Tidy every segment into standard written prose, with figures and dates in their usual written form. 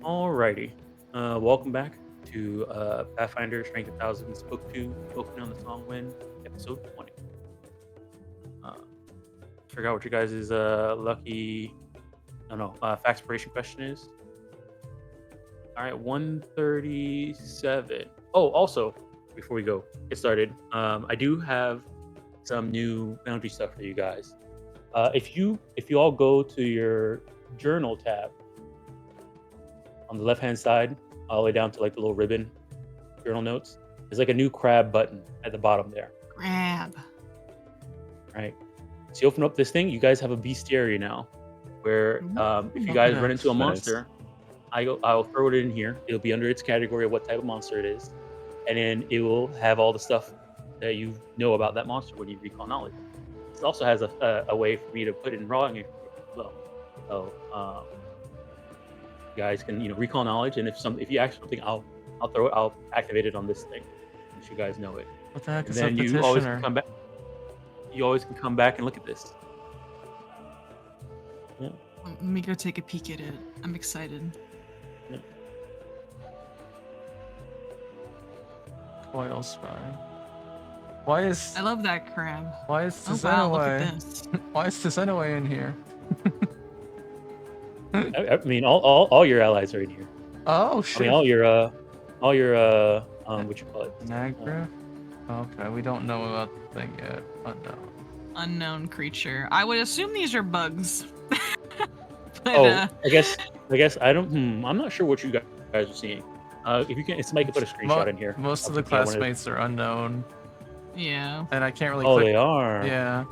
Alrighty. Welcome back to Pathfinder Strength 1000 Spoken on the Song Wind, episode 20. Uh, Forgot what your guys' lucky, I don't know, factspiration question is. All right, 137. Oh, also, before we get started, I do have some new boundary stuff for you guys. If you all go to your journal tab on the left hand side, all the way down to like the little ribbon journal notes, there's like a new crab button at the bottom there. Grab. Right. So you open up this thing, you guys have a bestiary now, where if you guys run into a monster, I'll throw it in here. It'll be under its category of what type of monster it is, and then it will have all the stuff that you know about that monster when you recall knowledge. It also has a way for me to put in raw information as well. So you guys can recall knowledge, and if you ask something, I'll activate it on this thing, so you guys know it. What the heck And is a then you always can petitioner? come back. You always can come back and look at this. Yeah. Let me go take a peek at it. I'm excited. Yeah. Coil spy. Why is I love that crab. why is Oh wow, look Tizenaway? at this. Why is Tizenaway in here? I mean, all your allies are in here. Oh I shit. mean, all your what you call it? Nagra? Okay, we don't know about the thing yet. Oh no. Unknown creature. I would assume these are bugs. But, Oh, I guess I don't. I'm not sure what you guys are seeing. If you can, somebody can put a screenshot in here. Most of I'll the take one classmates are unknown, yeah. and I can't really Oh, click. they are. Yeah.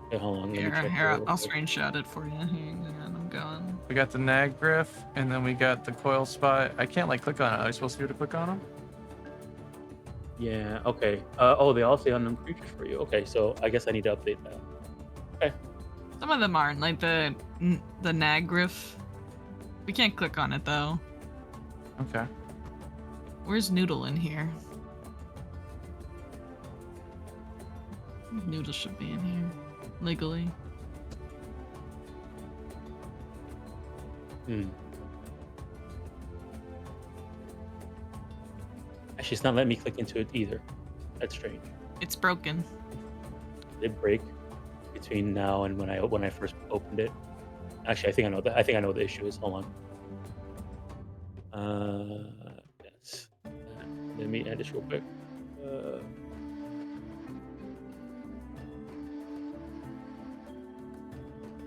Okay, hold on. Let me check Here, real I'll quick. screenshot it for you. Hang on, I'm going. We got the Naggriff, and then we got the Coil Spy. I can't like click on it. Are you supposed to be able to click on them? Yeah. Okay. They all say unknown creatures for you. Okay, so I guess I need to update that. Okay. Some of them aren't, like the Naggriff. We can't click on it though. Okay. Where's Noodle in here? Noodle should be in here. Legally. Actually, it's not letting me click into it either. That's strange. It's broken. It break between now and when I first opened it. Actually, I think I know what the issue is. Hold on. Yes. Let me add this real quick.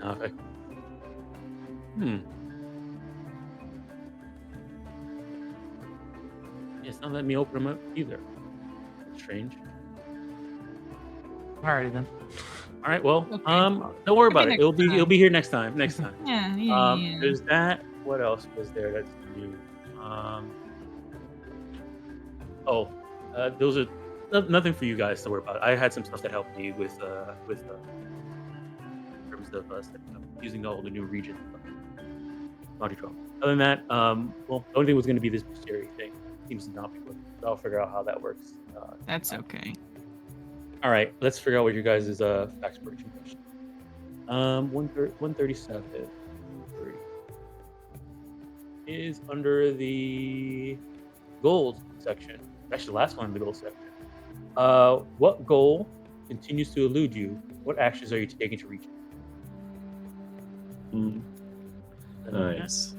Okay. Yeah, it's not letting me open them up either. That's strange. Alrighty then. All right. Well, Okay. don't worry about Maybe it. next It'll time. be here next time. Next time. Yeah. There's that. What else was there that's new? Those are nothing for you guys to worry about. I had some stuff that helped me with in terms of setting up, using all the new regions. Other than that, well, the only thing was going to be this Mystery thing. Seems to not be working. So I'll figure out how that works. That's okay. All right, let's figure out what your guys' facts prediction question. 137 is under the gold section. Actually, the last one in the gold section. What goal continues to elude you? What actions are you taking to reach it? Nice.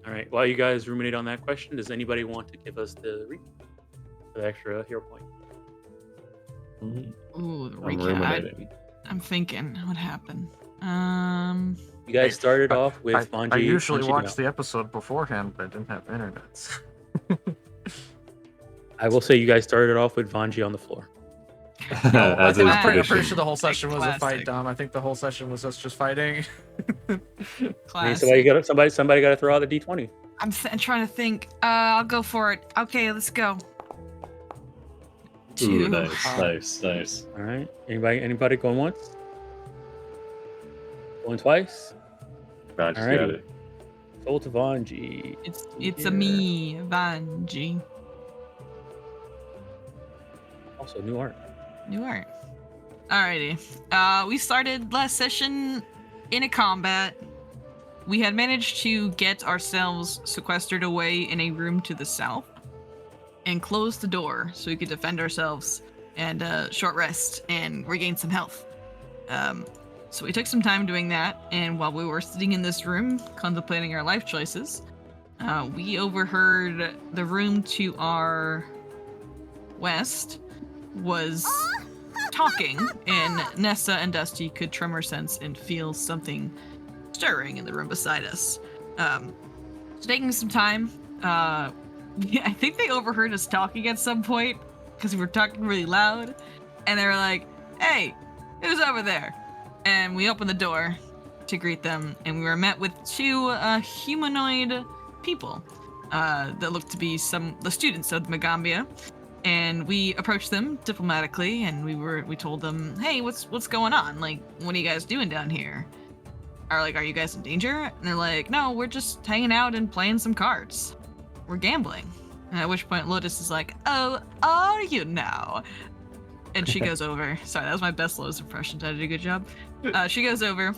All right. While you guys ruminate on that question, does anybody want to give us the extra hero point? Ooh, the I'm recap. ruminating. I'm thinking what happened. You guys started off with I Vanji. usually punching watch out. the episode beforehand, but I didn't have internet. I will say you guys started off with Vanji on the floor. As is I'm pretty tradition. sure the whole session was a fight, Classic. Dom. I think the whole session was us just fighting. I mean, Classic. somebody got to throw out the D20. I'm trying to think. I'll go for it. Okay, let's go. Ooh, Two. nice. All right. Anybody going once? Going twice? Raj got Alrighty. it. Soul to Vanji. It's a me, Vanji. Also, new art. New art. Alrighty. We started last session in a combat. We had managed to get ourselves sequestered away in a room to the south and close the door so we could defend ourselves and short rest and regain some health. So we took some time doing that, and while we were sitting in this room contemplating our life choices, we overheard the room to our west was talking, and Nessa and Dusty could tremor sense and feel something stirring in the room beside us. So taking some time, I think they overheard us talking at some point because we were talking really loud, and they were like, "Hey, who's over there?" And we opened the door to greet them, and we were met with two humanoid people that looked to be the students of Magaambya. And we approached them diplomatically, and we told them, "Hey, what's going on? Like, what are you guys doing down here? Are you guys in danger?" And they're like, "No, we're just hanging out and playing some cards. We're gambling." And at which point Lotus is like, "Oh, are you now?" And she goes over. Sorry, that was my best Lotus impression. Did I do a good job? She goes over,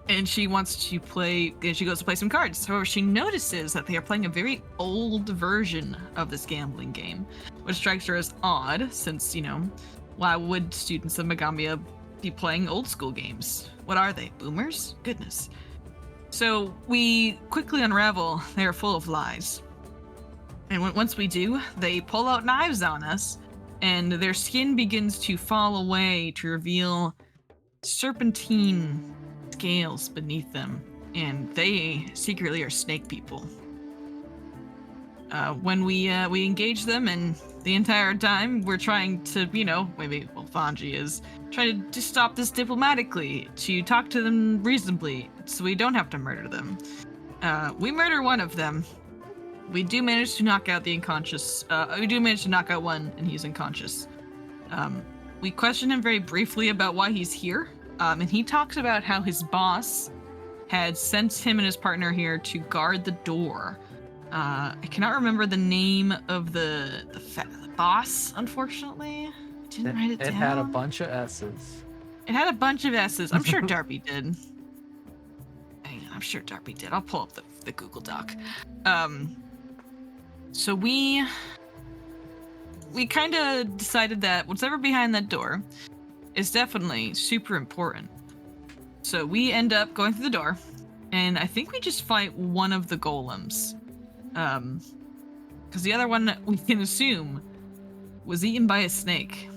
and she wants to play. And she goes to play some cards. However, she notices that they are playing a very old version of this gambling game, which strikes her as odd, since why would students of Magaambya be playing old school games? What are they, boomers? Goodness. So we quickly unravel they are full of lies. And once we do, they pull out knives on us, and their skin begins to fall away to reveal serpentine scales beneath them, and they secretly are snake people. When we engage them, and the entire time we're trying to, Fanji is trying to stop this diplomatically, to talk to them reasonably, so we don't have to murder them. We murder one of them. We do manage to knock out the unconscious. We do manage to knock out one, and he's unconscious. We question him very briefly about why he's here, and he talks about how his boss had sent him and his partner here to guard the door. I cannot remember the name of the boss, unfortunately. I didn't write it down. It had a bunch of S's. It had a bunch of S's. I'm sure Darby did. Hang on, I'm sure Darby did. I'll pull up the Google Doc. So we kind of decided that whatever behind that door is definitely super important. So we end up going through the door, and I think we just fight one of the golems. Because the other one we can assume was eaten by a snake.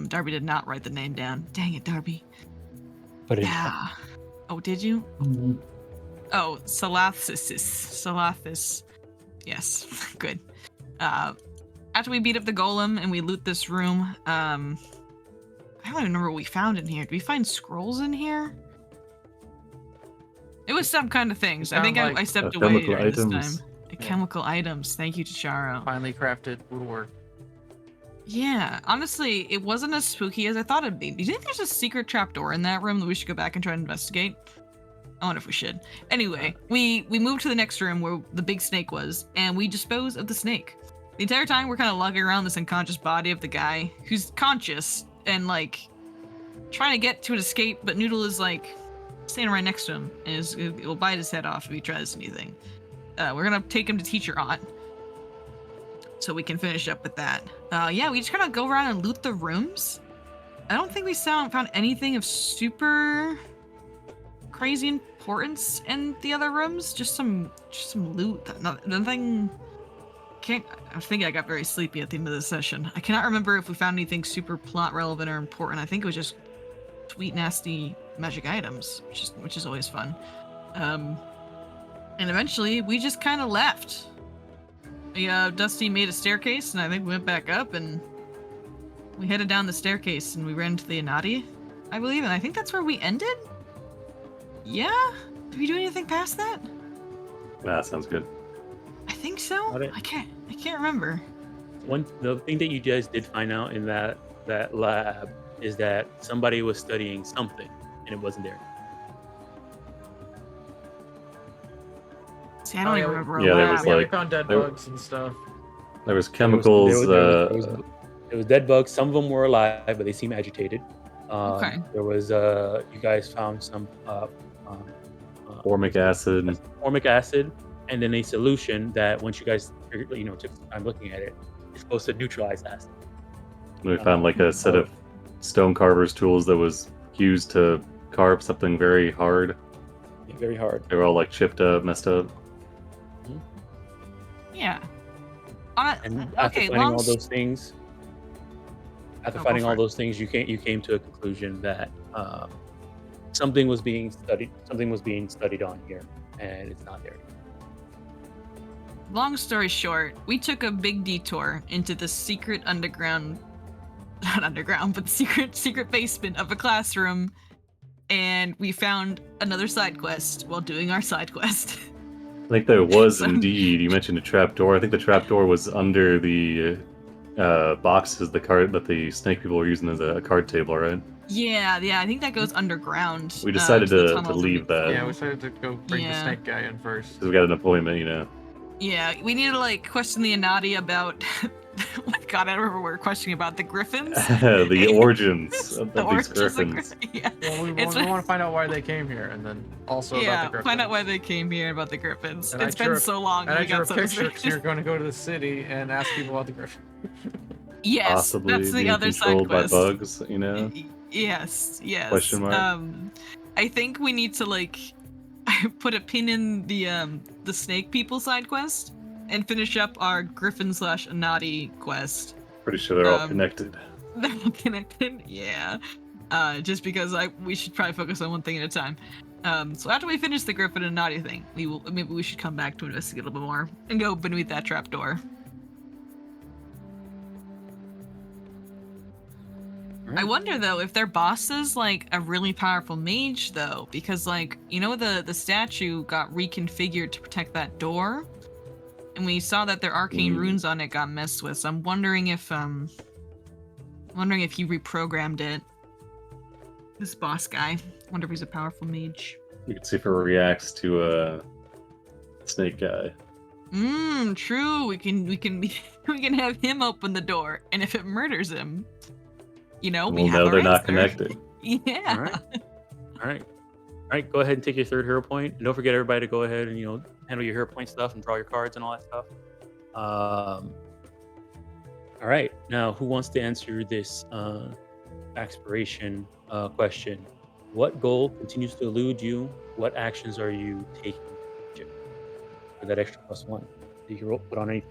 Darby did not write the name down. Dang it, Darby. But yeah. Oh, did you? Mm-hmm. Oh, Salathis. Yes, good. After we beat up the golem and we loot this room, I don't even remember what we found in here. Did we find scrolls in here? It was some kind of things. I think I stepped away during this time. Chemical items. Thank you, Chicharo. Finely crafted woodwork. Yeah, honestly, it wasn't as spooky as I thought it'd be. Do you think there's a secret trapdoor in that room that we should go back and try to investigate? I wonder if we should. Anyway, we moved to the next room where the big snake was, and we disposed of the snake. The entire time, we're kind of lugging around this unconscious body of the guy who's conscious and, trying to get to an escape, but Noodle is, standing right next to him, and it will bite his head off if he tries anything. We're gonna take him to Teacher Aunt, so we can finish up with that. Yeah, we just kind of go around and loot the rooms. I don't think we found anything of super crazy importance in the other rooms. Just some loot. Nothing. I think I got very sleepy at the end of the session. I cannot remember if we found anything super plot relevant or important. I think it was just sweet, nasty magic items, which is always fun. And eventually, we just kind of left. Dusty made a staircase, and I think we went back up, and we headed down the staircase, and we ran into the Anati, I believe, and I think that's where we ended? Yeah? Did we do anything past that? That sounds good. I think so. I can't remember. The thing that you guys did find out in that lab is that somebody was studying something, and it wasn't there. See, I don't even remember. Yeah, there was we found dead bugs and stuff. There was chemicals. There There was dead bugs. Some of them were alive, but they seem agitated. Okay. There was you guys found some Formic acid. formic acid, and then a solution that once you guys took some time looking at it, it's supposed to neutralize acid. We found like a set of stone carver's tools that was used to carve something very hard. Yeah, very hard. They were all like chipped up, messed up. Yeah. And after Okay. finding all those things, you came to a conclusion that something was being studied. Something was being studied on here, and it's not there. Long story short, we took a big detour into the secret underground, not underground, but secret basement of a classroom, and we found another side quest while doing our side quest. I think there was So- indeed. You mentioned a trapdoor. I think the trapdoor was under the boxes, the card that the snake people were using as a card table, right? Yeah, I think that goes underground. We decided the to tunnels leave that. Yeah, we decided to go bring the Yeah. snake guy in first. Because we got an appointment, you know. Yeah, we need to like question the Anati about. Oh my God, I remember we were questioning about the griffins. The origins of The these origins of griffins. Yeah. Well, we It's- want to find out why they came here, and then also about the griffins. find out why they came here about the griffins. And I It's drew been a- so long. And I we drew got a so picture because distracted. you're going to go to the city and ask people about the griffin. Yes, Possibly that's the being other side controlled by quest. bugs, you know. Yes. Question mark? I think we need to like put a pin in the snake people side quest and finish up our griffin / Anati quest. Pretty sure they're all Um, connected. They're all connected. Yeah. Just because we should probably focus on one thing at a time. So after we finish the griffin and Anati thing, maybe we should come back to investigate a little bit more and go beneath that trapdoor. I wonder though if their boss is like a really powerful mage though, because like the statue got reconfigured to protect that door, and we saw that their arcane runes on it got messed with. So I'm wondering if he reprogrammed it. This boss guy. Wonder if he's a powerful mage. You can see if it reacts to a snake guy. True. We can we can have him open the door, and if it murders him, we We'll have know our they're not answer. connected. Yeah. All right. Go ahead and take your third hero point. And don't forget everybody to go ahead and handle your hero point stuff and draw your cards and all that stuff. All right. Now, who wants to answer this aspiration question? What goal continues to elude you? What actions are you taking for that extra +1? You can put on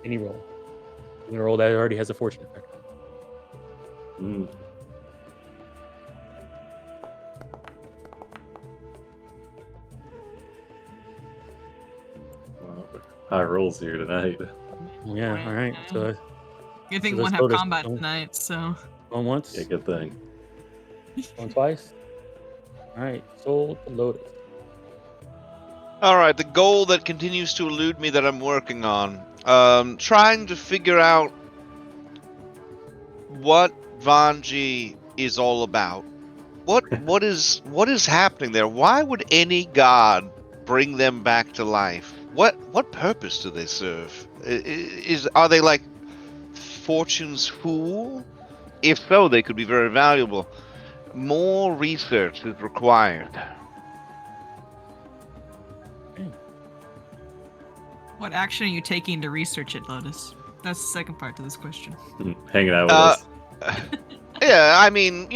any roll. You're gonna roll that already has a fortune effect. Mm. Well, high rolls here tonight. Yeah. All right. So Good thing So one let's have go to combat stone. tonight, so going once, Yeah, good thing. going twice. All right. Soul to Lotus. All right, the goal that continues to elude me that I'm working on, trying to figure out what Vanji is all about. What is happening there? Why would any god bring them back to life? What purpose do they serve? Are they like Fortune's fool? If so, they could be very valuable. More research is required. what action are you taking to research it, Lotus? That's the second part to this question. Hanging out with us. Yeah, I mean,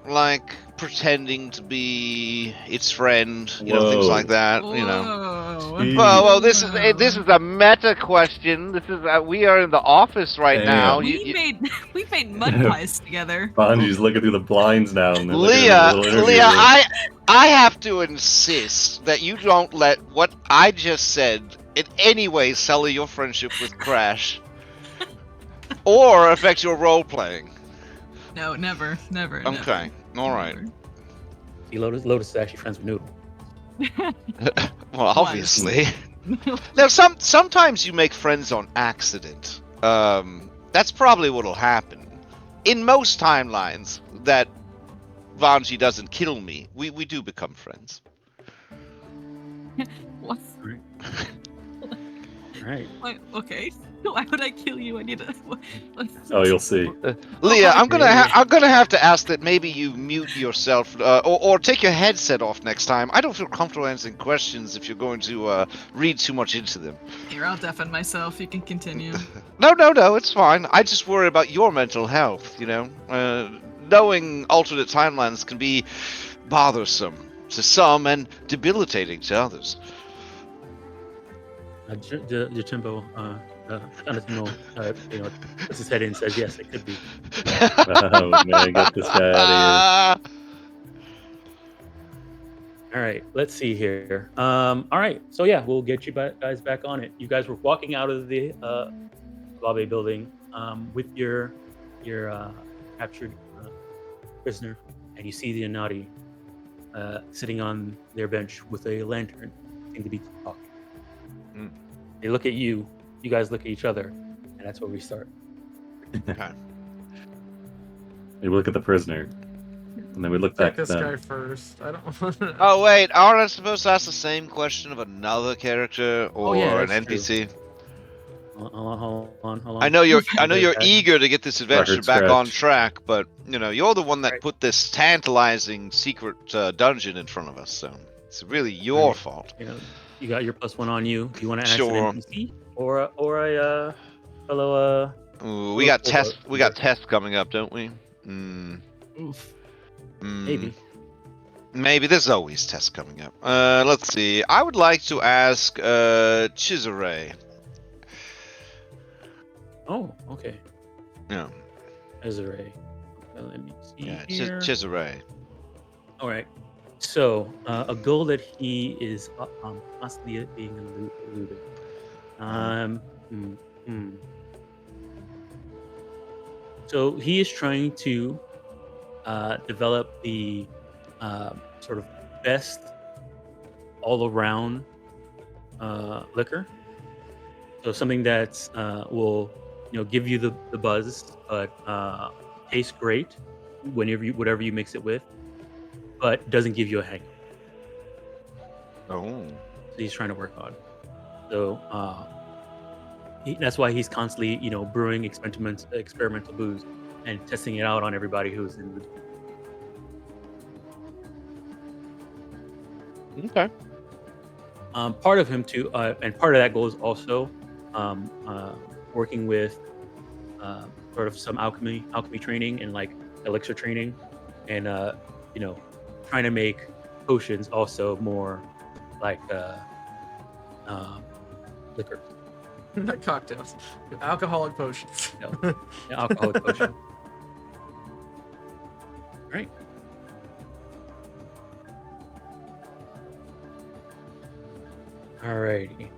like pretending to be its friend, things Whoa. like that. Whoa. Jeez. Well, this is a meta question. This is we are in the office right Damn. now. We made mud pies together. Banji's looking through the blinds now. And they're looking at the little interview Leah, room. I have to insist that you don't let what I just said in any way sully your friendship with Crash, or affect your role playing. No, never. Okay, all right. See, Lotus is actually friends with Noodle. Well, obviously. Now, sometimes you make friends on accident. That's probably what'll happen. In most timelines that Vanji doesn't kill me, we do become friends. What? All right. Like, okay. Why would I kill you? I need to. Oh, you'll see. Leah, I'm Yeah. gonna have to ask that maybe you mute yourself, or take your headset off next time. I don't feel comfortable answering questions if you're going to read too much into them. Here, I'll deafen myself. You can continue. No, it's fine. I just worry about your mental health. Knowing alternate timelines can be bothersome to some and debilitating to others. Jatembe, Anasimo, puts his head in and says, yes, it could be. Oh man, get this guy out of All right, let's see here. All right, so yeah, we'll get you guys back on it. You guys were walking out of the lobby building with your captured prisoner, and you see the Anati sitting on their bench with a lantern, seem to be talking. Mm. They look at you, you guys look at each other, and that's where we start. Okay. We look at the prisoner, and then we look Check back at this guy them. first. I don't. Oh wait, aren't I supposed to ask the same question of another character or an that's true. NPC? Hold on. I know you're That- eager to get this adventure Record back on scratch. track, but you're the one that Right. put this tantalizing secret dungeon in front of us, so it's really your Right. fault. You got your +1 on you. Do you want to ask Sure. an NPC or a fellow? Ooh, we got Or- tests. We got tests coming up, don't we? Oof. Maybe. Maybe there's always tests coming up. Let's see. I would like to ask Chisare. Oh, okay. Yeah, Ezra. Let me see yeah, here. Chisare. All right. So a goal that he is constantly being eluded. So he is trying to develop the sort of best all-around liquor. So something that's will give you the buzz, but tastes great whatever you mix it with, but doesn't give you a hangover. Oh. So he's trying to work on. So that's why he's constantly brewing experimental booze and testing it out on everybody who's in the. Okay. Part of him too, and part of that goal is also working with sort of some alchemy training and like elixir training, and trying to make potions also more like liquor. Not cocktails. Alcoholic potions. Yeah, alcoholic potion. Right. Alrighty.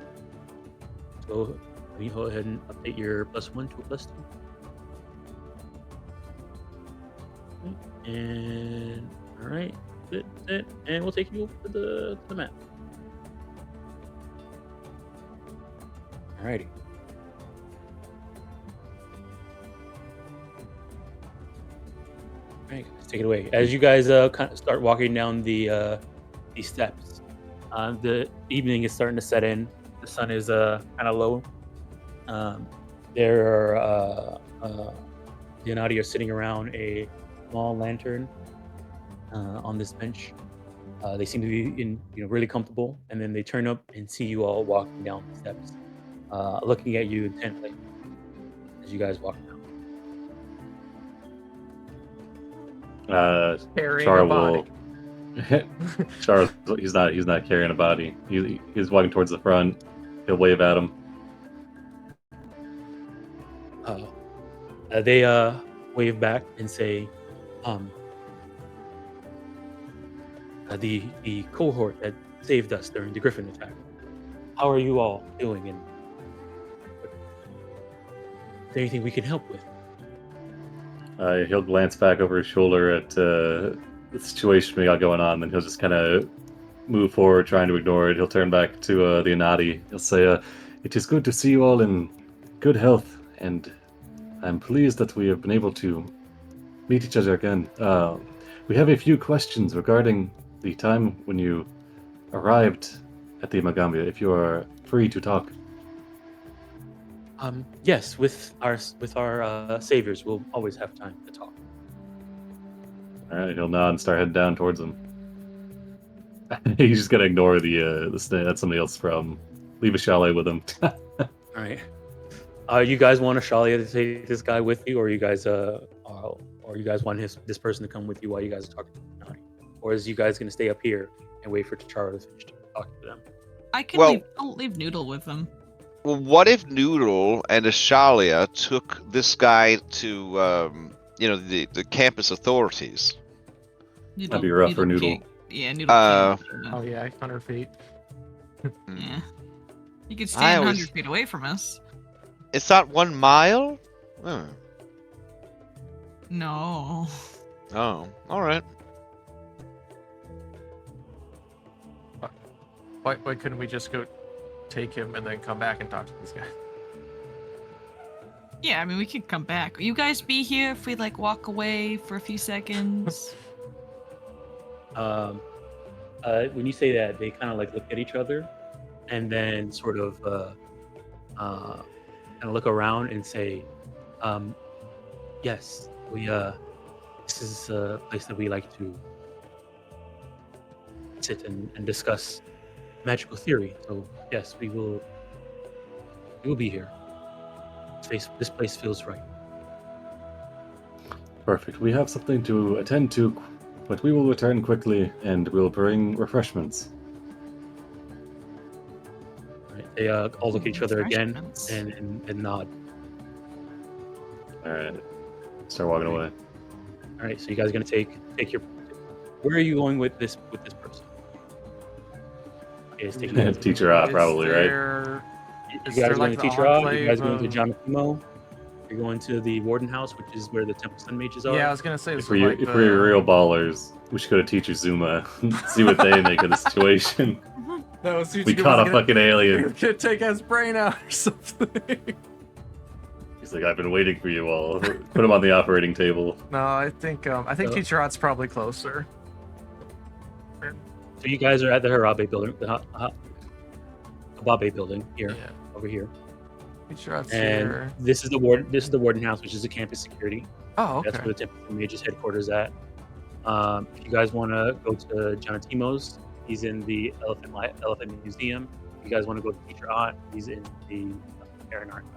So let me go ahead and update your +1 to a +2. And all right, that's it. And we'll take you over to the map. Alrighty. Alright, let's take it away. As you guys kind of start walking down these steps, the evening is starting to set in. The sun is kind of low. There are the Anati are sitting around a small lantern on this bench. They seem to be really comfortable, and then they turn up and see you all walking down the steps, looking at you intently as you guys walk down. Carrying Char a will. body. Char, he's not carrying a body. He's walking towards the front. He'll wave at him. They wave back and say, the cohort that saved us during the Griffin attack. How are you all doing? And is there anything we can help with? He'll glance back over his shoulder at the situation we got going on, and he'll just kind of move forward, trying to ignore it. He'll turn back to the Anati. He'll say, "It is good to see you all in good health, and I'm pleased that we have been able to meet each other again. We have a few questions regarding the time when you arrived at the Magaambya, if you are free to talk." Yes, with our saviors, we'll always have time to talk. All right, he'll nod and start heading down towards him. He's just gonna ignore the that's somebody else's problem. Leave a chalet with him. All right. You guys want a Shalia to take this guy with you, or you guys or you guys want this person to come with you while you guys are talking to Nani? Or is you guys gonna stay up here and wait for T'Chara to finish talking to them? I can Well- leave. I'll leave Noodle with them. Well, what if Noodle and Ashalia took this guy to, the campus authorities? Noodle, be rough for Noodle. Yeah, Noodle Uh, can't. Oh yeah, 100 feet. Yeah. You could I stand always- 100 feet away from us. It's not 1 mile? Oh, No. all right. Why couldn't we just go take him and then come back and talk to this guy? Yeah, I mean, we could come back. Will you guys be here if we like walk away for a few seconds? When you say that, they kind of like look at each other, and then sort of kind of look around and say, "Yes, we this is a place that we like to sit and discuss magical theory. So yes, we will be here. This place feels right." Perfect. We have something to attend to, but we will return quickly and we'll bring refreshments. Right? They all look at each other again Refreshments. All and nod. right. Start walking away. All right, so you guys are gonna take your. Where are you going with this person? Okay, it's taking you. Teacher out, probably, right? You Is guys there, are going like, to the teach her out. You enclave guys going to of- Jonatimo. You're going to the Warden House, which is where the Templeton mages are. Yeah, I was gonna say. If so, we're, like, if we're real ballers, we should go to Teacher Zuma, see what they make of the situation. No, We caught a fucking alien. Gonna take his brain out or something. He's like, I've been waiting for you all. Put him on the operating table. No, I think Teacher Hot's probably closer. So you guys are at the Harabe building, the Hababe building here, Yeah, over here, Teacher Hot's and here. this is the Warden House, which is the campus security. Oh, That's okay. where the Templeton Mages headquarters at. If you guys want to go to Jonatimo's, he's in the Elephant Museum. If you guys want to go to Teacher Ott, he's in the Heron Archive.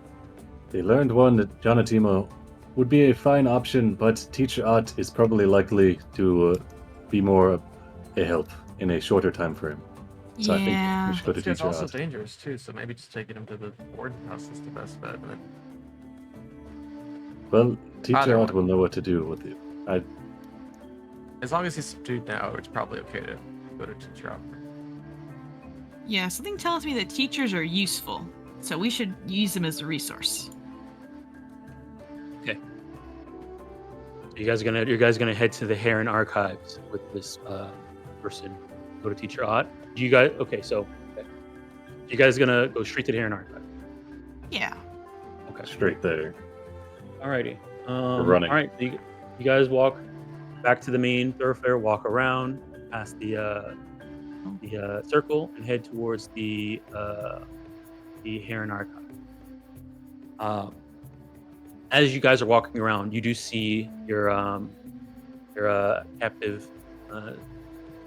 They learned one that Jonatimo would be a fine option, but Teacher Ott is probably likely to be more a help in a shorter time frame. So I think we should go to This guy's Teacher also Ott. dangerous too, so maybe just taking him to the Warden House is the best bet. But Well, Teacher Either Ott one. will know what to do with you. as long as he's subdued now, it's probably okay to go to Teacher Hot. Yeah, something tells me that teachers are useful, so we should use them as a resource. You guys are gonna head to the Heron Archives with this person. Go to Teacher Ott. You guys You guys gonna go straight to the Heron Archive? Yeah. Okay. Straight there. Alrighty. running. All right. You guys walk back to the main thoroughfare. Walk around past the circle and head towards the Heron Archive. As you guys are walking around, you do see your captive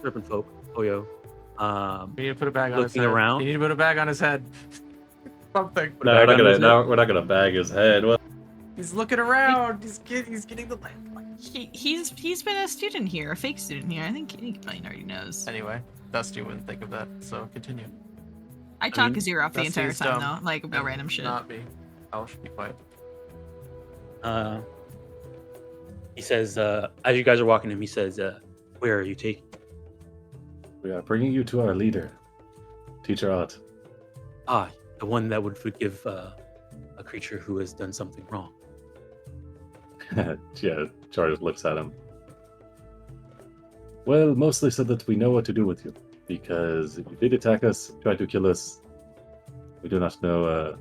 serpent folk, Oyo. We need to put a bag on his Looking head. around. You need to put a bag on his head. Something. No, Bag on his head? we're not gonna bag his head. What? He's looking around. He's getting the land. He's been a student here, a fake student here. I think Blaine already knows. Anyway, Dusty wouldn't think of that, so continue. I talk mean, Azir off the entire Dusty's time dumb. though, like about random shit. Not me. I should be quiet. He says, as you guys are walking him, he says, "Where are you taking?" We are bringing you to our leader, Teacher Ott. Ah, the one that would forgive a creature who has done something wrong. Yeah, Char just looks at him. Well, mostly so that we know what to do with you. Because if you did attack us, try to kill us, we do not know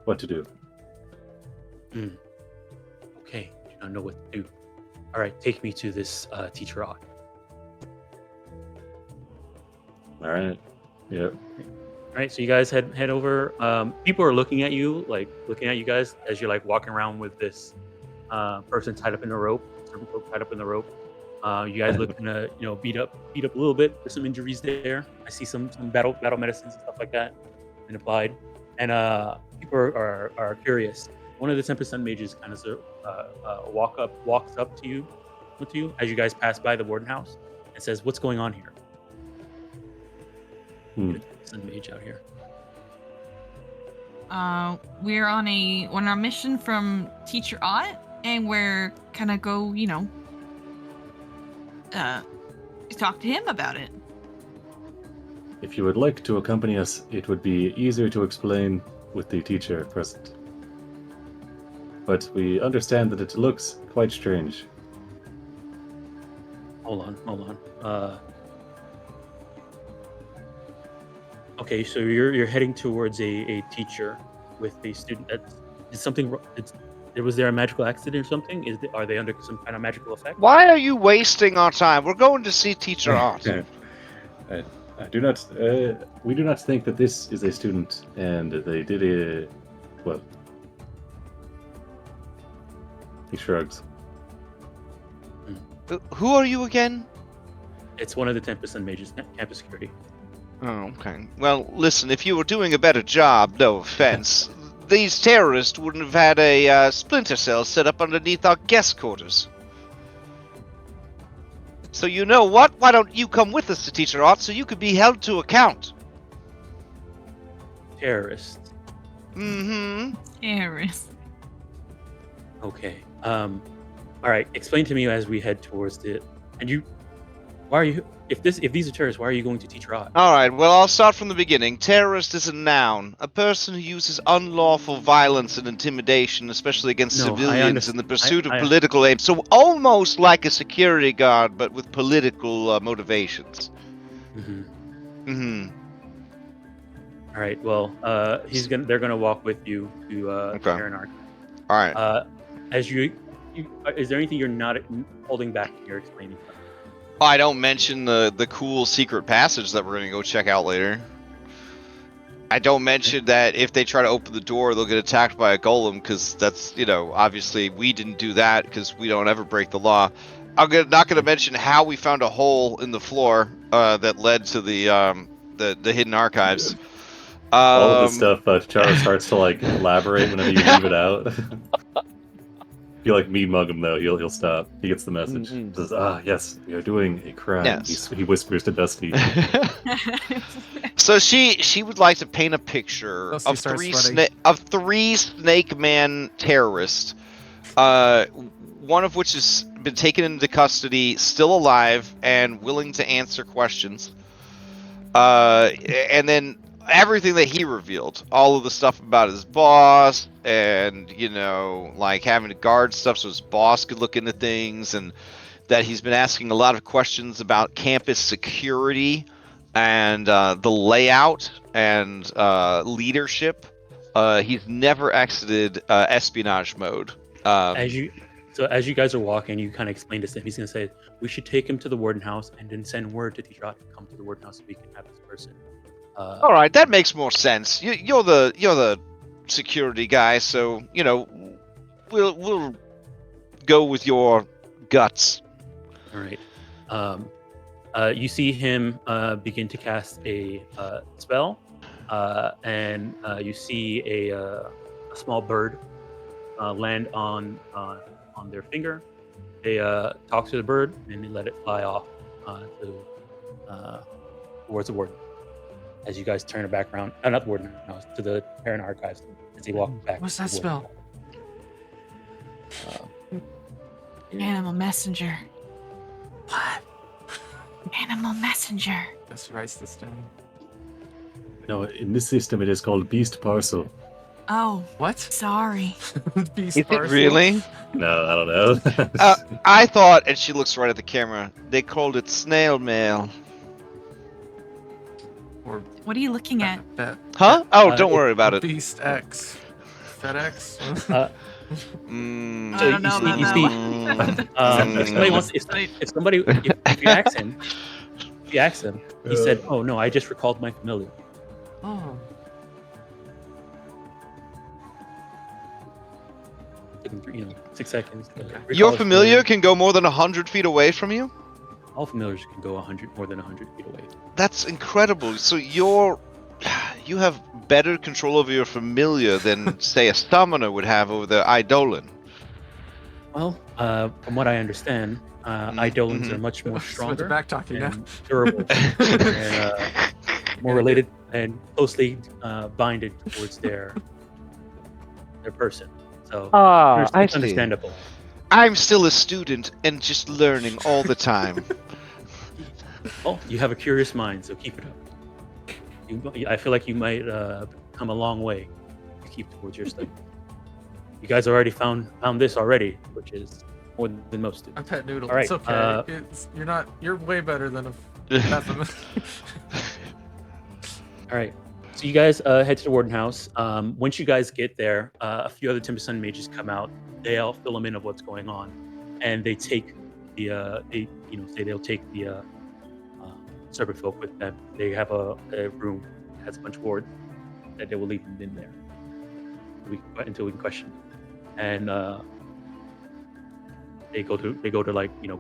what to do. Okay, do not know what to do. All right, take me to this Teacher Ott. All right. Yep. All right, so you guys head over. People are looking at you guys as you're like walking around with this person tied up in a rope, servant folk tied up in the rope. You guys look kind of beat up a little bit. There's some injuries there. I see some battle medicines and stuff like that been applied, and people are curious. One of the 10% mages kind of walks up to you as you guys pass by the warden house and says, "What's going on here?" Hmm. 10% mage out here. We're on a mission from Teacher Ott, and we're gonna go, talk to him about it. If you would like to accompany us, it would be easier to explain with the teacher present. But we understand that it looks quite strange. Hold on. Okay, so you're heading towards a teacher with a student. Was there a magical accident or something? Are they under some kind of magical effect? Why are you wasting our time? We're going to see Teacher Ott. I do not. We do not think that this is a student, and they did a. Well, he shrugs. Who are you again? It's one of the 10% mages, campus security. Oh, okay. Well, listen, if you were doing a better job, no offense, these terrorists wouldn't have had a splinter cell set up underneath our guest quarters. So you know what? Why don't you come with us to Teacher Ott so you could be held to account? Terrorists. Mm-hmm. Terrorist. Okay. All right. Explain to me as we head towards it. And why are you? If these are terrorists, why are you going to Teacher Ott? All right. Well, I'll start from the beginning. Terrorist is a noun, a person who uses unlawful violence and intimidation, especially against civilians, in the pursuit of political aims. So almost like a security guard, but with political motivations. Mm-hmm. Mm-hmm. All right. Well, they're gonna walk with you to Karen Arc. All right. As is there anything you're not holding back in your explaining? I don't mention the cool secret passage that we're gonna go check out later. I don't mention that if they try to open the door, they'll get attacked by a golem, because that's, obviously we didn't do that because we don't ever break the law. I'm not gonna mention how we found a hole in the floor that led to the hidden archives. All of this stuff, Charo starts to elaborate whenever you leave it out. If you mean mug him though, he'll stop. He gets the message. Mm-hmm. Says, yes, we are doing a crime. Yes. He whispers to Dusty. So she would like to paint a picture Dusty of starts three Snake Man terrorists, one of which has been taken into custody, still alive and willing to answer questions. And then everything that he revealed, all of the stuff about his boss, and having to guard stuff so his boss could look into things, and that he's been asking a lot of questions about campus security and the layout and leadership. He's never exited espionage mode. As you guys are walking, you kind of explain this to him. He's gonna say, we should take him to the warden house and then send word to Teacher Ott to come to the warden house so we can have this person. All right, that makes more sense. You're the security guy, so we'll go with your guts. All right. You see him begin to cast a spell, and you see a small bird land on their finger. They talk to the bird and they let it fly off towards the warden. As you guys turn it back around, not the warden, no, to the Terran archives as they walk back. What's that spell? Animal messenger. What? Animal messenger. Just writes this down. No, in this system it is called Beast Parcel. Oh, What? sorry. Beast Is it parcel? really? No, I don't know. I thought, and she looks right at the camera, they called it snail mail. Or What are you looking at? that Huh? Oh, don't worry about it. Beast X. FedEx? I don't know about that If somebody, if you ask him, he said, "Oh no, I just recalled my familiar." Oh. Took him 6 seconds. To recall Your his familiar familiar. can go more than 100 feet away from you? All familiars can go more than 100 feet away. That's incredible. So you have better control over your familiar than, say, a summoner would have over their Eidolon. Well, from what I understand, Eidolons are much more With the stronger back talking now. and durable and more related and closely binded towards their person. So I it's see. understandable. I'm still a student and just learning all the time. Well, you have a curious mind, so keep it up. I feel like you might come a long way to keep towards your study. You guys already found this already, which is more than most do. I'm Pet Noodle. All right, It's okay. You're way better than a Baphomet. All right. So you guys head to the Warden House. Once you guys get there, a few other Timber Sun mages come out. They all fill them in of what's going on, and they take the say they'll take the serpent folk with them. They have a room that has a bunch of wards that they will leave them in there until we can question them. And they go to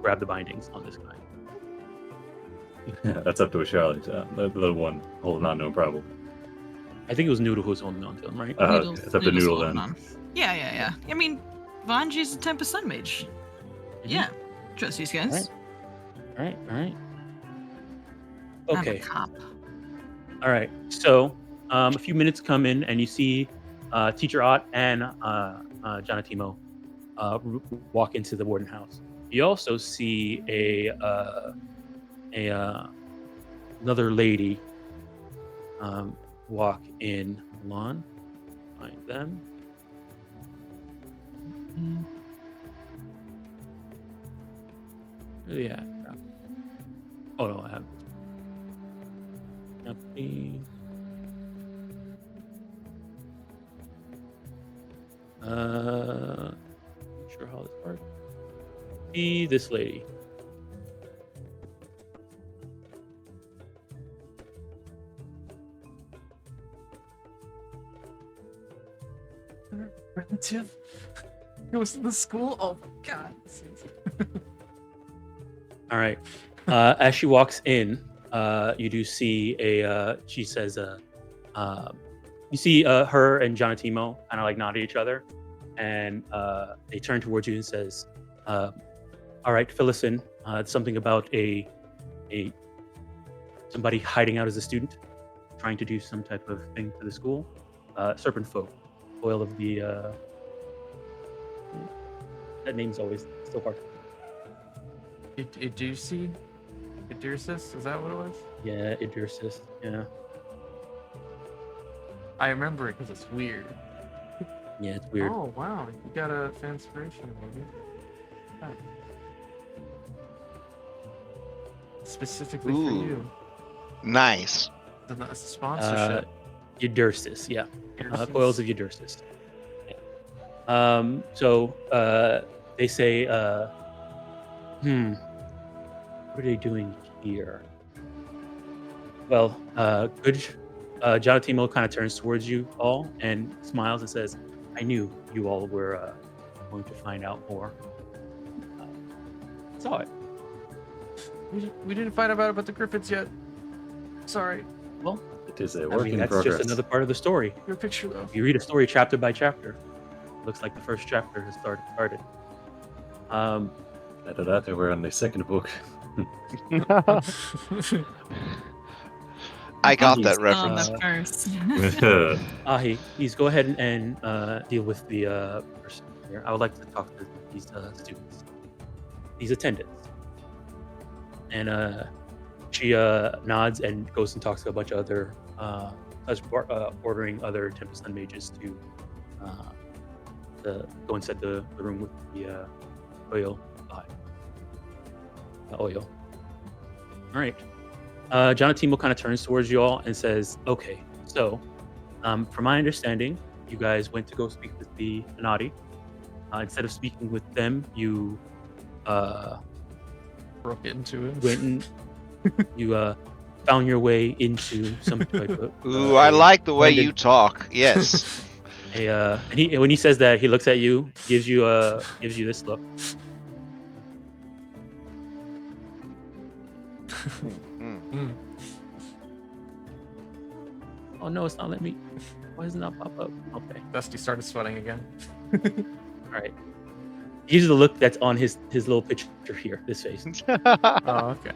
grab the bindings on this guy. Yeah, that's up to a Charlie. The one holding on to him, probably. I think it was Noodle who was holding on to him, right? It's up to Noodle then. Yeah. I mean, Vanji's a Tempest Sun Mage. Yeah. Trust these guys. All right. I'm a Okay. cop. All right. So a few minutes come in, and you see Teacher Ott and Jonatimo walk into the Warden House. You also see another lady walk in. Hold on. Find them. Where are they at? Oh no, I have. Not sure how this works. See this lady. Relative? Goes to the school? Oh my god. All right. As she walks in, you do see she says, you see her and Jonatimo kind of like nod at each other, and they turn towards you and says, all right, fill us in. It's something about somebody hiding out as a student, trying to do some type of thing to the school. Serpent folk, oil of the. That name's always still hard. Idursi? Idursis? Is that what it was? Yeah, Idursis. Yeah. I remember it because it's weird. Yeah, it's weird. Oh wow, you got a fanspiration movie. Oh. Specifically for Ooh. you. Nice. It's a sponsorship. Udursis, yeah. Udursis. Coils of Udursis. Yeah. So they say, what are they doing here? Well, good. Jonatimo kind of turns towards you all and smiles and says, I knew you all were going to find out more. Saw it. We didn't find out about the Griffins yet. Sorry. Well, It is a I work mean, in that's progress. just another part of the story. Your picture though. If you read a story chapter by chapter, looks like the first chapter has started. After that, we're on the second book. I got that Still on reference. the first. Ahi, please go ahead and deal with the person here. I would like to talk to these students, these attendants. And she nods and goes and talks to a bunch of other, ordering other Tempest Sun mages to go inside the room with the oil. Oil. All right. Jonatimo kind of turns towards you all and says, okay, so from my understanding, you guys went to go speak with the Anati. Instead of speaking with them, you Broke into it. went and you found your way into some type of. Ooh, I like the way blended- you talk. Yes. and when he says that, he looks at you, gives you this look. Mm. Oh no, it's not letting me. Why does it not pop up? Okay, Dusty started sweating again. all right. He gives you the look that's on his little picture here, this face. Oh, okay.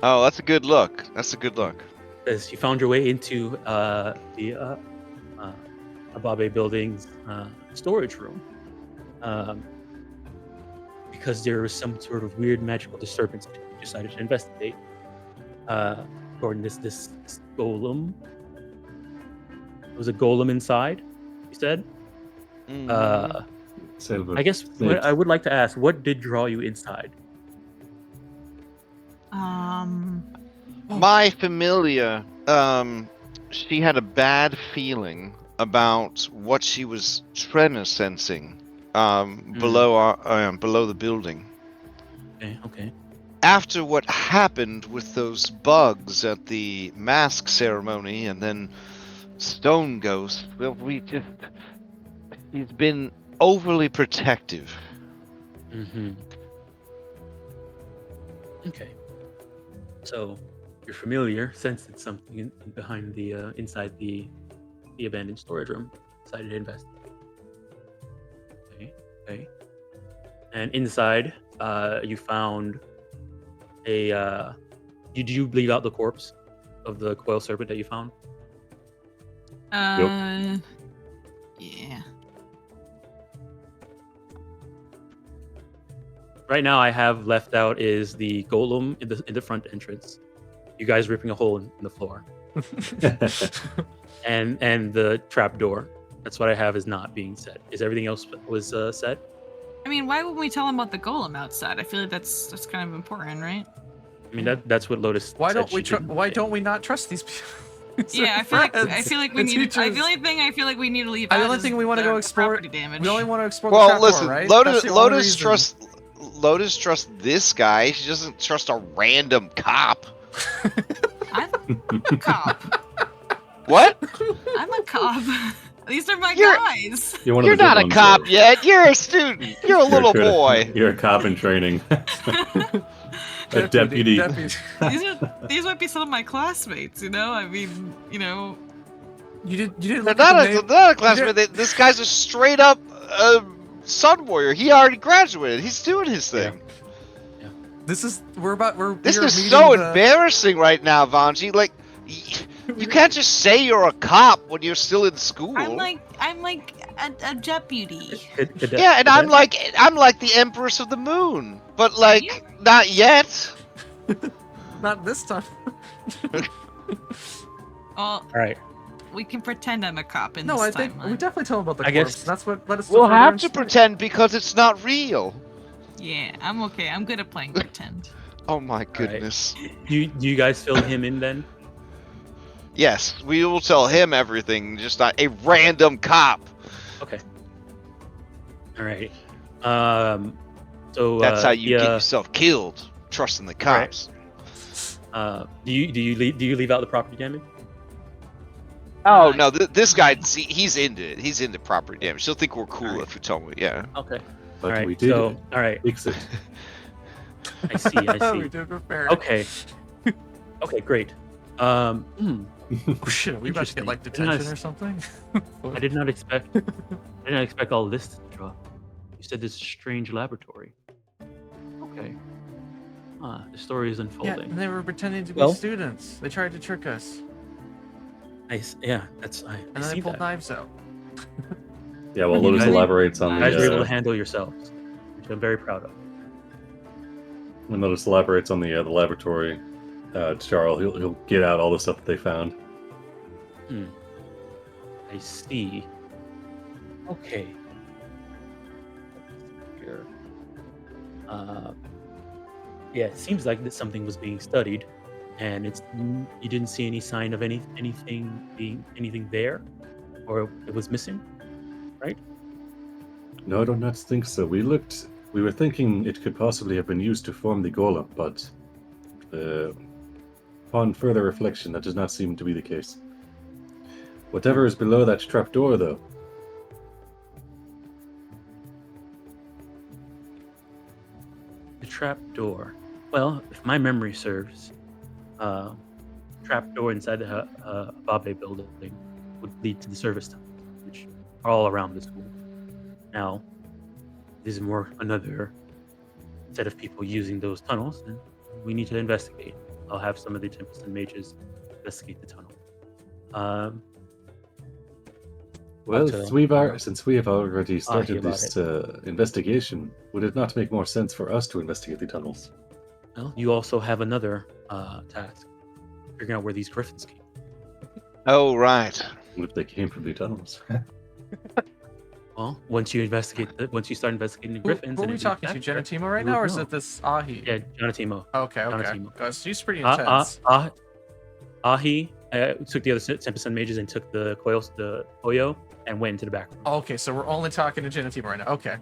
Oh, that's a good look. That's a good look. As you found your way into the Ababe building's storage room, because there was some sort of weird magical disturbance that you decided to investigate. According to this golem, there was a golem inside. You said. Mm. I guess I would like to ask, what did draw you inside? My familiar, she had a bad feeling about what she was tremor sensing below the building. Okay. After what happened with those bugs at the mask ceremony and then Stone Ghost, well, he's been overly protective. Mm-hmm. Okay. So, your familiar sensed something behind the inside the abandoned storage room. Decided to investigate. Okay. And inside, you found a. Did you leave out the corpse of the coil serpent that you found? Yeah. Right now, I have left out is the golem in the front entrance. You guys ripping a hole in the floor, and the trap door. That's what I have is not being set. Is everything else was set? I mean, why wouldn't we tell him about the golem outside? I feel like that's kind of important, right? I mean that's what Lotus. Why said don't we? she didn't Why say. don't we not trust these people? Yeah, I feel like we It's need. The teachers. only thing I feel like we need to leave. The out only is thing we want to the go explore. property damage. We only want to explore the Well, trapdoor, listen, right? That's the only reason. Lotus trusts this guy. She doesn't trust a random cop. I'm a cop. What? I'm a cop. These are my You're- guys. You're one of You're the good not a ones, cop though. yet. You're a student. You're a little You're boy. You're a cop in training. A deputy. These might be some of my classmates. You know, I mean, you know. You didn't They're look not at the a, name. not a classmate. This guy's a straight up Sun Warrior. He already graduated. He's doing his thing. This is we are This is meeting so the- embarrassing right now, Vanji. Like, you can't just say you're a cop when you're still in school. I'm like a deputy. Yeah, and I'm like the Empress of the Moon, but like not yet. Not this time. Well, All right. we can pretend I'm a cop in No, this I think timeline. we definitely tell them about the I corpse. guess- That's what let us. We'll further have to explain. pretend because it's not real. Yeah, I'm okay. I'm good at playing pretend. Oh my goodness. Do you guys fill him in then? Yes, we will tell him everything, just not a random cop. Okay. All right. So That's how you get yeah, yourself killed, trusting the cops. do you leave out the property damage? Oh no, this guy, he's into it. He's into property damage. He'll think we're cool Alright. if we tell him. Yeah. Okay. But all right. we did So all right. fix it. I see. I we see. did prepare. Okay. Okay. Great. Oh, shit, we about to get Interesting. like Didn't detention I- or something. I did not expect. I did not expect all this to drop. You said this strange laboratory. Okay. The story is Yeah, unfolding. and they were pretending to be Well- students. They tried to trick us, Yeah, that's I and then see they pulled that. knives out. Yeah, well, You Lotus guys- elaborates on You the guys were able to uh, handle yourselves, which I'm very proud of. when Lotus elaborates on the laboratory. Charles, he'll get out all the stuff that they found. I see. Okay. Here. Yeah, it seems like that something was being studied, and you didn't see any sign of anything there, or it was missing, right? No, I do not think so. We were thinking it could possibly have been used to form the golem, but Upon further reflection, that does not seem to be the case. Whatever is below that trapdoor, though. The trap door. Well, if my memory serves, trap door inside the Ababe building would lead to the service tunnels, which are all around the school. Now, this is more another set of people using those tunnels, and we need to investigate. I'll have some of the Tempest and mages investigate the tunnel. Well, to- since we have already started about this investigation, would it not make more sense for us to investigate the tunnels? Well, you also have another task: figuring out where these griffins came. Oh, right. What if they came from the tunnels? Well, once you start investigating the griffins, Who are and we it leads talking back to? there, Genetimo right you now, would or is know. it this Ahi? Yeah, Jonatimo. Okay, okay. Donatimo. Because she's pretty intense. Ahi took the other Tempest and mages and took the Koyo, and went into the back room. Okay, so we're only talking to Genetimo right now. Okay.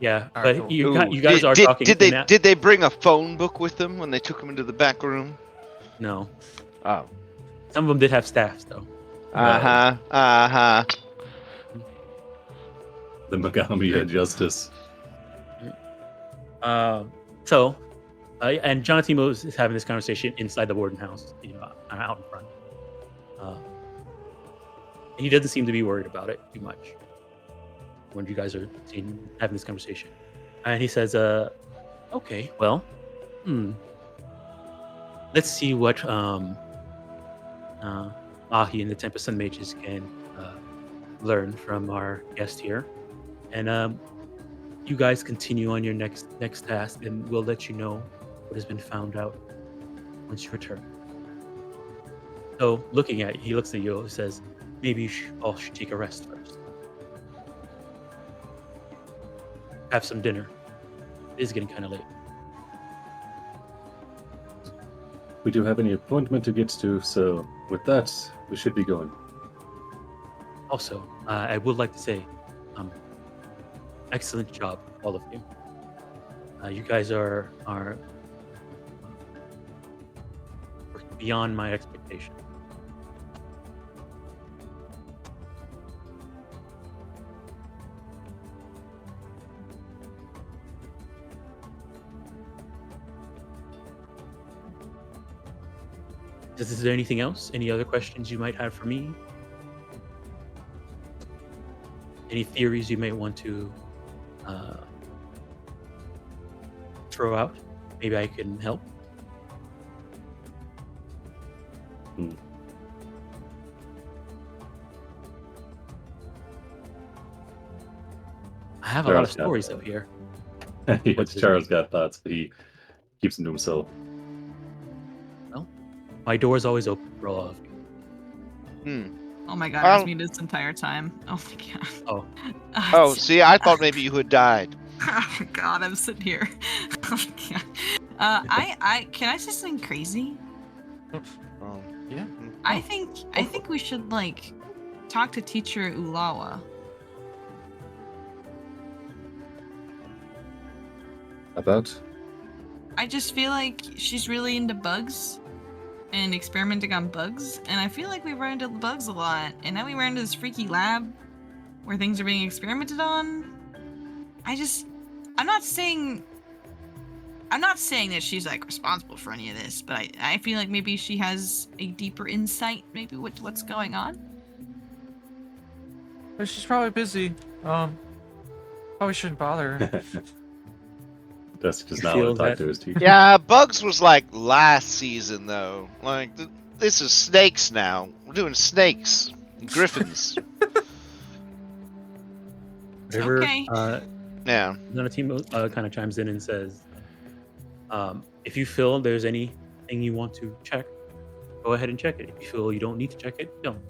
Yeah, All but right, cool. you guys are talking. Did they bring a phone book with them when they took them into the back room? No, Oh. some of them did have staffs though. Uh-huh. The Magaambya justice. So, and John Timo is having this conversation inside the warden house, out in front. And he doesn't seem to be worried about it too much when you guys are having this conversation. And he says, okay, well, let's see what Ahi and the Tempest and Mages can learn from our guest here. And you guys continue on your next task, and we'll let you know what has been found out once you return. So, he looks at you and says, maybe you all should take a rest first. Have some dinner. It is getting kind of late. We do have an appointment to get to, so with that, we should be going. Also, I would like to say, excellent job, all of you. You guys are beyond my expectation. Is there anything else? Any other questions you might have for me? Any theories you may want to throw out? Maybe I can help. I have a lot of stories up here. Yes, Charles got thoughts, but he keeps them to himself. Well, my door is always open for all of you. Oh my god, I was muted this entire time. Oh my god. Oh. Oh, see, I thought maybe you had died. Oh my god, I'm sitting here. Oh my god. I can I say something crazy? Oh. Yeah. I think we should talk to teacher Ulawa. About? I just feel like she's really into bugs and experimenting on bugs, and I feel like we run into bugs a lot, and now we ran into this freaky lab where things are being experimented on. I'm not saying that she's responsible for any of this, but I feel like maybe she has a deeper insight, maybe what's going on. But she's probably busy. Probably shouldn't bother her. Dusk does You not feel want to talk that- to his teacher. Yeah, Bugs was last season, though. This is snakes now. We're doing snakes. Griffins. Whatever. Okay. Yeah. Donatimo kind of chimes in and says, if you feel there's anything you want to check, go ahead and check it. If you feel you don't need to check it, don't.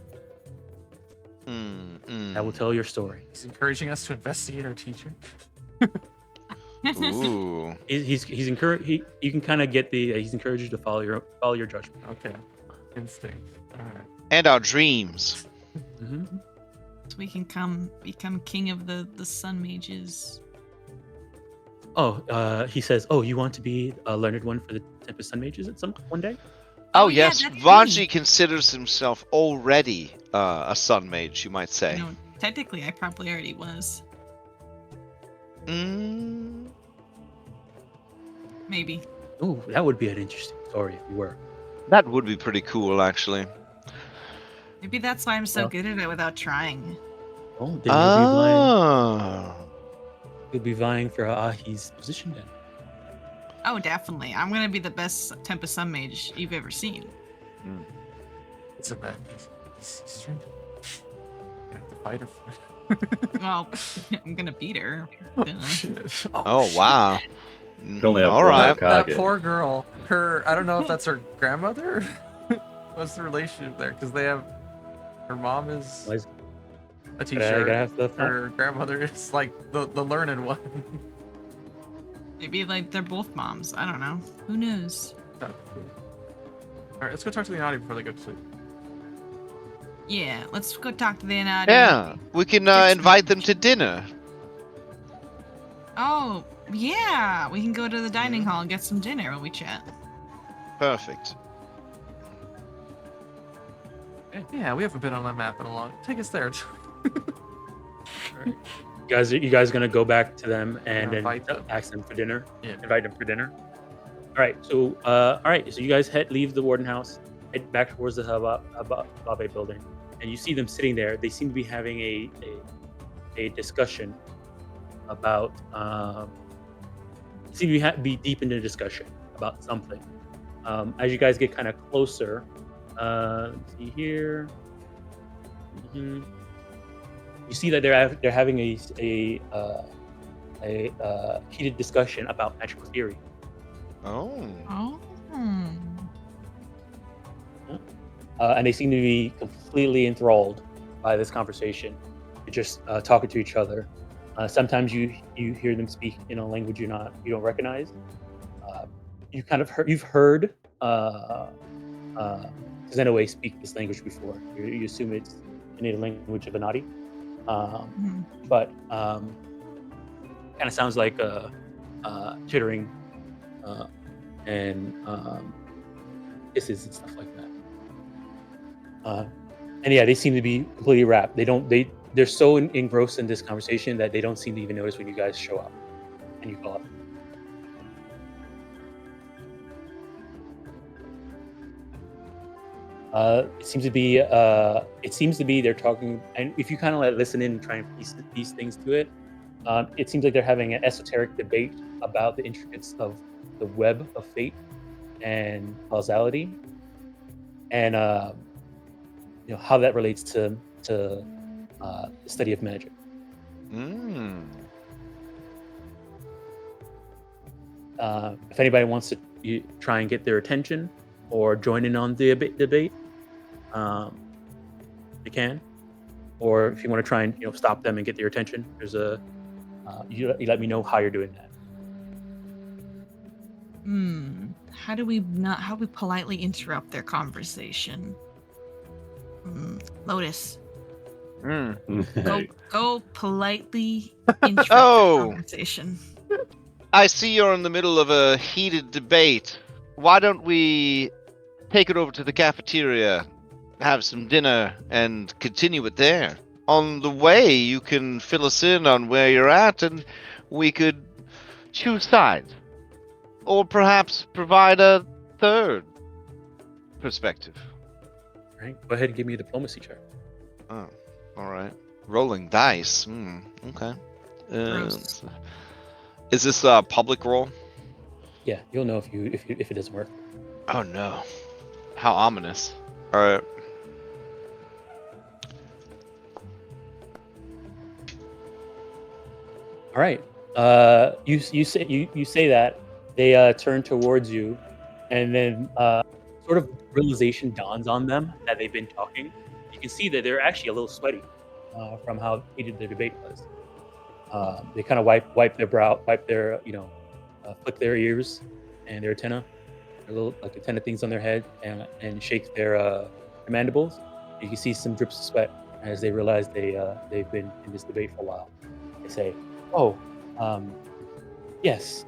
That will tell your story. He's encouraging us to investigate our teacher. Ooh. He's encouraged. You can kind of get he's encouraged you to follow your judgment. Okay. Instinct. Alright. And our dreams. Mm-hmm. So we can become king of the sun mages. Oh, he says, oh, you want to be a learned one for the Tempest Sun Mages one day? Oh, yeah, yes, that's Vanji me. considers himself already a sun mage, you might say. No, technically, I probably already was. Mm, Maybe. Ooh, that would be an interesting story if you were. that would be pretty cool, actually. Maybe that's why I'm so Well- good at it without trying. Well, then Oh. you'll be vying for Ahi's position then. Oh, definitely. I'm gonna be the best Tempest Sun Mage you've ever seen. It's a bad. He's trying to. You have to fight her for it. Well, I'm gonna beat her. Oh, Duh. shit. Oh, shit. wow. You only have All one right. That Hokage. poor girl. I don't know if that's her grandmother. What's the relationship there? Because they have. Her mom is Why is- a gotta teacher. have the fun. Her grandmother is like the learned one. Maybe like they're both moms. I don't know. Who knows? All right, let's go talk to the Inati before they go to sleep. Yeah, let's go talk to the Anadi. Yeah, we can Get some invite them lunch. to dinner. Oh, yeah. We can go to the dining Mhm. hall and get some dinner when we chat. Perfect. Yeah, we haven't been on that map in a long. Take us there. You guys gonna go back to them and then Invite them. ask them for dinner? Yeah. Invite them for dinner. All right. So So you guys leave the warden house, head back towards the Hababe building, and you see them sitting there. They seem to be having a discussion about. Seem to be deep into discussion about something. As you guys get kind of closer, let's see here. Mhm. You see that they're having a heated discussion about magical theory. Oh. Oh. And they seem to be completely enthralled by this conversation. They're just talking to each other. Sometimes you hear them speak in a language you don't recognize. You've heard Zenoway speak this language before. You assume it's a native language of Anadi, Mhm. but kind of sounds like chittering and hisses and stuff like that. And yeah, they seem to be completely wrapped. They're so engrossed in this conversation that they don't seem to even notice when you guys show up and you call up. It seems to be they're talking, and if you kind of listen in and try and piece things to it, it seems like they're having an esoteric debate about the intricacies of the web of fate and causality, and how that relates to the study of magic. Mm. If anybody wants to try and get their attention or join in on the debate, you can. Or if you want to try and stop them and get their attention, there's you let me know how you're doing that. How do we politely interrupt their conversation? Lotus, Mm. go politely interrupt Oh. the conversation. I see you're in the middle of a heated debate. Why don't we take it over to the cafeteria, have some dinner, and continue it there? On the way, you can fill us in on where you're at, and we could choose sides. Or perhaps provide a third perspective. All right, go ahead and give me a diplomacy check. Oh, alright. Rolling dice. Okay. Gross. Is this a public roll? Yeah, you'll know if it doesn't work. Oh no. How ominous. Alright. All right. You say that they turn towards you, and then sort of realization dawns on them that they've been talking. You can see that they're actually a little sweaty from how heated their debate was. They kind of wipe their brow, flick their ears and their antenna, their little like antenna things on their head, and shake their mandibles. You can see some drips of sweat as they realize they've been in this debate for a while. They say, "Oh, yes.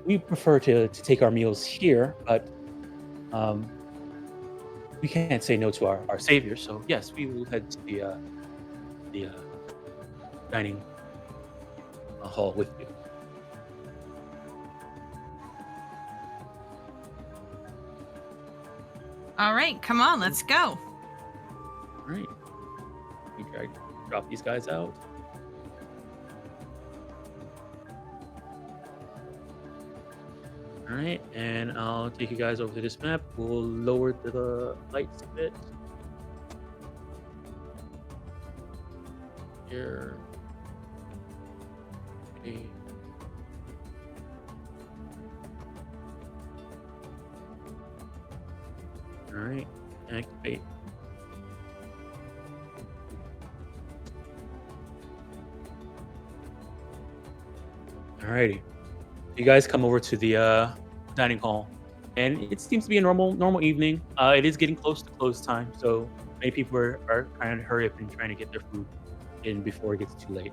we prefer to take our meals here, but we can't say no to our savior. So yes, we will head to the dining hall with you. All right, come on, let's go. All right. We drop these guys out. All right, and I'll take you guys over to this map. We'll lower the lights a bit. Here. Okay. All right, activate. Alrighty, you guys come over to the dining hall, and it seems to be a normal evening. It is getting close to close time, so many people are trying to hurry up and trying to get their food in before it gets too late.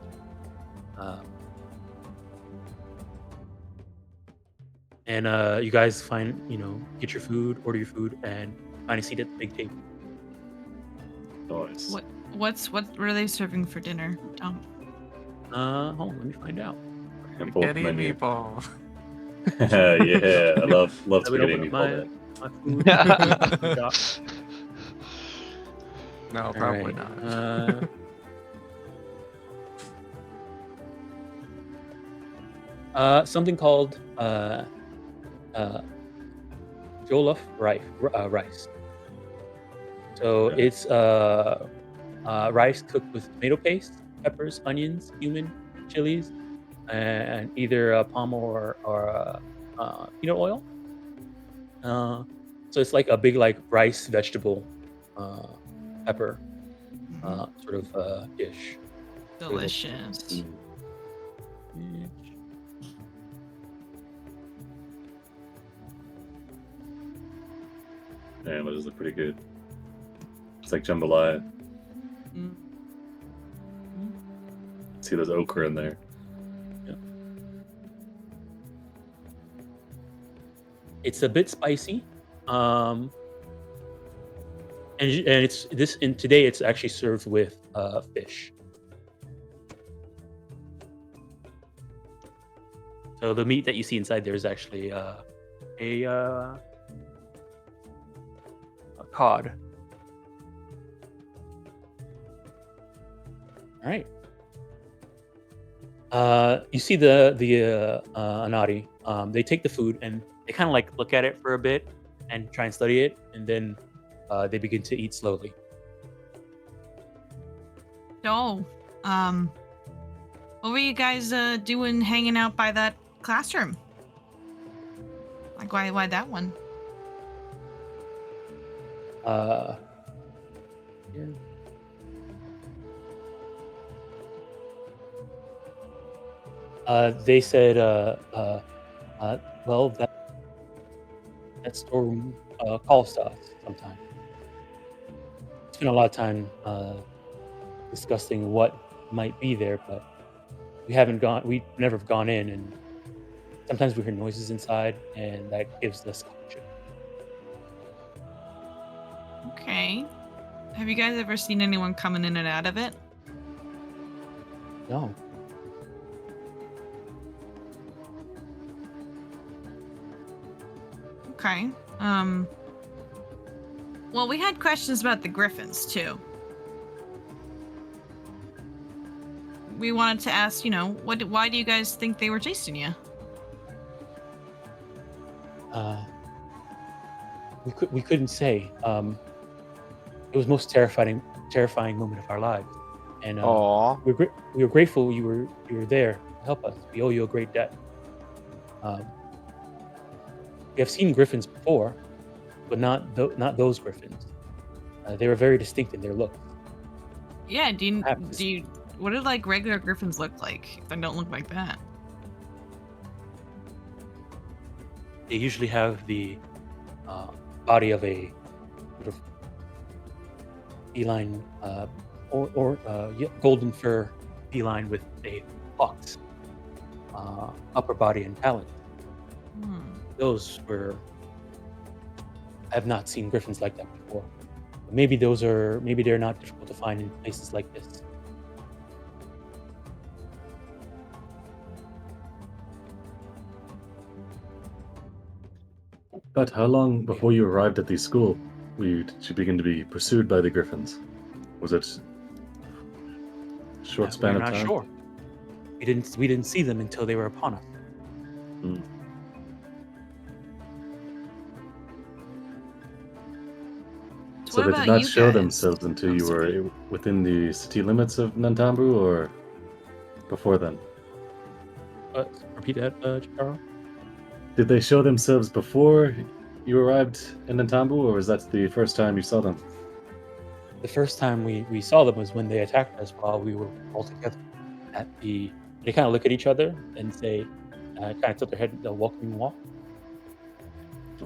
And you guys get your food, order your food, and find a seat at the big table. Nice. What are they serving for dinner, Tom? Hold on, let me find out. And pull up the Spaghetti menu. meatball. Yeah, I love I would spaghetti open and up meatball. my food. shop. No, probably Alright, not. something called jollof rice. So Okay. it's rice cooked with tomato paste, peppers, onions, cumin, chilies, and either palm or peanut oil. So it's like a big rice vegetable pepper sort of dish. Delicious. Man, those look pretty good. It's like jambalaya. Mm. See, there's okra in there. It's a bit spicy, and it's this. And today it's actually served with fish. So the meat that you see inside there is actually a cod. All right. You see the Anadi. They take the food and they kind of look at it for a bit and try and study it, and then they begin to eat slowly. So, what were you guys doing hanging out by that classroom? Like, why that one? Yeah. They said, well, that storeroom calls to us sometime. Spent a lot of time discussing what might be there, but we never gone in, and sometimes we hear noises inside, and that gives us caution. Okay. Have you guys ever seen anyone coming in and out of it? No. Okay. Well, we had questions about the griffins too. We wanted to ask, why do you guys think they were chasing you? We couldn't say. It was the most terrifying moment of our lives, and Aww. we were grateful you were there to help us. We owe you a great debt. We have seen griffins before, but not those griffins. They were very distinct in their look. Yeah. What did regular griffins look like? They don't look like that. They usually have the body of a sort of feline or golden fur feline with a hawk's upper body and talons. Those were. I have not seen griffins like that before. Maybe they're not difficult to find in places like this. But how long before you arrived at the school did you begin to be pursued by the griffins? Was it a short span We're of not time? sure. We didn't see them until they were upon us. Hmm. So What they about did not you show guys? themselves until Oh, you sorry. were within the city limits of Nantambu, or before then? Repeat that, Chikaro? Did they show themselves before you arrived in Nantambu, or was that the first time you saw them? The first time we saw them was when they attacked us while we were all together they kind of look at each other and say, kind of tilt their head, the welcoming walk,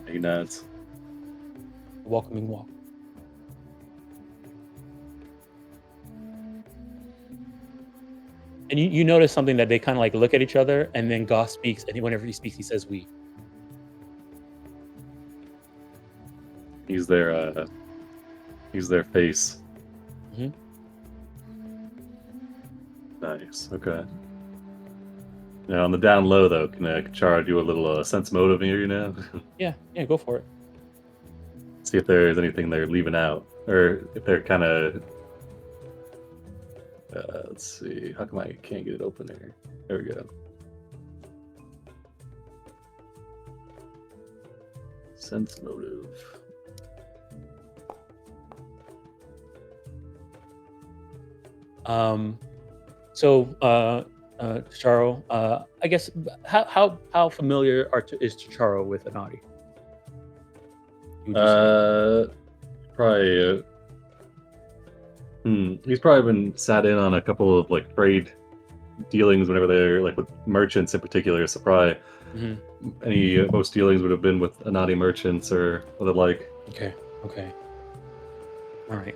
He nods. the welcoming walk. And you notice something that they kind of like look at each other, and then Goss speaks, and whenever he speaks, he says "we." He's their face. Mhm. Nice. Okay. Now on the down low though, can Kachara do a little sense motive here? Yeah, go for it. See if there's anything they're leaving out, or if they're kind of. Let's see. How come I can't get it open here? There we go. Sense motive. Charo, I guess how familiar is Charo with Anadi? Would you say? Probably. He's probably been sat in on a couple of like trade dealings whenever they're like with merchants in particular. So probably most dealings would have been with Anadi merchants or the like. Okay. All right.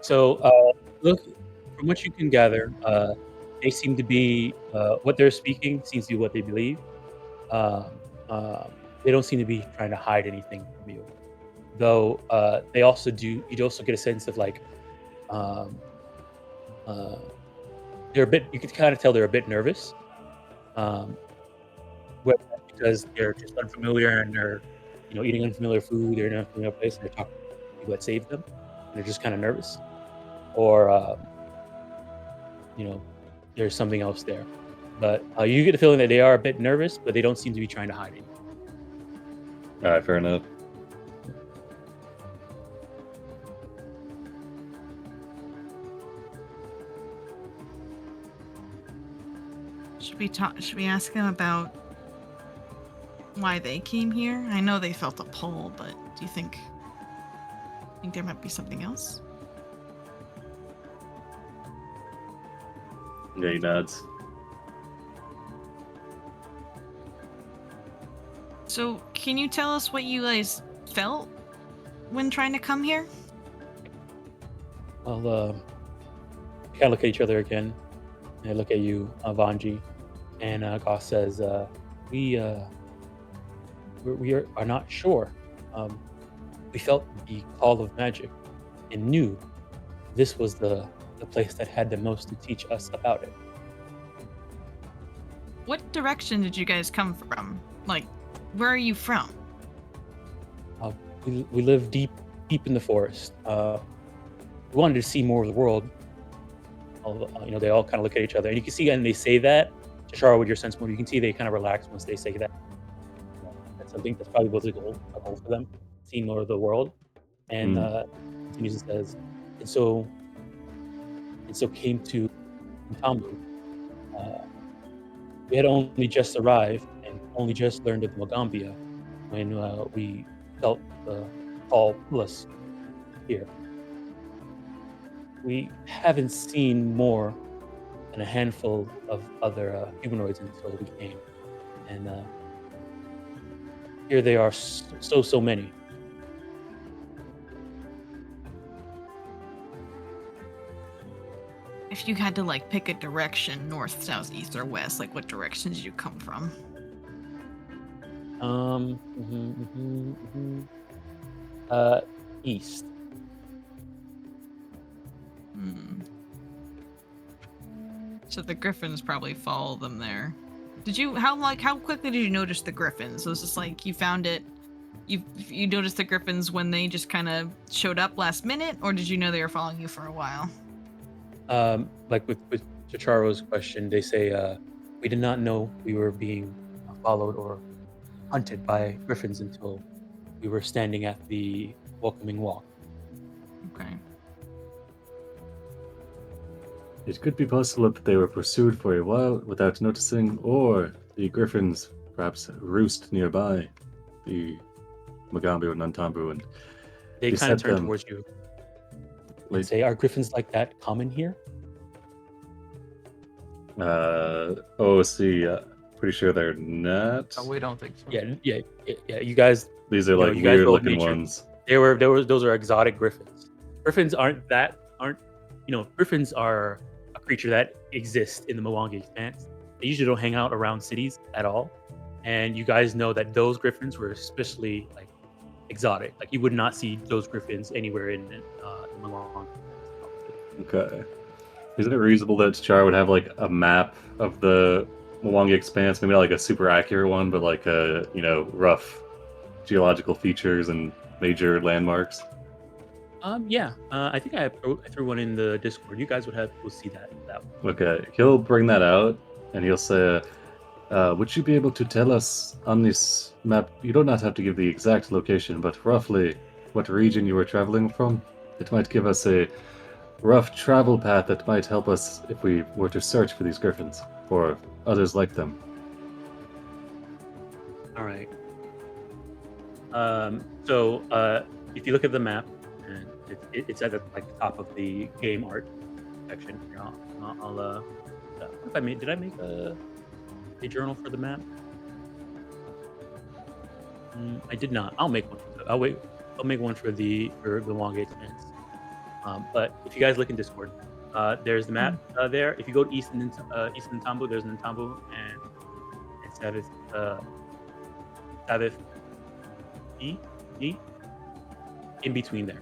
So, look, from what you can gather, they seem to be what they're speaking seems to be what they believe. Um, they don't seem to be trying to hide anything from you, though. They also do. You also get a sense of like um, uh, they're a bit. You can kind of tell they're a bit nervous, um, whether that's because they're just unfamiliar and they're eating unfamiliar food. They're in an unfamiliar place and they're talking to people that saved them. And they're just kind of nervous, or there's something else there. But you get the feeling that they are a bit nervous, but they don't seem to be trying to hide it. All right, fair enough. Should we ask them about why they came here? I know they felt a pull, but do you think there might be something else? Yeah, he nods. So, can you tell us what you guys felt when trying to come here? Well, we kind of look at each other again. And I look at you, Vanji, and Goss says, "We are not sure. We felt the call of magic and knew this was the place that had the most to teach us about it." What direction did you guys come from? Like, where are you from? We live deep in the forest. We wanted to see more of the world. They all kind of look at each other, and you can see, and they say that. Shara, with your sense motive, you can see they kind of relax once they say that. That's something that's probably was a goal for them, seeing more of the world. And continues and says, and so came to Tambu. We had only just arrived and only just learned of Magaambya when we felt the call pull us here. We haven't seen more than a handful of other humanoids until we came, and here they are, so many. If you had to like pick a direction, north, south, east, or west, like what direction did you come from? East. Hmm. So the griffins probably follow them there. Did you how quickly did you notice the griffins? Was this like you found it? You noticed the griffins when they just kind of showed up last minute, or did you know they were following you for a while? Like with Chicharo's question, they say, we did not know we were being followed or hunted by griffins until we were standing at the welcoming walk. Okay. It could be possible that they were pursued for a while without noticing, or the griffins perhaps roost nearby the Magaambya and Nantambu, and They They kind of set turn them- towards you and like, say, "Are griffins like that common here?" OC, pretty sure they're not. Oh, we don't think so. Yeah. You guys, These are you know, like you guys weird rolled looking nature. ones. Those are exotic griffins. Griffins griffins are a creature that exists in the Mwangi Expanse. They usually don't hang out around cities at all, and you guys know that those griffins were especially like exotic. Like you would not see those griffins anywhere in the Mwangi. Okay. Isn't it reasonable that Char would have like a map of the Mwangi Expanse, maybe not like a super accurate one, but like a rough geological features and major landmarks? Yeah. I think I threw one in the Discord. You guys will see that one. Okay, he'll bring that out and he'll say, would you be able to tell us on this map, you do not have to give the exact location, but roughly what region you were traveling from? It might give us a rough travel path that might help us if we were to search for these griffins, or others like them. All right. So if you look at the map, and it's at the top of the game art section. Here, did I make a journal for the map? I did not. I'll make one. I'll wait. I'll make one for the Mwangi Expanse. But if you guys look in Discord, there's the map there. If you go to East Nantambu, there's Nantambu and Sabbath E in between there.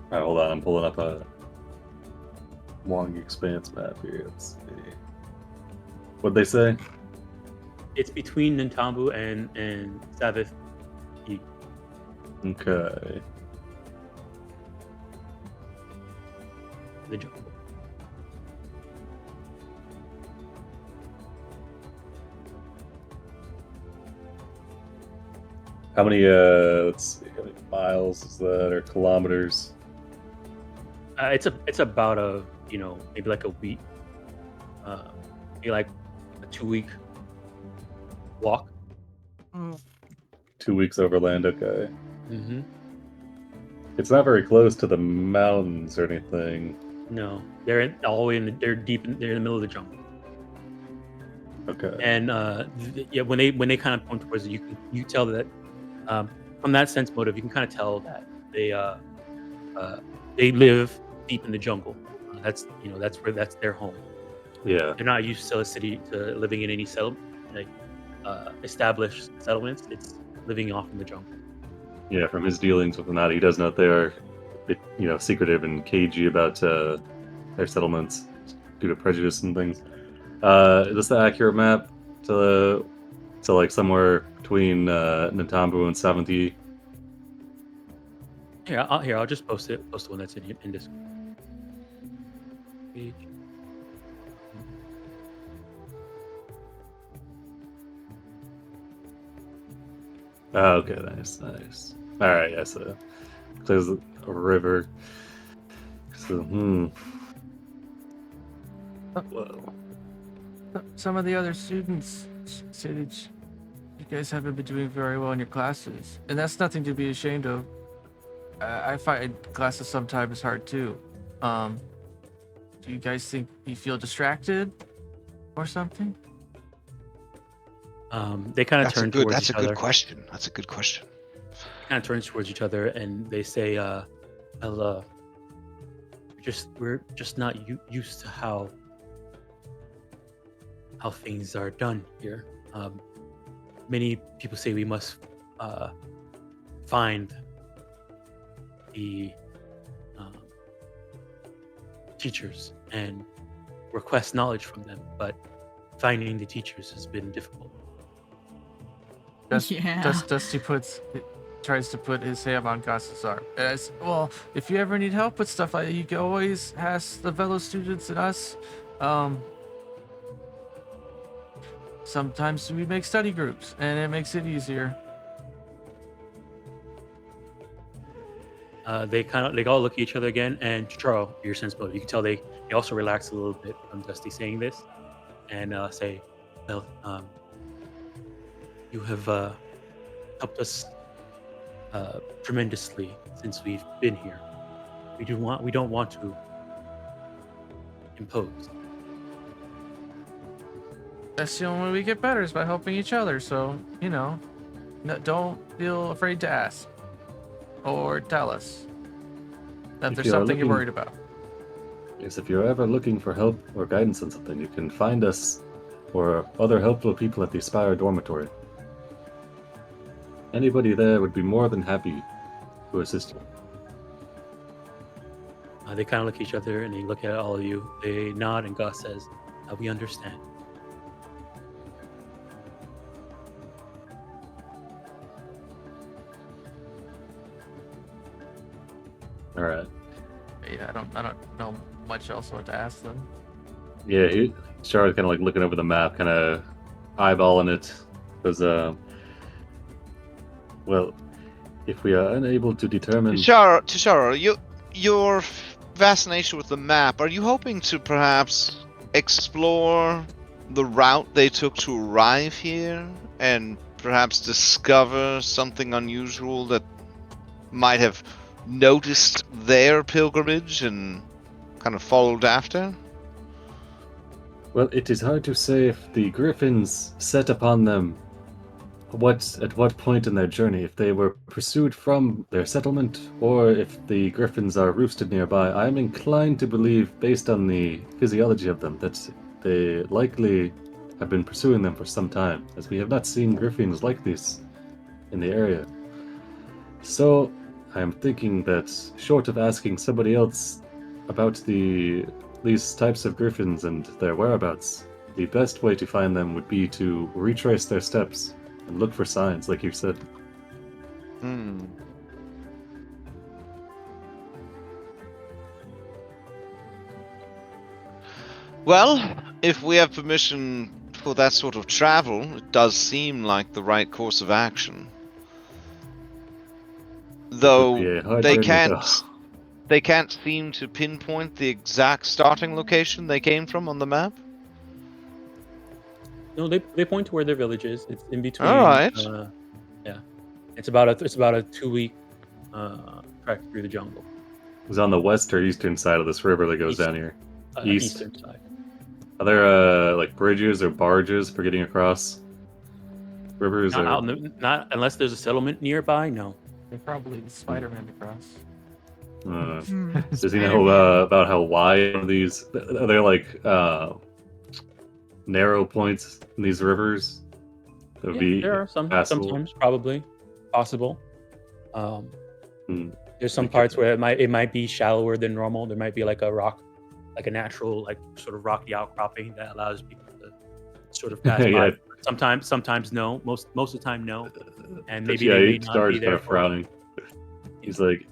Alright, hold on, I'm pulling up a Mwangi Expanse map here. Let's see. What'd they say? It's between Nantambu and Sabbath E. Okay. The jungle. How many, let's see, how many miles is that, or kilometers? It's about maybe like a week, maybe like a 2-week walk. 2 weeks overland, okay. Mm-hmm. It's not very close to the mountains or anything. No, they're all the way they're in the middle of the jungle. Okay. And when they kind of point towards it, you tell that from that sense motive, you can kind of tell that they live deep in the jungle. That's their home. Yeah. They're not used to living in any established settlements. It's living off in the jungle. Yeah, from his dealings with Anati, he does know they are, secretive and cagey about their settlements due to prejudice and things. Is this the accurate map to like somewhere between Nantambu and Savanthi? I'll just post it. Post the one that's in Discord. Page. Oh, okay, nice. All right, yeah, so there's a river. So, Whoa. Some of the other students say that you guys haven't been doing very well in your classes, and that's nothing to be ashamed of. I find classes sometimes hard too. Do you guys think you feel distracted or something? They kind of turn towards That's each a other. good question. That's a good question. Kind of turns towards each other, and they say, "Ella, we're just not used to how how things are done here. Many people say we must find the teachers and request knowledge from them, but finding the teachers has been difficult. Yeah. Dusty tries to put his hand on Gus's arm. As well, if you ever need help with stuff like that, you can always ask the fellow students and us. Sometimes we make study groups, and it makes it easier. They all look at each other again, and Charo, your sense motive, you can tell they also relax a little bit from Dusty saying this, and say, "Well, you have helped us tremendously since we've been here. We don't want to impose." That's the only way we get better is by helping each other. So don't feel afraid to ask or tell us that If there's you are something you're looking- worried about. Yes, if you're ever looking for help or guidance on something, you can find us or other helpful people at the Aspire dormitory. Anybody there would be more than happy to assist you. They kind of look at each other and they look at all of you. They nod, and Gus says, "We understand." All right. Yeah, I don't know much else what to ask them. Yeah, Char's kind of like looking over the map, kind of eyeballing it, because well, if we are unable to determine, Tishara, your fascination with the map, are you hoping to perhaps explore the route they took to arrive here and perhaps discover something unusual that might have noticed their pilgrimage and kind of followed after? well, it is hard to say if the Griffins set upon them at what point in their journey, if they were pursued from their settlement, or if the Griffins are roosted nearby. I am inclined to believe, based on the physiology of them, that they likely have been pursuing them for some time, as we have not seen Griffins like this in the area. So, I am thinking that, short of asking somebody else about these types of Griffins and their whereabouts, the best way to find them would be to retrace their steps and look for signs, like you said. Well, if we have permission for that sort of travel, it does seem like the right course of action. Though It would be a hard they journey, they can't seem to pinpoint the exact starting location they came from on the map. No, they point to where their village is. It's in between. All right. Yeah, it's about a 2-week trek through the jungle. It was on the west or eastern side of this river that goes East. down here. East. Eastern side. Are there like bridges or barges for getting across rivers? Not unless there's a settlement nearby. No. They're probably Spider-Man across. Does he know about how wide these? Are there like narrow points in these rivers? That would be there are passable? sometimes probably possible. There's some Okay. parts where it might be shallower than normal. There might be like a rock, like a natural, like sort of rocky outcropping that allows people to sort of pass Yeah. by. Sometimes no. Most of the time no. And maybe Yeah, they may he not started be kind there of for. frowning. He's like,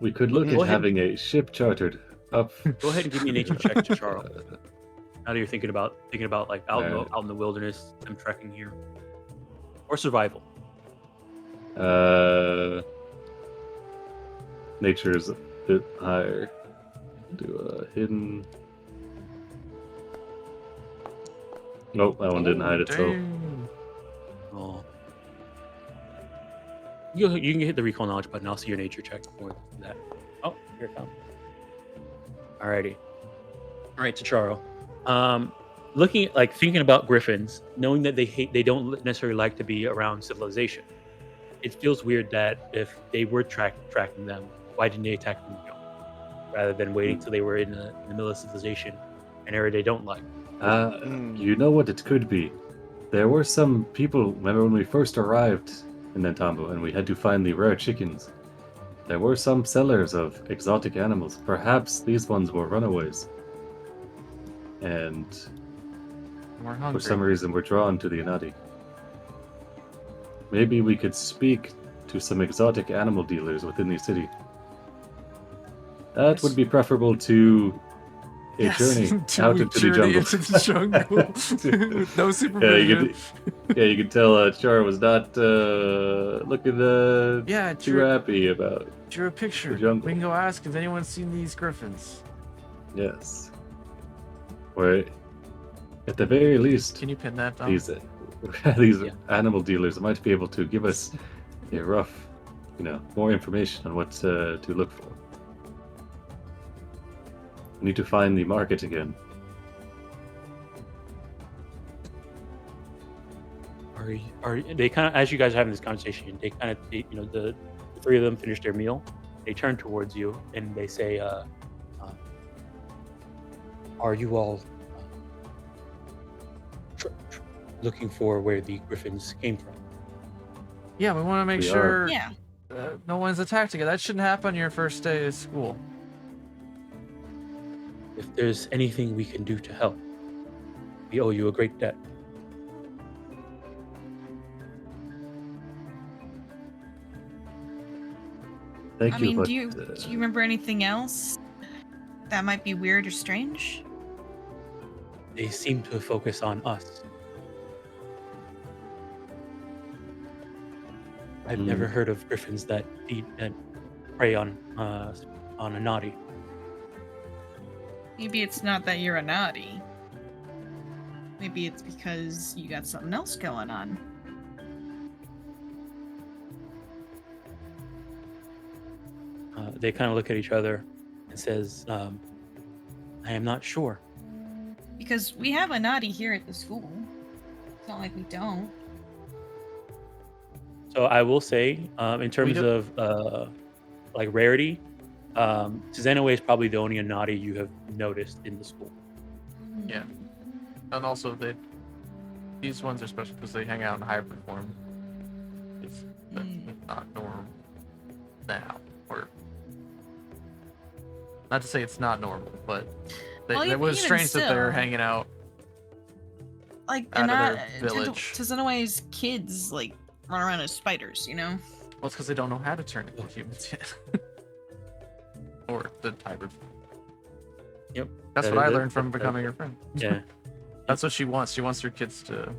we could look Go at ahead. having a ship chartered up. Go ahead and give me a nature check, to Charles. Now that you're thinking about like out Alright. in the wilderness, them trekking here, or survival. Nature's a bit higher. Do a hidden. Nope, that one didn't hide itself. Dang. Oh. You can hit the recall knowledge button. I'll see your nature check before that. Oh, here it comes. Alrighty. Alright, Charo. Looking at, thinking about griffins, knowing that they don't necessarily like to be around civilization. It feels weird that if they were tracking them, why didn't they attack them rather than waiting till they were in the middle of civilization, an area they don't like? You know what it could be. There were some people, remember when we first arrived in Nantambu and we had to find the rare chickens? There were some sellers of exotic animals. Perhaps these ones were runaways. And We're for hungry. some reason we're drawn to the Inadi. Maybe we could speak to some exotic animal dealers within the city. That would be preferable to a journey out into the jungle. Into the jungle. With no Yeah, supervision. you could tell Char was not looking Yeah, too happy about. drew a picture. The jungle. We can go ask if anyone's seen these griffins. Yes. Or at the very least, Can you pin that down? these Yeah. animal dealers might be able to give us a rough, more information on what to look for. We need to find the market again. Are they kind of, as you guys are having this conversation, they kind of, the three of them finish their meal. They turn towards you and they say, "Are you all looking for where the griffins came from?" Yeah, we want to make We sure Yeah. no one's attacked again. That shouldn't happen on your first day of school. If there's anything we can do to help, we owe you a great debt. Thank I you, mean, but do you remember anything else that might be weird or strange? They seem to focus on us. I've never heard of griffins that feed and prey on a naughty. Maybe it's not that you're a naughty. Maybe it's because you got something else going on. They kind of look at each other and says, "I am not sure." Because we have a naughty here at the school. It's not like we don't. So I will say, in terms don't- of like rarity, Zenoway is probably the only naughty you have noticed in the school. Yeah. And also, these ones are special because they hang out in hybrid form. It's not normal now. Or not to say it's not normal, but Well, it was even strange that they're still. hanging out. Like, Out and of not their village. Zenoway's kids like run around as spiders, you know? Well, it's because they don't know how to turn into humans yet. Or the hybrid form. Yep. That's That what I is it. learned from That's becoming it. your friend. Yeah. That's what she wants. She wants her kids to,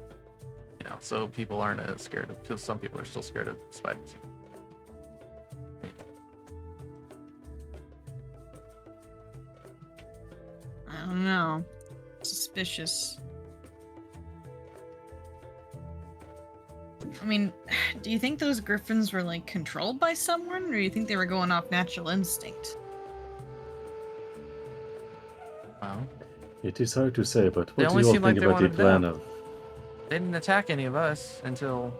so people aren't as scared of, because some people are still scared of spiders. I don't know. Suspicious. I mean, do you think those griffins were like controlled by someone, or do you think they were going off natural instinct? Wow. it is hard to say. But They what do only you all seem like think they about the wanted plan them. of? They didn't attack any of us until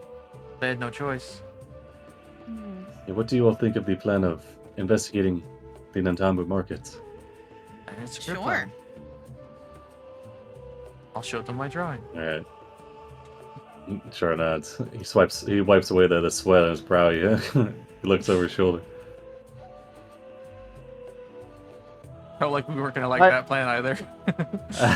they had no choice. Yeah, what do you all think of the plan of investigating the Nantambu markets? And it's a good Sure. plan. I'll show them my drawing. All right. Sure nods. He wipes away the sweat on his brow. Yeah. He looks over his shoulder. Oh, like we weren't gonna like I- that plan either.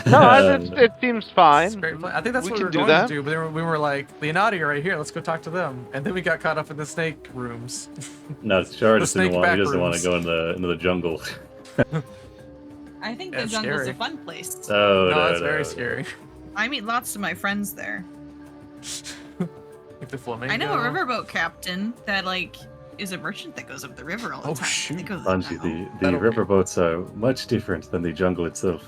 No, it seems It's a fine. great plan. I think that's We what we can were do going that. to do, but then we were like, Leonardo are right here. Let's go talk to them. And then we got caught up in the snake rooms. No, Char The just didn't snake want. He back doesn't want to rooms. go into the jungle. I think the That's jungle's scary. a fun place. Oh No, it's very scary. I meet lots of my friends there. Like the flamingo. I know a riverboat captain that like is a merchant that goes up the river all the Oh, time. shoot. That goes Bungie, out. the That'll be- riverboats are much different than the jungle itself.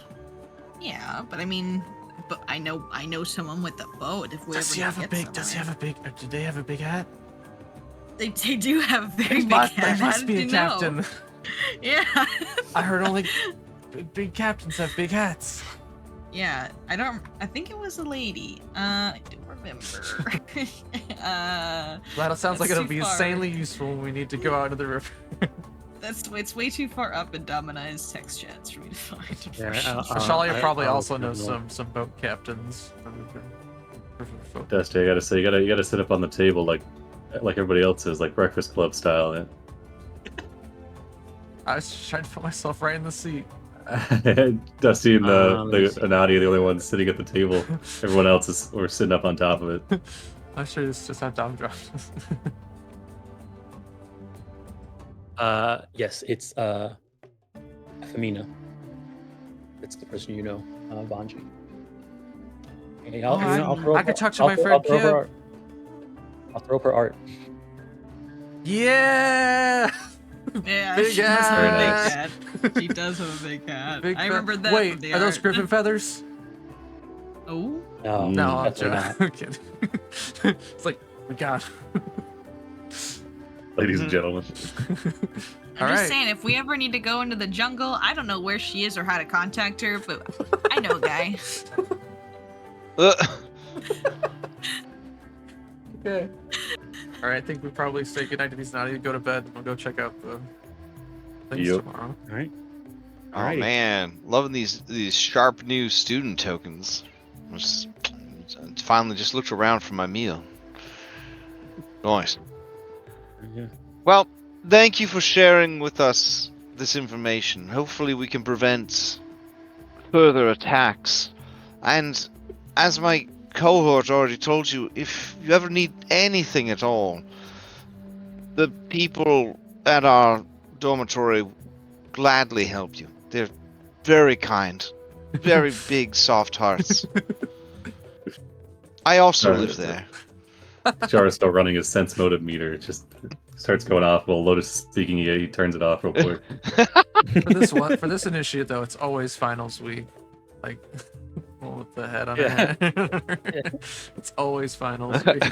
Yeah, but I mean, but I know someone with a boat. If we Does ever he have a get big? Does he somewhere. have a big? Do they have a big hat? They do have very They big must, hats. they How must did be a you know? captain. Yeah. I heard only big captains have big hats. Yeah, I think it was a lady. I don't remember. That sounds like That's it'll too be far. insanely useful when we need to go out into the river. It's way too far up in Domini's text chats for me to find. Yeah, unfortunately. Rashalia probably I'll also look it up knows more. some boat captains. Dusty, I gotta say, you gotta sit up on the table like everybody else is, like Breakfast Club style. Yeah. I was just trying to put myself right in the seat. Dusty and let me see. Nadia are the only ones sitting at the table. Everyone else we're sitting up on top of it. I'm sure this just have Dom drop. Yes, it's Femina. That's the person you know, Banji. Hey, I'll throw I up, could talk to I'll my throw- friend I'll throw Kib. her. I'll throw up her art. Yeah. Yeah, Big she does have a big ass. cat. She does have a big cat. Big I fe- remember that. Wait, from the are those art. griffin feathers? Oh, No, No, I'm definitely not. I'm kidding. It's like, my God. Ladies and gentlemen. I'm All just right. saying, if we ever need to go into the jungle, I don't know where she is or how to contact her, but I know a guy. Okay. All right, I think we probably say goodnight to these naughty, go to bed, and we'll go check out the things Yep. tomorrow. All right. Oh Alrighty. man, loving these sharp new student tokens. Finally just looked around for my meal. Nice. Yeah. Well, thank you for sharing with us this information. Hopefully we can prevent further attacks. And as my cohort already told you, if you ever need anything at all, the people at our dormitory gladly help you. They're very kind. Very big, soft hearts. I also live there. Char is still running his sense motive meter. It just starts going off while Lotus is speaking. He turns it off real quick. For this initiate though, it's always finals week. Like well, with the head on Yeah. her head. It's always finals week.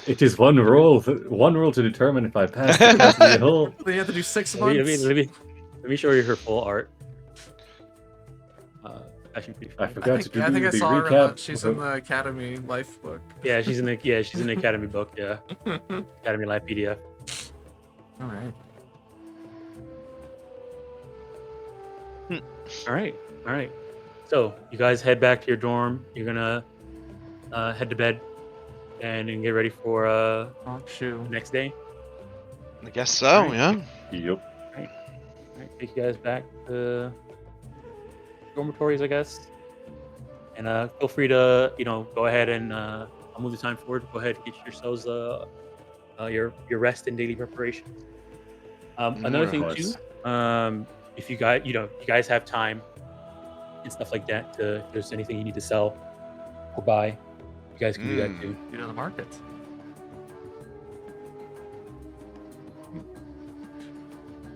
It is one roll to determine if I pass the test of the hole. They have to do 6 Let months. me show you her full art. Actually, pretty I funny. forgot to do I think I the saw her. recap. She's in the Academy Life book. Yeah, she's in the Academy book. Yeah, Academy Live PDF. All right. All right. So you guys head back to your dorm. You're gonna head to bed and then get ready for Oh, shoot. the next day. I guess so, Right. yeah. Yep. All right, take you guys back to dormitories, I guess. And feel free to go ahead and I'll move the time forward. Go ahead, get yourselves your rest and daily preparations. Another thing Nice. too, if you guys have time and stuff like that, if there's anything you need to sell or buy, you guys can do that too. You know the market.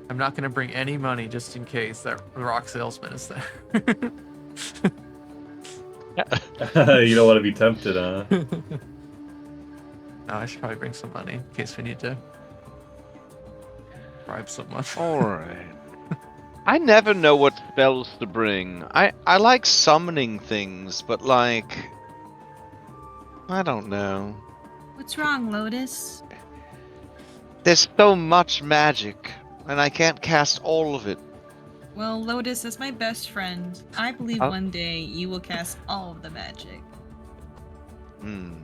I'm not gonna bring any money just in case that rock salesman is there. You don't want to be tempted, huh? No, I should probably bring some money in case we need to bribe someone. Alright. I never know what spells to bring. I like summoning things, but like... I don't know. what's wrong, Lotus? There's so much magic, and I can't cast all of it. Well, Lotus is my best friend. I believe Oh. one day you will cast all of the magic. Hmm.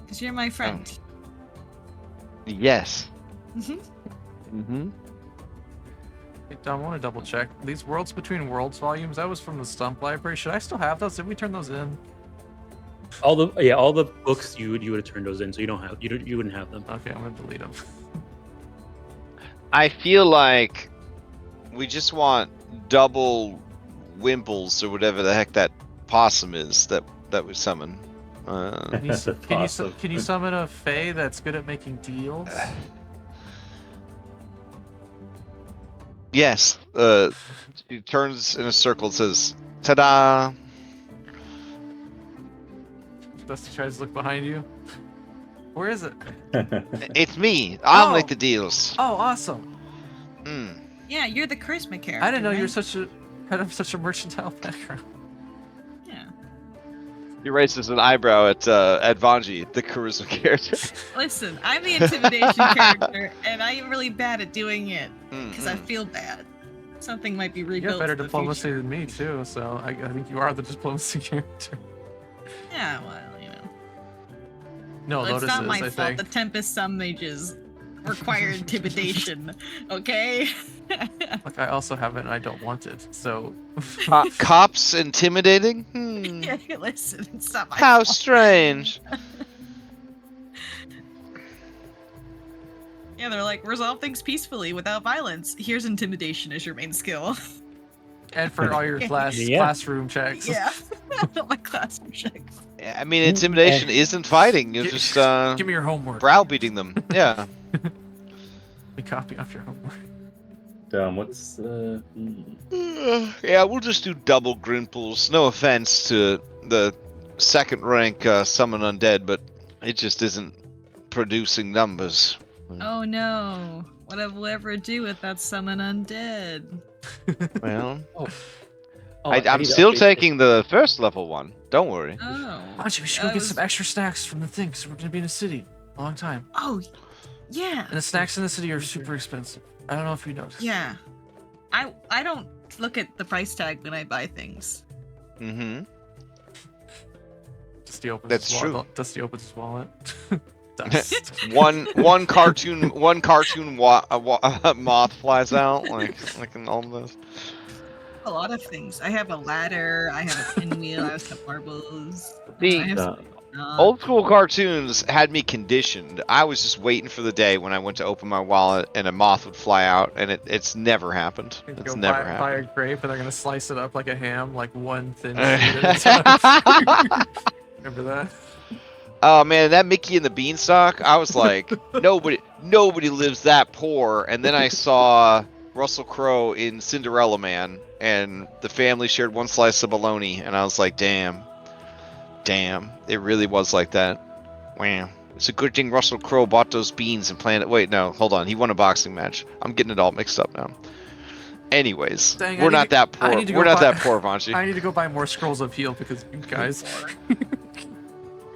Because you're my friend. Yes. Mhm. Mm-hmm. Hey, Dom, I want to double check. These Worlds Between Worlds volumes, that was from the Stump Library. Should I still have those? Did we turn those in? All the books you would have turned those in, so you wouldn't have them. Okay, I'm gonna delete them. I feel like we just want double Wimples or whatever the heck that possum is that we summon. Can you, That's awesome. can you summon a Fae that's good at making deals? Yes. She turns in a circle and says, "Ta-da!" Dusty tries to look behind you. Where is it? It's me. I'll Oh. make the deals. Oh, awesome! Mm. Yeah, you're the charisma character. I didn't know you were right? such a mercantile background. Yeah. He raises an eyebrow at Vanji, the charisma character. Listen, I'm the intimidation character, and I am really bad at doing it because I feel bad. Something might be You rebuilt. have better for the diplomacy future. than me too, so I think you are the diplomacy character. Yeah, well, you know. No, Well, it's Lotus not is, my I fault. think. The Tempest Sun Mages require intimidation. Okay. Like I also have it and I don't want it, so. Cops intimidating? Yeah, listen, it's not my How fault. strange. Yeah, they're like, resolve things peacefully without violence. Here's intimidation as your main skill. And for all your Yeah. classroom checks. Yeah. My classroom checks. I mean, intimidation isn't fighting. You're Gi- just Give me your homework. browbeating them. Yeah. Me copy off your homework. What's Yeah, we'll just do double Grinpools. No offense to the second rank summon undead, but it just isn't producing numbers. Oh no. What will we ever do with that summon undead? Well, Oh, I'm need to still update taking the first level one. Don't worry. Oh. Actually, we should go get some extra snacks from the thing, because we're gonna be in a city a long time. Oh, yeah. And the snacks in the city are super expensive. I don't know if you noticed. Yeah. I don't look at the price tag when I buy things. Mm-hmm. Dusty opens That's his true. wallet. Dusty opens his wallet. Dust. one cartoon moth flies out like in all of this. A lot of things. I have a ladder. I have a pinwheel. I have some marbles. See, I have some, Old school cartoons had me conditioned. I was just waiting for the day when I went to open my wallet and a moth would fly out, and it's never happened. You It's go never buy a happened. grape and they're gonna slice it up like a ham, like one thin sheet at a time. Remember that? Oh man, that Mickey and the Beanstalk, I was like, nobody lives that poor. And then I saw Russell Crowe in Cinderella Man, and the family shared one slice of bologna, and I was like, damn, it really was like that. Wow. It's a good thing Russell Crowe bought those beans and planted. Wait, no, hold on. He won a boxing match. I'm getting it all mixed up now. Anyways, Dang, we're not that I poor. need to We're go not buy- that poor, Vanchi. I need to go buy more scrolls of heal because you guys.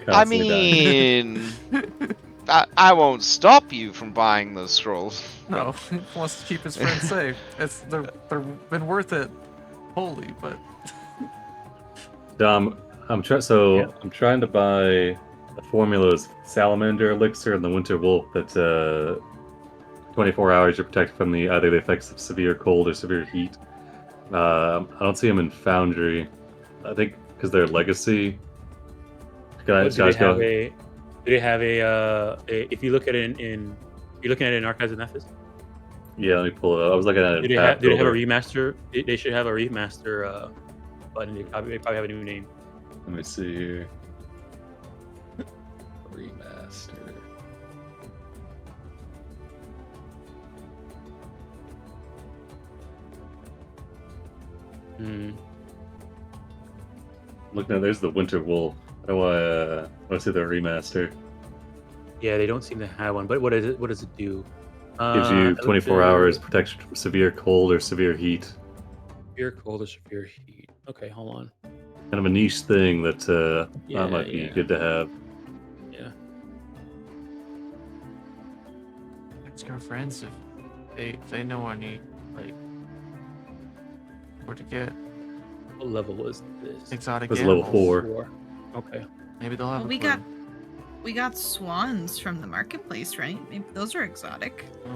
I constantly dying? mean, I won't stop you from buying those scrolls. No, he wants to keep his friends safe. They're been worth it, wholly, but Dom, I'm trying. So Yeah. I'm trying to buy the formulas Salamander Elixir and the Winter Wolf. That 24 hours you're protected from either the effects of severe cold or severe heat. I don't see them in Foundry. I think because they're legacy. Guys, do they go. have a? Do they have a? If you look at it in you're looking at it in Archives of Nephis. Yeah, let me pull it up. I was looking at it. Do they have? Do they have a remaster? They should have a remaster button. They probably have a new name. Let me see here. Remaster. Hmm. Look now, there's the Winter Wolf. I want to see the remaster. Yeah, they don't seem to have one. But what is it? What does it do? Gives you 24 Elixir, hours protection from severe cold or severe heat. Severe cold or severe heat. Okay, hold on. Kind of a niche thing that Yeah, might be yeah. good to have. Yeah. ask our friends if they know any like where to get What level is this? exotic It's level animals. 4. Okay. Maybe they'll have. Well, we got swans from the marketplace, right? Maybe those are exotic. Oh.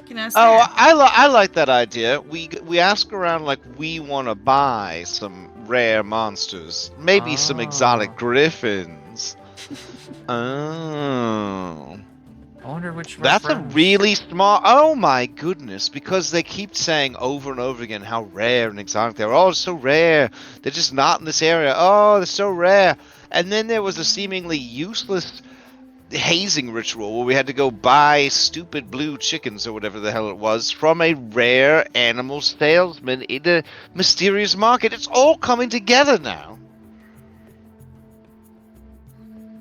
You can ask Oh, her. I like that idea. We ask around like we want to buy some rare monsters, maybe some exotic Ah. griffins. Oh, I wonder which. of our that's a friends- really smart. Oh my goodness! Because they keep saying over and over again how rare and exotic they are. Oh, it's so rare. They're just not in this area. Oh, they're so rare. And then there was a seemingly useless hazing ritual where we had to go buy stupid blue chickens or whatever the hell it was from a rare animal salesman in a mysterious market. It's all coming together now.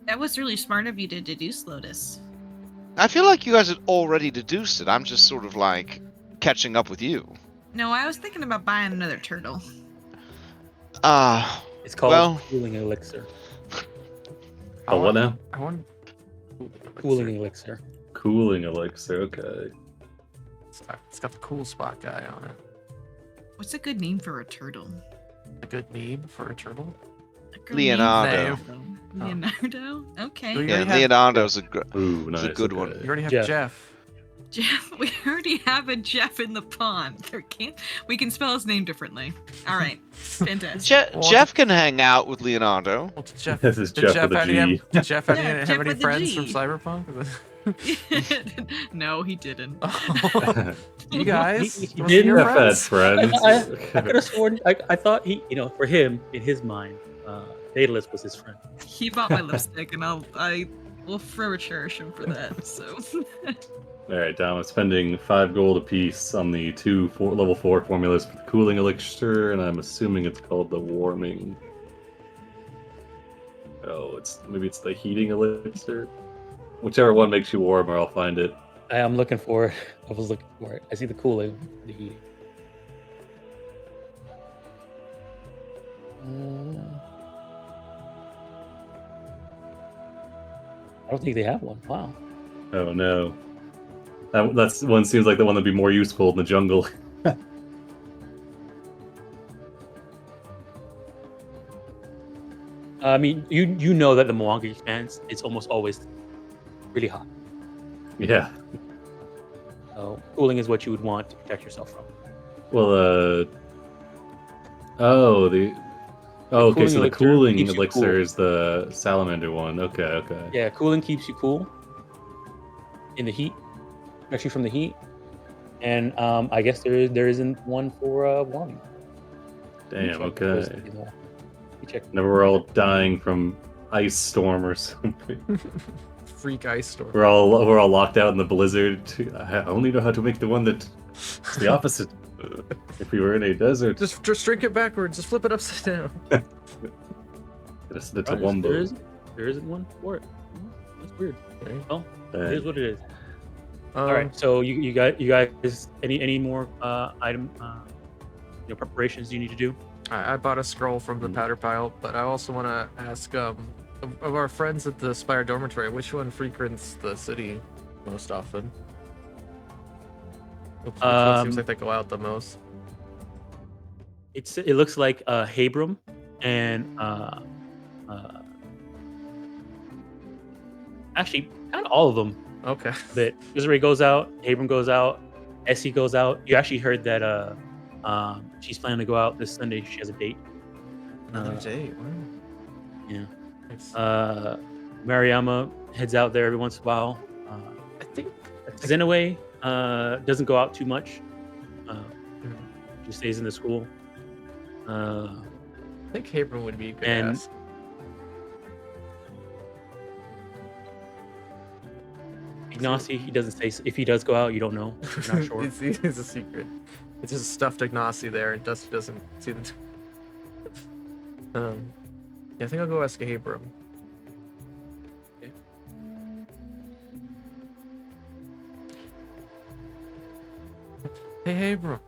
That was really smart of you to deduce, Lotus. I feel like you guys had already deduced it. I'm just sort of like catching up with you. No, I was thinking about buying another turtle. It's called Well, cooling elixir. I Oh, what want- now? I want Cooling elixir. Cooling elixir. Okay. It's got the cool spot guy on it. What's a good name for a turtle? A good name for a turtle. A good name for a Leonardo. turtle. Leonardo? Okay. You Yeah, already have- Leonardo's Ooh, is a nice. good okay. one. You already have Jeff. Jeff. Jeff, we already have a Jeff in the pond. We can spell his name differently. All right, fantastic. Well, Jeff can hang out with Leonardo. Well, did Jeff, This is did Jeff Jeff with a any have, G. did Jeff Yeah, have Jeff any with a friends from G. Cyberpunk? No, he didn't. Oh, you guys, He those are didn't your Jeff had friends. friends. I could have sworn. I thought he, for him, in his mind, Daedalus was his friend. He bought my lipstick, and I will forever cherish him for that. So. All right, Dom. I'm spending 5 gold apiece on the level 4 formulas for the cooling elixir, and I'm assuming it's called the warming. Oh, maybe it's the heating elixir. Whichever one makes you warm, or I'll find it. I'm looking for it. I was looking for it. I see the cooling, the heating. I don't think they have one. Wow. Oh no. That's one seems like the one that'd be more useful in the jungle. I mean, you know that the Mwangi Expanse is almost always really hot. Yeah. So cooling is what you would want to protect yourself from. Well, okay, so the cooling elixir cooling keeps you elixir cool. is the salamander one. Okay. Yeah, cooling keeps you cool in the heat, actually from the heat. And I guess there isn't one for warming. Damn, You check. Never we're all dying from ice storm or something. Freak ice storm. We're all locked out in the blizzard. I only know how to make the one that's the opposite. If we were in a desert, Just drink it backwards. Just flip it upside down. it's a There wombo. isn't one for it. That's weird. Well, it is what it is. Um, All right. So you guys any more item preparations you need to do? I bought a scroll from the powder pile, but I also want to ask of our friends at the Spire Dormitory, which one frequents the city most often? Which one seems like they go out the most? It looks like Habram and actually kind of all of them. Okay. But Desiree goes out, Habram goes out, Essie goes out. You actually heard that she's planning to go out this Sunday. She has a date. Another day. Wow. Yeah. Nice. Mariama heads out there every once in a while. I think Zenaway doesn't go out too much. She stays in the school. I think Habron would be a good And- ass. Ignacy, he doesn't say if he does go out. You don't know. You're not sure. it's a secret. It's just stuffed Ignacy there, and Dusty doesn't see the. Yeah, I think I'll go ask Habron. Okay. Hey, Habron.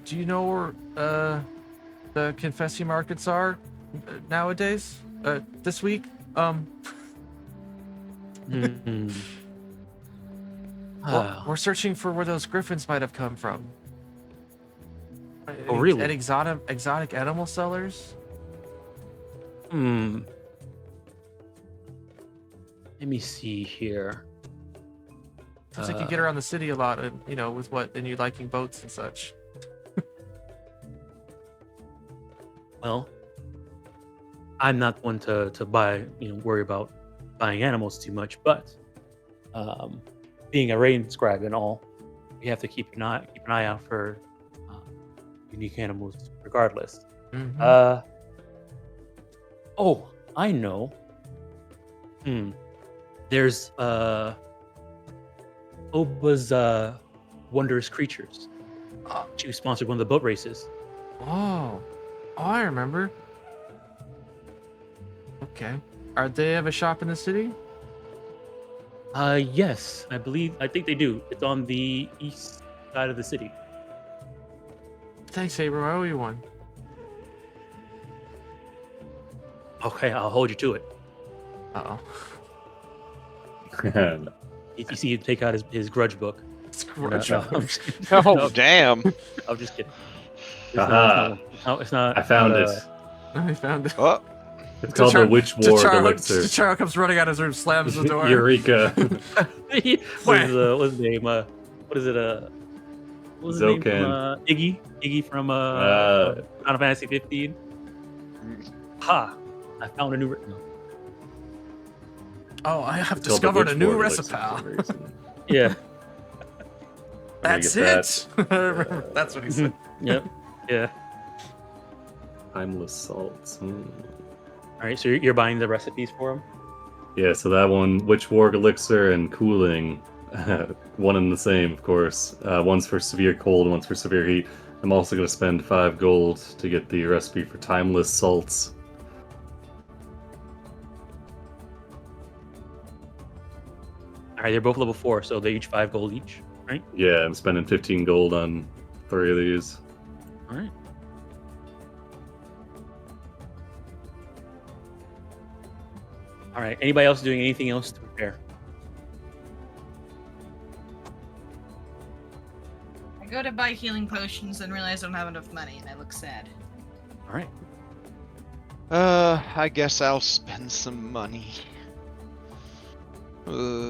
Do you know where the confetti markets are nowadays? This week? Hmm. Well, we're searching for where those griffins might have come from. Oh, really? At exotic animal sellers? Hmm. Let me see here. Seems like you get around the city a lot, and with and you liking boats and such. Well, I'm not one to buy, worry about buying animals too much, but being a rain scribe and all, you have to keep an eye out for unique animals regardless. Mhm. Oh, I know. There's Oba's Wondrous Creatures. She sponsored one of the boat races. Oh, I remember. Okay. They have a shop in the city? Yes, I think they do. It's on the east side of the city. Thanks, Abram. I owe you one. Okay, I'll hold you to it. Uh-oh. If you see him take out his grudge book. It's No, grudge. no, I'm just kidding. Oh, No, damn. I'm just kidding. Aha. It's not. I found not, it. I found it. Oh, It's called the Witch War Elixir. Charo comes running out of his room, slams the door. Eureka. What is his name? What is it? What was his name from Zokan. Iggy from Final Fantasy 15. Ha! I found a new. No. Oh, I have It's called the discovered a Witch new War Elixir recipe. for some reason. Yeah. That's get it. That's what he said. Yep. Yeah. Timeless salts. All right. So you're buying the recipes for him. Yeah, so that one, Witch War Elixir and Cooling, one and the same, of course. One's for severe cold, one's for severe heat. I'm also going to spend 5 gold to get the recipe for Timeless Salts. All right. They're both level 4, so they each 5 gold each. Right. Yeah, I'm spending 15 gold on 3 of these. All right. All right. Anybody else doing anything else to prepare? I go to buy healing potions and realize I don't have enough money, and I look sad. All right. I guess I'll spend some money. Alright,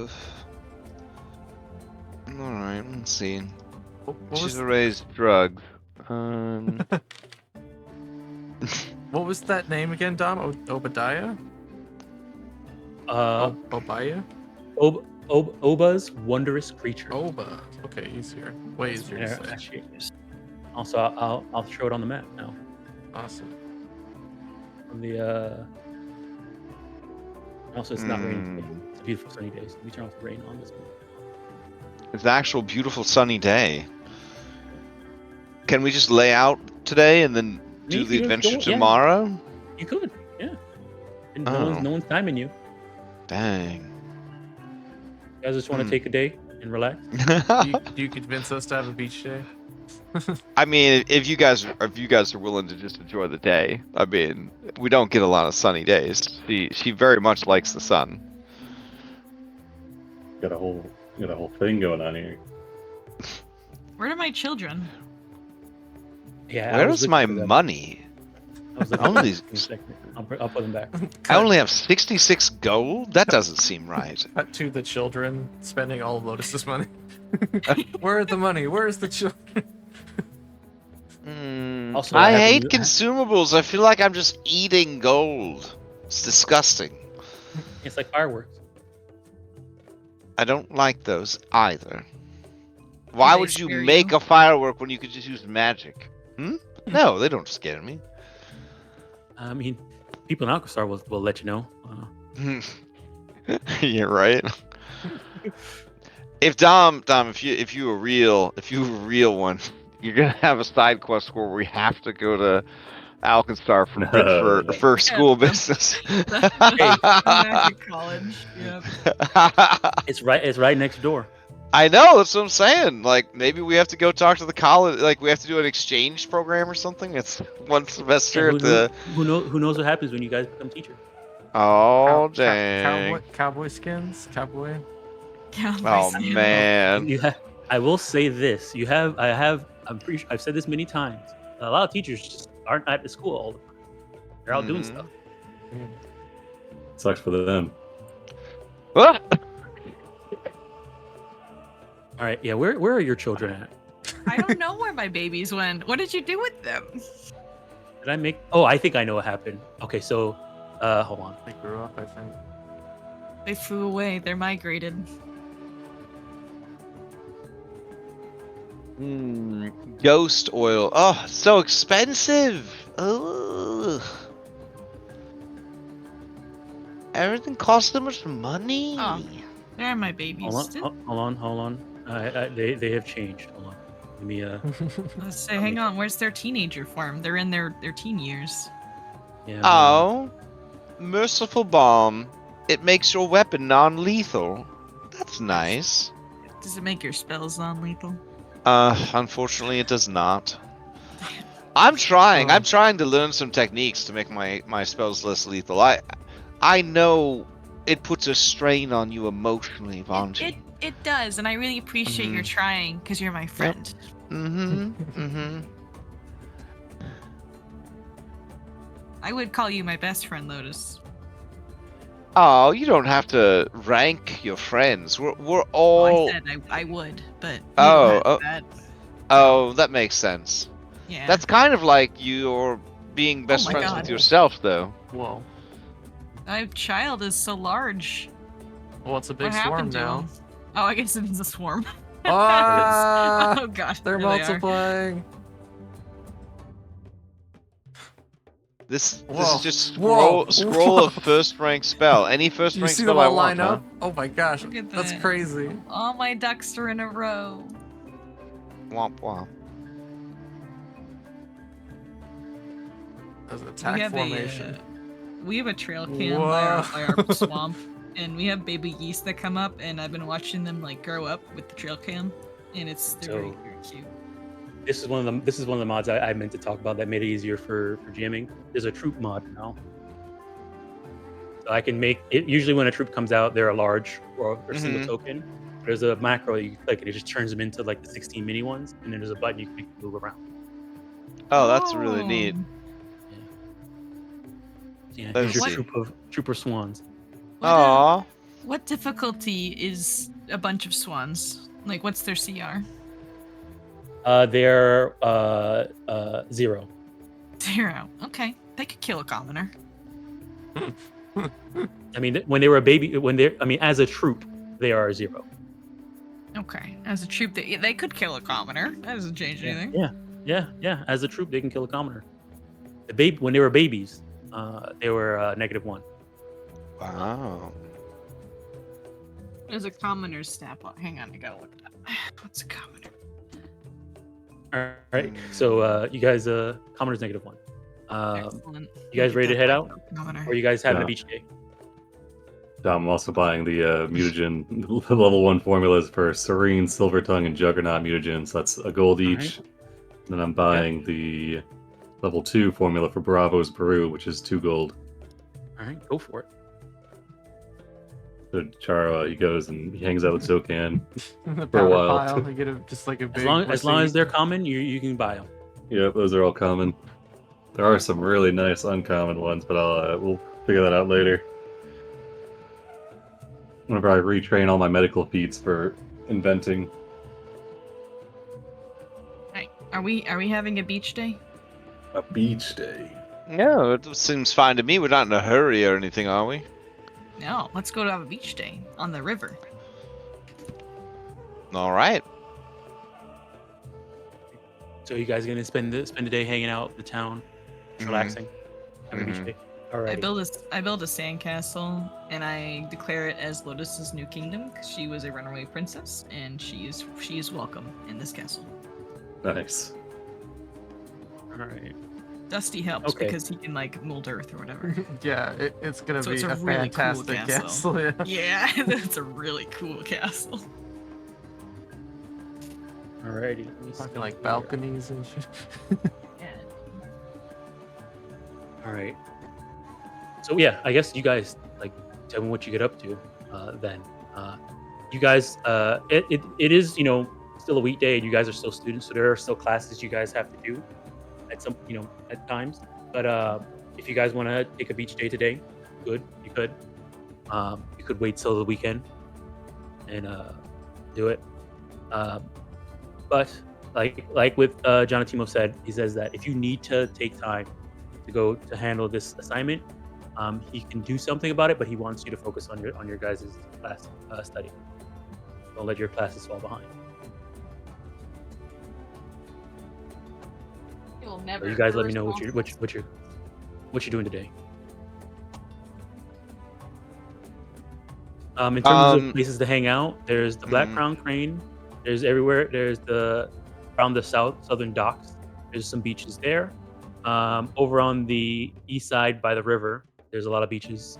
let's see. What She's was, raised drugs. what was that name again, Dom? Obadiah? Obadiah? Oba's wondrous creature. Oba. Okay, easier. Way easier to Yeah, say. actually, also, I'll show it on the map now. Awesome. On the also, it's not raining today. It's a beautiful sunny day. So we turn off the rain on this one. It's an actual beautiful sunny day. Can we just lay out today and then do If the you don't- adventure yeah. tomorrow? You could, yeah. And Oh. no one's timing you. Dang. You guys just want to take a day and relax. Do you convince us to have a beach day? I mean, if you guys are willing to just enjoy the day, I mean, we don't get a lot of sunny days. She very much likes the sun. Got a whole thing going on here. Where are my children? Yeah. Where's my money? I was looking Only- for them in a second. I'll put them back. I only have 66 gold? That doesn't seem right. Cut to the children spending all of Lotus's money. Where are the money? Where's the children? Also, I have hate you- consumables. I feel like I'm just eating gold. It's disgusting. It's like fireworks. I don't like those either. Why they would you scare make you? a firework when you could just use magic? No, they don't scare me. I mean, people in Alcastar will let you know. You're right. If Dom, if you a real one, you're gonna have a side quest where we have to go to Alcastar for school business. Back to college. Yep. It's right next door. I know, that's what I'm saying. Like, maybe we have to go talk to the college. Like, we have to do an exchange program or something. It's one semester Yeah, at the. who knows what happens when you guys become teachers? Oh dang! Cowboy skins? Cowboy? Oh man! I will say this: I've said this many times. A lot of teachers just aren't at the school all the time. They're out doing stuff. Sucks for them. Ah! All right, yeah. Where are your children at? I don't know where my babies went. What did you do with them? Did I make? Oh, I think I know what happened. Okay, so, hold on. They grew up, I think. They flew away. They're migrated. Ghost oil. Oh, so expensive. Ugh. Everything costs so much money. Oh, they're my babies. Hold on. They have changed. Hold on. Give me Let's say, hang on. Where's their teenager form? They're in their teen years. yeah. Oh, merciful balm. It makes your weapon non-lethal. That's nice. Does it make your spells non-lethal? Unfortunately, it does not. I'm trying. Oh. I'm trying to learn some techniques to make my spells less lethal. I know it puts a strain on you emotionally, Vanji. It does, and I really appreciate your trying because you're my friend. Mm-hmm. I would call you my best friend, Lotus. Oh, you don't have to rank your friends. We're Well, all. I said I would, but you Oh, don't have that. Oh, that makes sense. Yeah. That's kind of like you're being best my friends God. with yourself, though. Whoa. My child is so large. Well, it's a big What swarm happened to now. him? Oh, I guess it is a swarm. Ah! Oh gosh, They're there they are. multiplying. This Whoa. is just Whoa. scroll Whoa. of first rank spell. Any first Do you rank see spell them I all want, line huh? up? Oh my gosh, Look at that's that. crazy. All my ducks are in a row. Womp womp. That's an attack formation. We have a trail cam by our Whoa. swamp, and we have baby geese that come up, and I've been watching them like grow up with the trail cam, and they're very, So- very cute. This is one of the mods I meant to talk about that made it easier for GMing. There's a troop mod now. So I can make it. Usually when a troop comes out, they're a large or single Mhm. token. There's a macro that you click and it just turns them into like the 16 mini ones, and then there's a button you can move around. Oh, that's really neat. Yeah, Let's here's see. your trooper swans. Aww. What difficulty is a bunch of swans? Like, what's their CR? They're 0. 0. Okay, they could kill a commoner. I mean, when they were a baby, as a troop, they are 0. Okay, as a troop, they could kill a commoner. That doesn't change anything. Yeah. As a troop, they can kill a commoner. The baby, when they were babies, they were -1. Wow. There's a commoner's stat block. Hang on, I gotta look it up. What's a commoner? All right. So you guys, commoner's -1. Excellent. You guys ready to head out? Commoner. Or you guys having Yeah. a beach day? I'm also buying the mutagen level 1 formulas for Serene, Silver Tongue, and Juggernaut mutagens. That's a gold each. Then I'm buying the level 2 formula for Bravo's Brew, which is 2 gold. All right, go for it. So Charo, he goes and he hangs out with Zokan. The For a powder while. pile, you get just like a big. As long receipt. as they're common, you can buy them. Yep, those are all common. There are some really nice uncommon ones, but we'll figure that out later. Whenever I retrain all my medical feats for inventing. Right. Are we having a beach day? A beach day. Yeah, it seems fine to me. We're not in a hurry or anything, are we? No, let's go to have a beach day on the river. All right. So you guys gonna spend the day hanging out in the town, relaxing, having a beach day. All right. I build a sandcastle, and I declare it as Lotus's new kingdom because she was a runaway princess, and she is welcome in this castle. Nice. All right. Dusty helps Okay. because he can like mold earth or whatever. Yeah, it's gonna So be it's a a really cool fantastic castle. castle. Yeah. Yeah, that's a really cool castle. Alrighty. Talking like balconies and shit. Yeah. All right. So yeah, I guess you guys like tell me what you get up to. Then, you guys, it is still a weekday, and you guys are still students, so there are still classes you guys have to do at some at times. But if you guys want to take a beach day today, good, you could. You could wait till the weekend and do it. But like with Jonatimo said, he says that if you need to take time to go to handle this assignment, he can do something about it, but he wants you to focus on your guys' class study. Don't let your classes fall behind. You'll never. So you guys let me know what you're doing today. In terms of places to hang out, there's the Black Crown Crane. There's everywhere. There's around the southern docks. There's some beaches there. Over on the east side by the river, there's a lot of beaches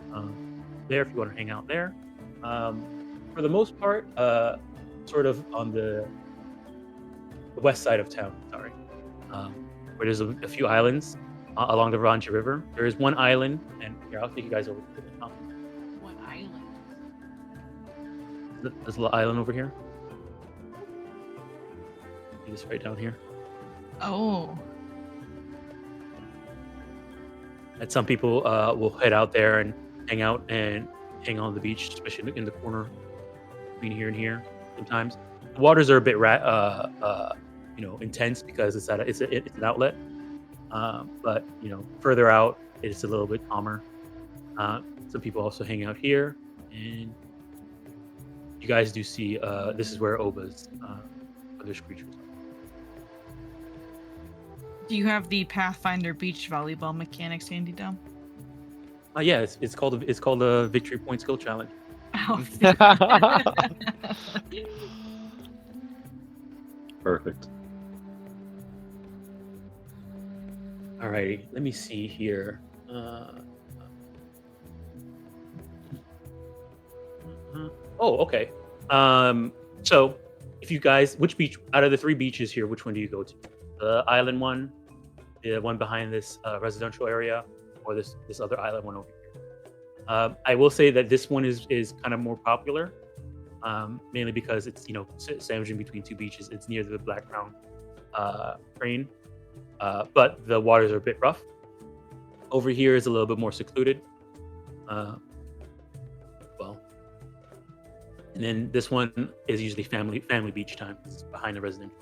there if you want to hang out there. For the most part, sort of on the west side of town. Sorry, where there's a few islands along the Ranji River. There is one island, and here I'll take you guys over to the top. What island? There's a little island over here. This right down here. Oh. And some people will head out there and hang out and hang on the beach, especially in the corner between here and here. Sometimes the waters are a bit intense because it's an outlet. But further out it's a little bit calmer. Some people also hang out here, and you guys do see this is where Oba's other creatures are. Do you have the Pathfinder beach volleyball mechanics handy, Dom? Yeah, it's called a victory point skill challenge. Oh. Perfect. Alrighty, let me see here. Oh, okay. So if you guys, which beach out of the 3 beaches here, which one do you go to? The island one, the one behind this residential area, or this other island one over here? I will say that this one is kind of more popular, mainly because it's sandwiched between 2 beaches. It's near the Black Crown crane, but the waters are a bit rough. Over here is a little bit more secluded. And then this one is usually family beach time. It's behind the residential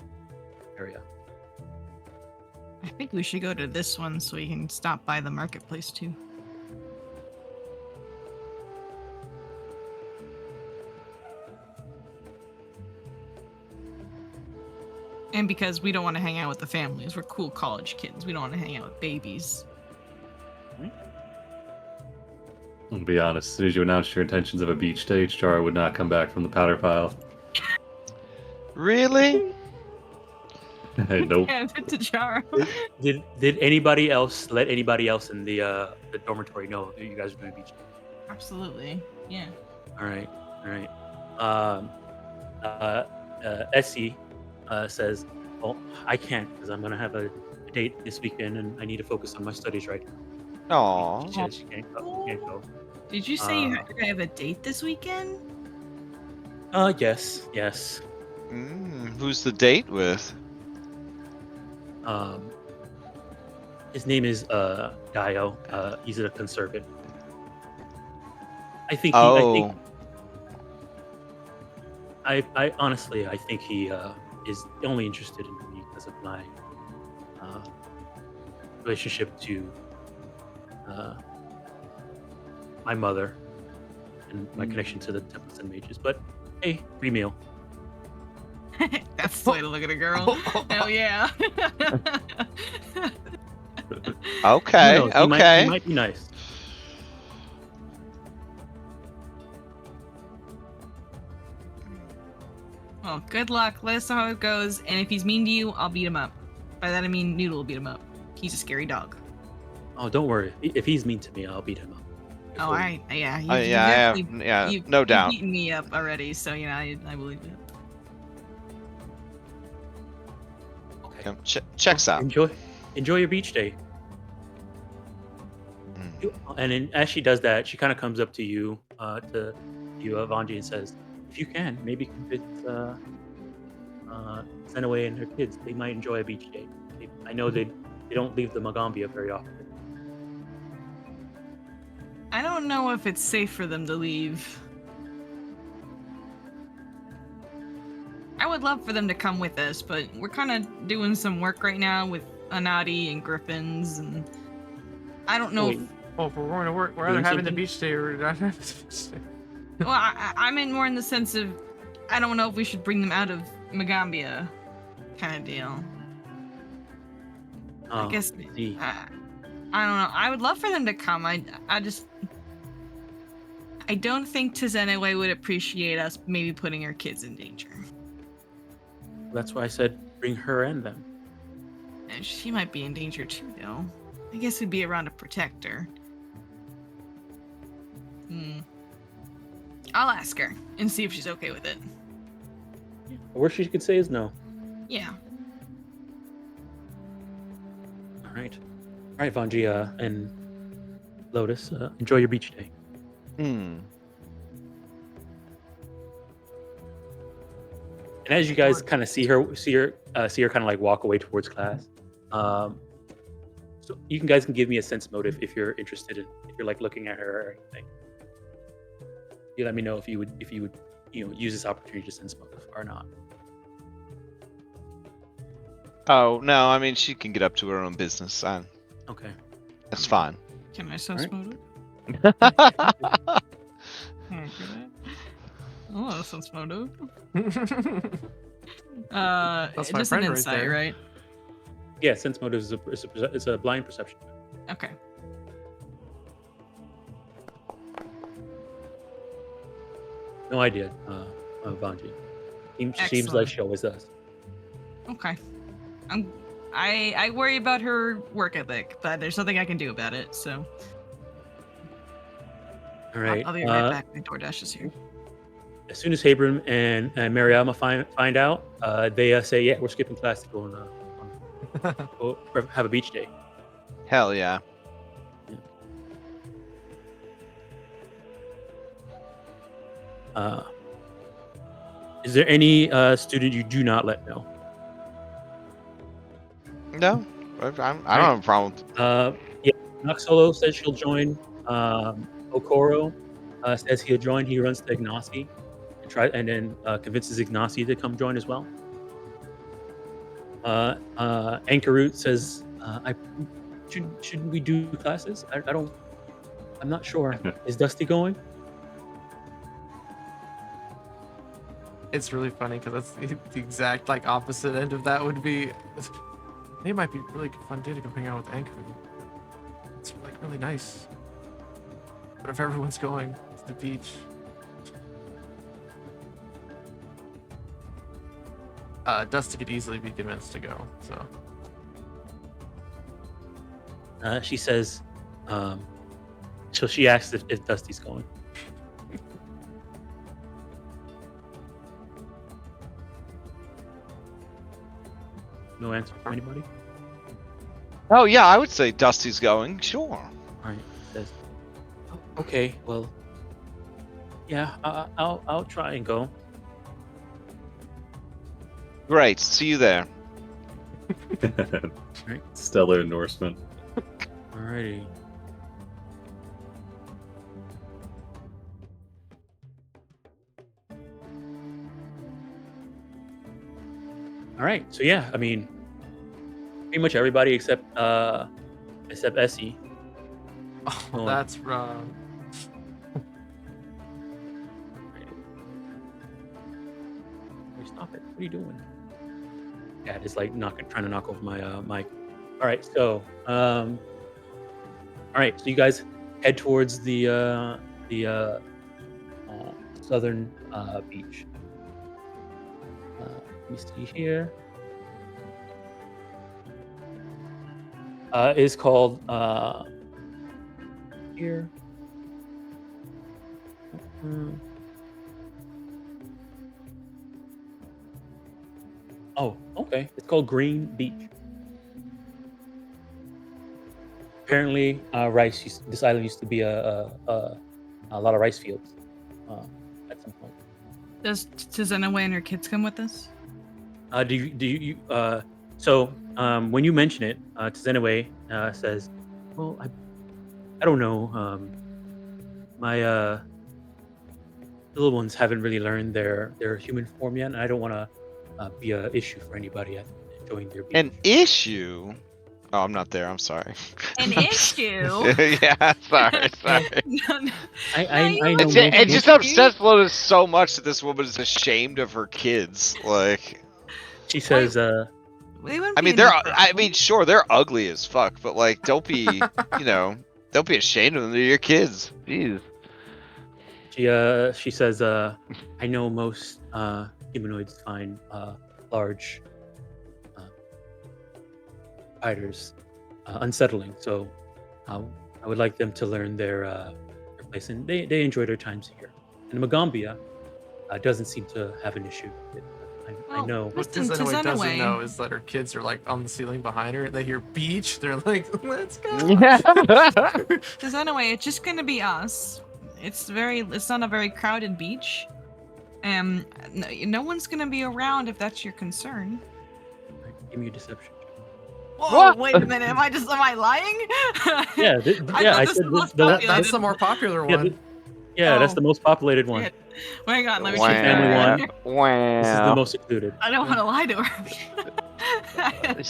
area. I think we should go to this one so we can stop by the marketplace too. And because we don't want to hang out with the families. We're cool college kids. We don't want to hang out with babies. I'll be honest, as soon as you announced your intentions of a beach day, Chara would not come back from the powder pile. Really? Nope. Yeah, to Charo. Did anybody else let anybody else in the dormitory know that you guys were doing beach day? Absolutely. Yeah. All right. Essie says, "Well, I can't because I'm gonna have a date this weekend, and I need to focus on my studies right now." Aww. She says she can't go. Did you say you have a date this weekend? Yes. Who's the date with? His name is Dio. He's a conservative. I think. I honestly, I think he is only interested in me because of my relationship to my mother and my connection to the temples and mages. But hey, free meal. That's the way to look at a girl. Hell yeah. Okay, Who knows? He might be nice. Well, good luck. Let us know how it goes. And if he's mean to you, I'll beat him up. By that I mean Noodle will beat him up. He's a scary dog. Oh, don't worry. If he's mean to me, I'll beat him up. Oh, all right. Yeah. Yeah, no doubt. You've beaten me up already, so I believe it. Okay. Checks out. Enjoy your beach day. And then as she does that, she kind of comes up to you, Vanji, and says, "If you can, maybe convince Senaway and her kids. They might enjoy a beach day. I know they don't leave the Magaambya very often." I don't know if it's safe for them to leave. I would love for them to come with us, but we're kind of doing some work right now with Anadi and Griffins, and I don't know. Well, if we're going to work, we're either having the beach day or not having the beach day. Well, I meant more in the sense of I don't know if we should bring them out of Magaambya, kind of deal. I guess I don't know. I would love for them to come. I don't think Tezenewe would appreciate us maybe putting her kids in danger. That's why I said bring her and them. And she might be in danger too, though. I guess we'd be around to protect her. I'll ask her and see if she's okay with it. The worst she could say is no. Yeah. All right, Vanji and Lotus, enjoy your beach day. Hmm. And as you guys kind of see her kind of like walk away towards class, so you guys can give me a sense motive if you're interested in, if you're like looking at her or anything. You let me know if you would use this opportunity to sense motive or not. Oh no, I mean she can get up to her own business. Okay. That's fine. Can I sense motive? Oh, sense motive. That's my just friend an right insight, there. right? Yeah, sense motive is a blind perception. Okay. No idea, Vanji. Seems like Excellent. she always does. Okay. I worry about her work ethic, but there's nothing I can do about it. So All right. I'll be right back. My DoorDash is here. As soon as Habram and Mariama find out, they say, "Yeah, we're skipping class to go and have a beach day." Hell yeah. Is there any student you do not let know? No, I don't have a problem. Yeah, Noxolo says she'll join. Okoro says he'll join. He runs to Ignacy and then convinces Ignacy to come join as well. Ankarut says, shouldn't we do classes? I'm not sure. Is Dusty going? It's really funny because that's the exact like opposite end of that would be. It might be a really fun day to go hang out with Anchor. It's like really nice. But if everyone's going to the beach, Dusty could easily be convinced to go. So She says, so she asks if Dusty's going. No answer from anybody? Oh yeah, I would say Dusty's going. Sure. All right. Says, "Oh, okay, well, yeah, I'll try and go." Great. See you there. Stellar endorsement. Alrighty. All right. So yeah, I mean, pretty much everybody except Essie. oh, Oh. that's wrong. Stop it! What are you doing? Yeah, just like trying to knock over my mic. All right. So all right. So you guys head towards the southern beach. Let me see here. Is called here. Oh, okay. It's called Green Beach. Apparently, this island used to be a lot of rice fields at some point. Does Zenaway and her kids come with us? So when you mention it, Zenaway says, "Well, I don't know. My little ones haven't really learned their human form yet, and I don't want to be an issue for anybody at enjoying their beach." An issue? Oh, I'm not there. I'm sorry. An issue? Yeah, sorry. No, no. I know. It just upsets Lotus so much that this woman is ashamed of her kids. Like, She says, They wouldn't I be mean, no I problem. mean, sure, they're ugly as fuck, but like, don't be, don't be ashamed of them. They're your kids. Jeez. She says, I know most humanoids find large spiders unsettling, so I would like them to learn their place, and they enjoy their times here. And Magaambya doesn't seem to have an issue with I know. What Listen, Tizanaway doesn't Tizanaway. know is that her kids are like on the ceiling behind her. They hear beach. They're like, let's go. Because anyway, it's just gonna be us. It's not a very crowded beach. No one's gonna be around if that's your concern. Right, give me a deception. Whoa, What? wait a minute, am I lying? Yeah, I said thought this was the most That's the populated. more popular yeah, one. that's Oh. the most populated one. Shit. Hang on, let me Wow. check. Family one. Wow. This is the most secluded. I don't want to lie to her.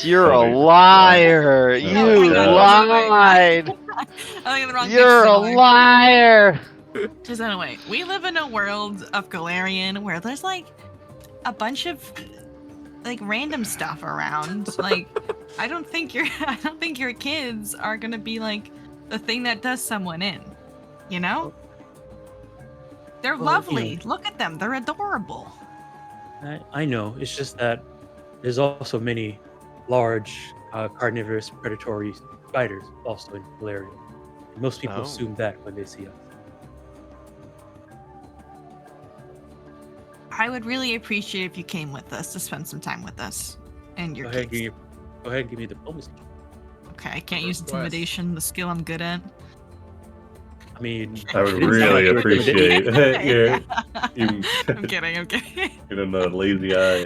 You're a Sorry. liar. No, You hang on, lied. I think the wrong You're a thing. liar. Just anyway, we live in a world of Galarian where there's like a bunch of like random stuff around. Like, I don't think your kids are gonna be like the thing that does someone in. You know? They're Well, lovely. Look at them. They're adorable. I know. It's just that there's also many large carnivorous predatory spiders also in Galarian. Most people Oh. assume that when they see us. I would really appreciate if you came with us to spend some time with us and your Go ahead, kids. go ahead and give me the diplomacy. Okay, I can't use Request. intimidation, the skill I'm good at. I mean, I would it didn't sound like really you were appreciate intimidated. you I'm kidding. I'm kidding. giving the lazy eye.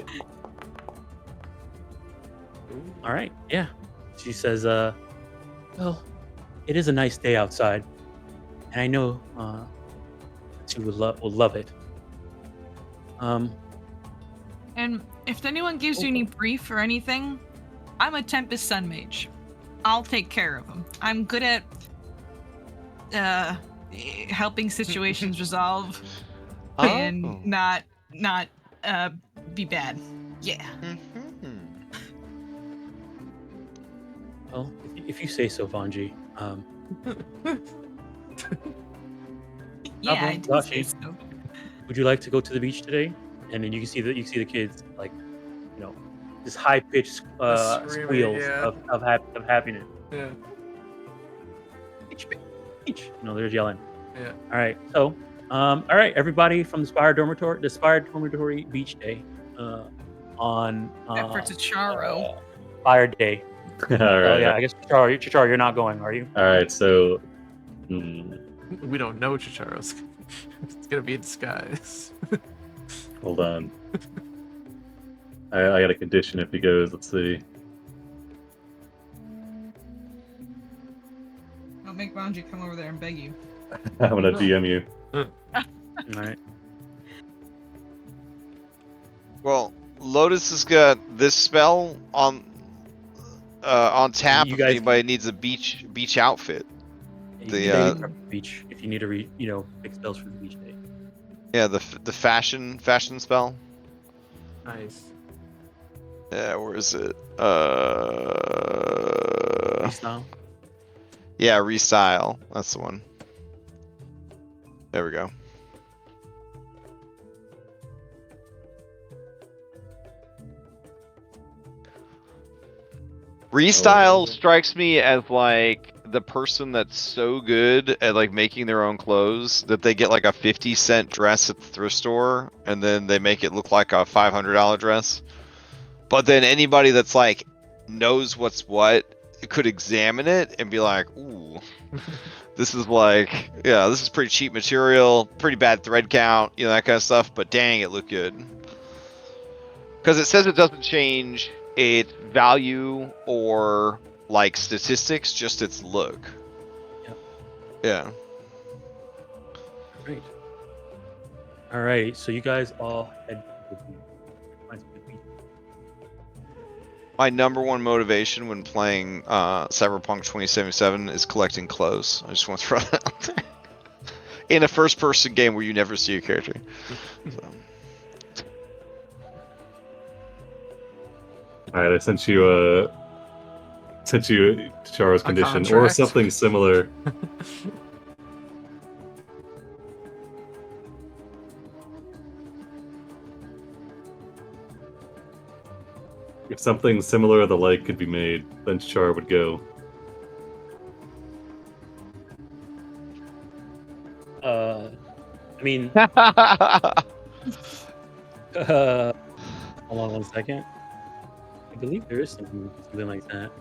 All right, yeah. She says, well, it is a nice day outside, and I know that you will love it. And if anyone gives you any brief or anything, I'm a Tempest Sun Mage. I'll take care of them. I'm good at helping situations resolve and Oh. not be bad. Yeah. Mhm. Well, if you say so, Vanji. Yeah, I Bravo, do got say you. so. Would you like to go to the beach today? And then you can see the kids like, this high pitched Screaming, squeals yeah. of happiness. Yeah. Beach, beach. They're yelling. Yeah. All right. So, all right, everybody from the Spire Dormitory Beach Day, on Except for Charo. Fire Day. All Oh right. yeah, I guess Chicharo, you're not going, are you? All right. So, We don't know Chicharo's. It's gonna be a disguise. hold on. I got a condition if he goes. Let's see. I'll make Ranji come over there and beg you. I'm gonna DM you. All right. Well, Lotus has got this spell on tap You if guys- anybody needs a beach outfit. You The, can uh, take it from the beach if you need to pick spells for the beach day. Yeah, the fashion spell. Nice. Yeah, where is it? Freestyle. Yeah, restyle. That's the one. There we go. Restyle strikes me as like the person that's so good at like making their own clothes that they get like a 50-cent dress at the thrift store and then they make it look like a $500 dress. But then anybody that's like knows what's what could examine it and be like, ooh, this is like, yeah, this is pretty cheap material, pretty bad thread count, that kind of stuff, but dang, it looked good. Because it says it doesn't change its value or like statistics, just its look. Yep. Yeah. Great. All right, so you guys all head to the beach. Find some good beach. My number one motivation when playing Cyberpunk 2077 is collecting clothes. I just want to throw that out there. In a first-person game where you never see your character. So. All right. I sent you Charo's A condition or contract. something similar. If something similar or the like could be made, then Char would go. I mean, Hold on 1 second. I believe there is something like that.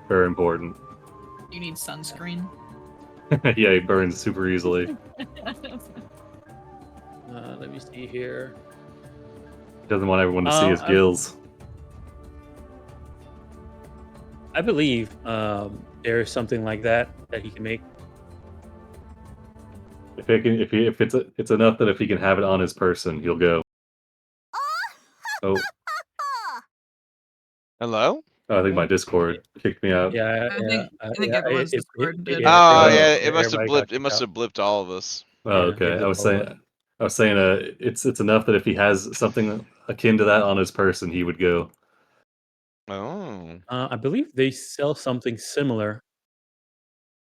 Very important. You need sunscreen. Yeah, he burns super easily. Let me see here. He doesn't want everyone to see his gills. I believe there is something like that he can make. If it's enough that if he can have it on his person, he'll go. Oh, Hello? I think my Discord kicked me out. Yeah, I think yeah. everyone's Discord did. Oh Oh. yeah, it must have everybody got blipped. It kicked must out. have blipped all of us. Oh, Yeah, they okay. I blipped was all of saying, it's enough that if he has something akin to that on his person, he would go. Oh. I believe they sell something similar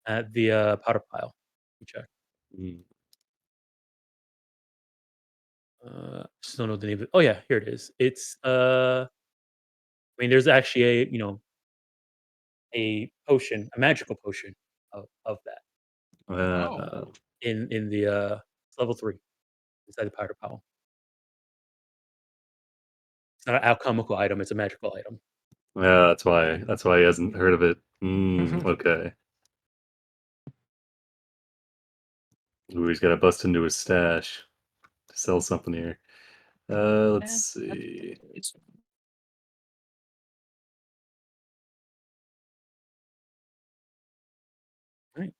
at the powder pile. Let me check. Just don't know the name of it. Oh yeah, here it is. It's I mean, there's actually a potion, a magical potion of that Oh. in the it's level 3 inside the powder pile. It's not an alchemical item; it's a magical item. Yeah, that's why he hasn't heard of it. Okay. Ooh, he's got to bust into his stash to sell something here. Let's see. Right.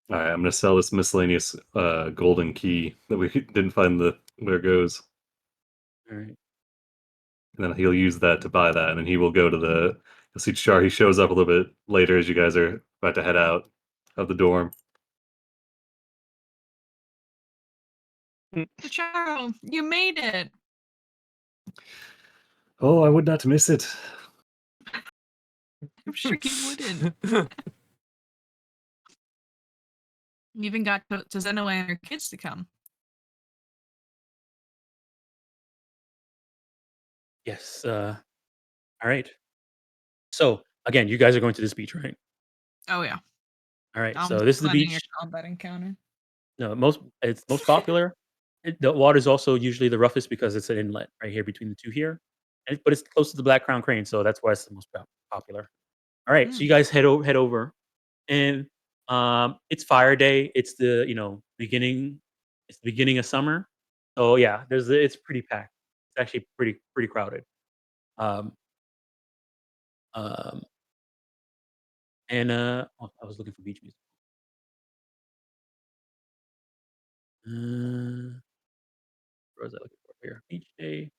All right, I'm gonna sell this miscellaneous golden key that we didn't find where it goes, All right. and then he'll use that to buy that, and then he will go to the. You'll see Char. He shows up a little bit later as you guys are about to head out of the dorm. Charo, you made it. Oh, I would not miss it. I'm sure you wouldn't. You even got to Zenoa and her kids to come. Yes. All right. So again, you guys are going to this beach, right? Oh yeah. All right. I'm So this is the planning a beach. combat encounter. No, it's most popular. The water is also usually the roughest because it's an inlet right here between the two here, but it's close to the Black Crown Crane, so that's why it's the most popular. All right, so you guys head over, and it's fire day. It's the beginning. It's the beginning of summer, so yeah, it's pretty packed. It's actually pretty crowded. Um, um, and I was looking for beach music. What was I looking for here? Beach day.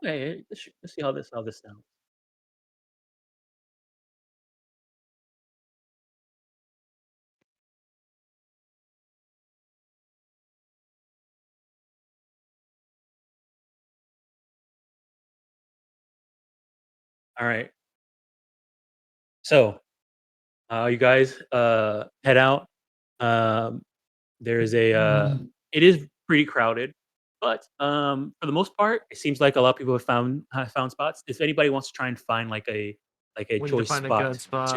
Okay, let's see how this sounds. All right. So, you guys head out. Um, there's it is pretty crowded, but for the most part, it seems like a lot of people have found spots. If anybody wants to try and find like a We need to choice find a good spot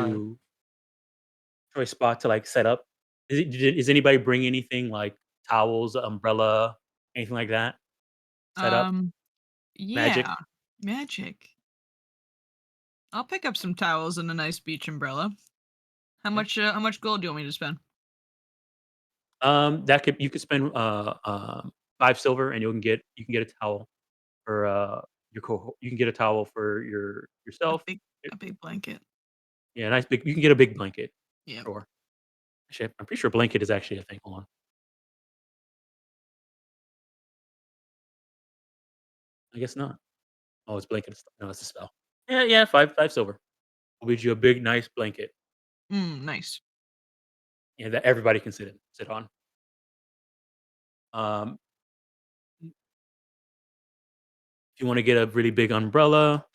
spot. to like set up. Is anybody bring anything like towels, umbrella, anything like that? Set up magic. Yeah, magic. I'll pick up some towels and a nice beach umbrella. How much gold do you want me to spend? You could spend 5 silver, and you can get a towel for you can get a towel for A yourself. big a big blanket. Yeah, nice big. You can get a big blanket. Yeah. Sure. Actually, I'm pretty sure blanket is actually a thing. Hold on. I guess not. Oh, it's blanket. No, it's a spell. Yeah, yeah. Five silver. Will get you a big, nice blanket. Nice. Yeah, that everybody can sit on. Um, if you want to get a really big umbrella,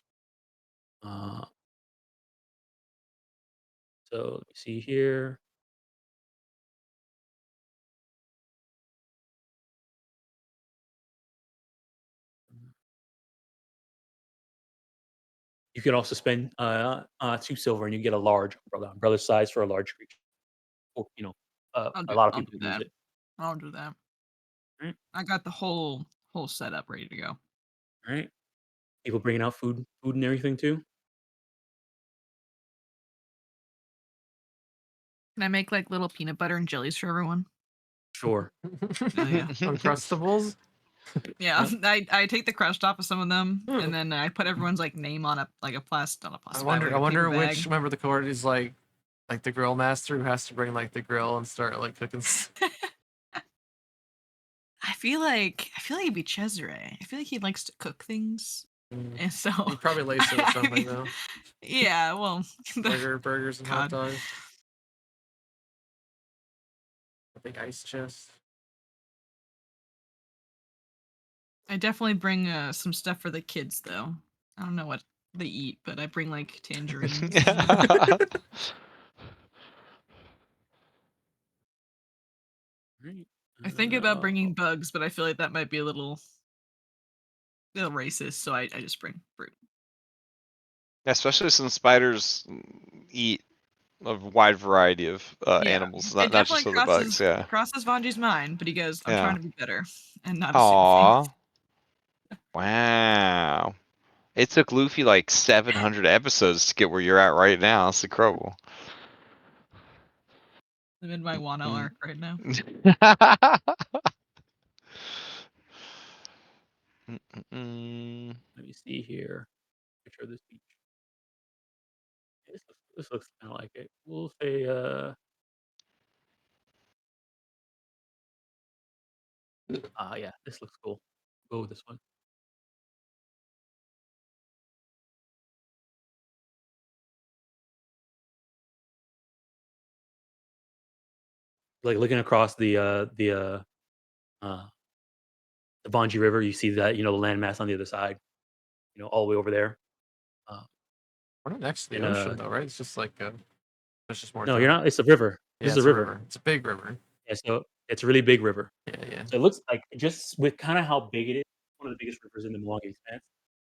uh, so let me see here. You can also spend 2 silver, and you get a large umbrella size for a large creature. Or, I'll a lot of I'll people do use that. it. I'll do that. Right. I got the whole setup ready to go. All right. People bringing out food and everything too. Can I make like little peanut butter and jellies for everyone? Sure. Oh, yeah. Uncrustables. Yeah, Yep. I take the crust off of some of them, Hmm. and then I put everyone's like name on a plastic, not a I plastic bag, wonder. like I a wonder paper bag. which member of the cohort is like the grill master who has to bring like the grill and start like cooking. I feel like it'd be Cesare. I feel like he likes to cook things, and so You probably lace it with something though. Yeah, well, Burgers and hot God. dogs. A big ice chest. I definitely bring some stuff for the kids though. I don't know what they eat, but I bring like tangerines. Right. I think about bringing bugs, but I feel like that might be a little racist, so I just bring fruit. Especially since spiders eat a wide variety of animals, It not just definitely other bugs. Yeah. crosses Vanji's mind, but he goes, "I'm Yeah. trying to be better and not assume things." Aw. Wow. It took Luffy like 700 episodes to get where you're at right now. It's incredible. I'm in my Wano arc right now. Let me see here. Picture of this beach. This looks kind of like it. We'll say yeah, this looks cool. Go with this one. Like looking across the Vanji River, you see that, the landmass on the other side, all the way over there. We're not next to the And ocean though, right? It's just like there's just more. no, you're not. It's a river. Yeah, This is it's a river. It's a big river. Yeah, so it's a really big river. Yeah. So it looks like, just with kind of how big it is, one of the biggest rivers in the Mwangi Expanse.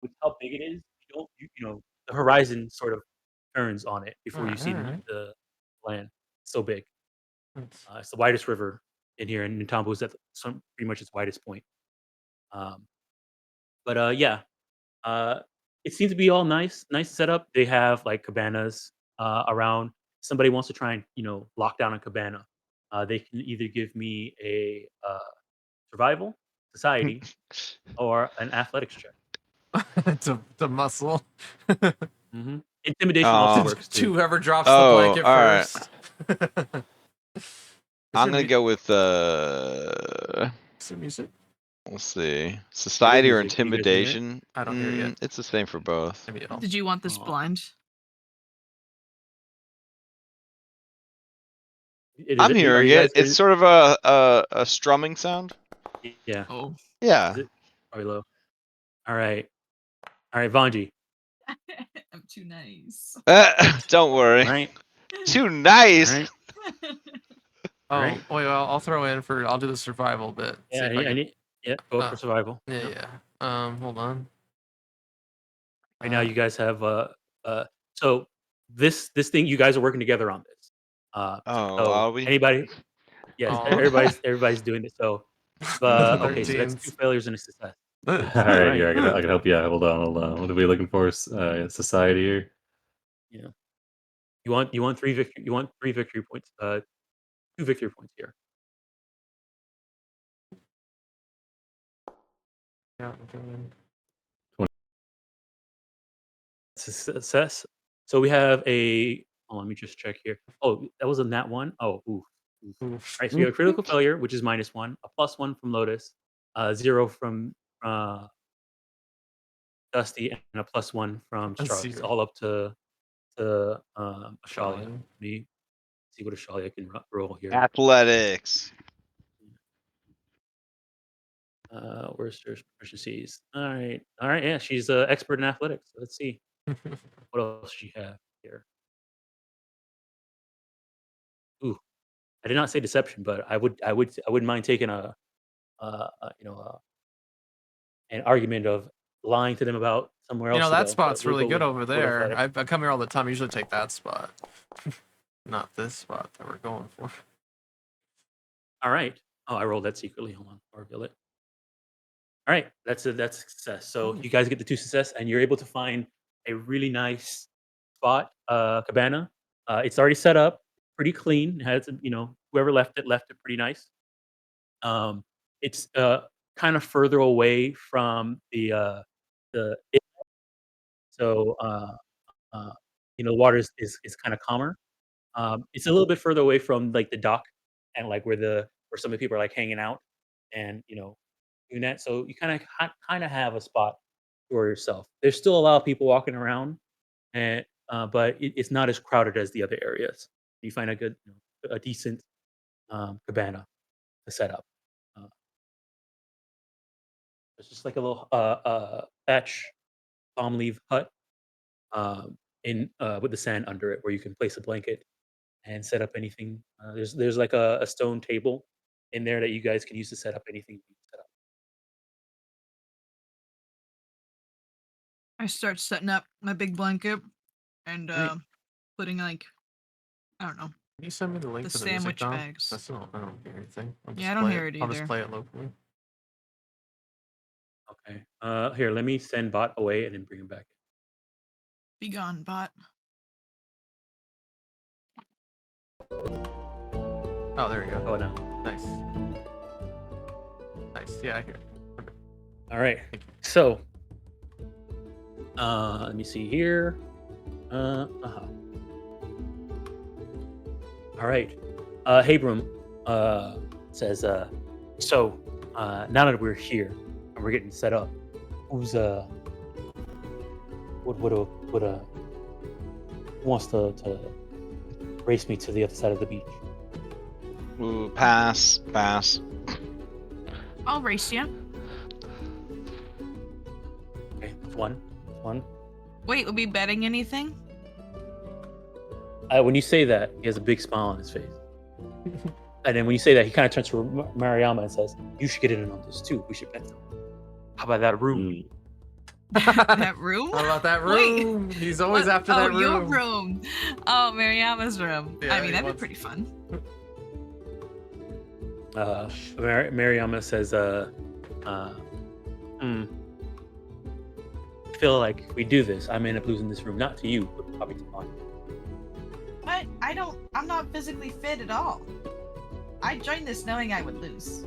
With how big it is, the horizon sort of turns on it before you see Alright. the land. It's so big. That's- It's the widest river in here, and Ntambu is at pretty much its widest point. But yeah, uh, it seems to be all nice setup. They have like cabanas around. Somebody wants to try and lock down a cabana. They can either give me a survival, society, or an athletics check. it's a muscle. Intimidation also works too. Whoever drops the Oh, blanket all right. first. I'm gonna go with some music. let's see, society or music? Do you guys hear it? intimidation. I don't hear it yet. It's the same for both. Maybe I'll. Did you want this Aw. blind? I'm Are hearing you it. guys It's sort of a strumming sound. Yeah, Oh, Yeah. is it probably low? All right, Vanji. I'm too nice. Don't worry. All right, Too nice. all right. Oh, Right. wait, well, I'll throw in for. I'll do the survival bit. See Yeah, if I can. go for survival. Yeah, Yep. yeah. Hold on. Right now, you guys have so this thing, you guys are working together on this. Oh, So are we? anybody? Yes, Aw. everybody's doing it. So, okay, so that's 2 13s. failures and a success. All right, here I can help you out. Hold on. What are we looking for? Society here. Yeah, you want 3 victory points. 2 victory points here. Yeah, I'm doing- Success. So we have a. Oh, let me just check here. Oh, that was a nat 1. Oh, ooh. Oof. All right, so we have a critical failure, which is -1, a +1 from Lotus, 0 from Dusty, and a +1 from A Charlie. It's 0. all up to Ashalia. Ashalia. Let me see what Ashalia can roll here. Athletics. Where's her proficiencies? All right. Yeah, she's expert in athletics. Let's see what else she have here. Ooh, I did not say deception, but I wouldn't mind taking an argument of lying to them about somewhere else to that go. spot's We'll really go good with over there. athletics. I come here all the time. I usually take that spot. Not this spot that we're going for. All right. Oh, I rolled that secretly. Hold on. Gillet. All right, that's a success. So you guys get the 2 success, and you're able to find a really nice spot, cabana. It's already set up, pretty clean. It has, whoever left it pretty nice. It's kind of further away from the so the water is kind of calmer. It's a little bit further away from like the dock and like where some of the people are like hanging out and doing that. So you kind of have a spot for yourself. There's still a lot of people walking around, and but it's not as crowded as the other areas. You find a good, a decent cabana to set up. Uh, it's just like a little thatch palm leaf hut in with the sand under it, where you can place a blanket and set up anything. There's like a stone table in there that you guys can use to set up anything you set up. I start setting up my big blanket and Right. putting like I don't know. Can you send me the link The to the music sandwich now? bags. I don't hear anything. Yeah, I don't hear it I'll just either. play it locally. Okay. Here, let me send bot away and then bring him back. Be gone, bot. Oh, there we go. Oh no. Nice. Nice. Yeah, I hear it. All right. Thank you. So, let me see here. All right. Habram says, so now that we're here and we're getting set up, who's who wants to race me to the other side of the beach? Ooh, pass. I'll race you. Okay, one. Wait, will be betting anything? When you say that, he has a big smile on his face. And then when you say that, he kind of turns to Mariama and says, "You should get in on this too. We should bet them. How about that room?" That room? How about that Wait, room? He's always What? after that room. Your room. Oh, Mariama's room. Yeah, I mean, he that'd be wants- pretty fun. Mariama says, I feel like if we do this, I may end up losing this room, not to you, but probably to mine." What? I'm not physically fit at all. I joined this knowing I would lose.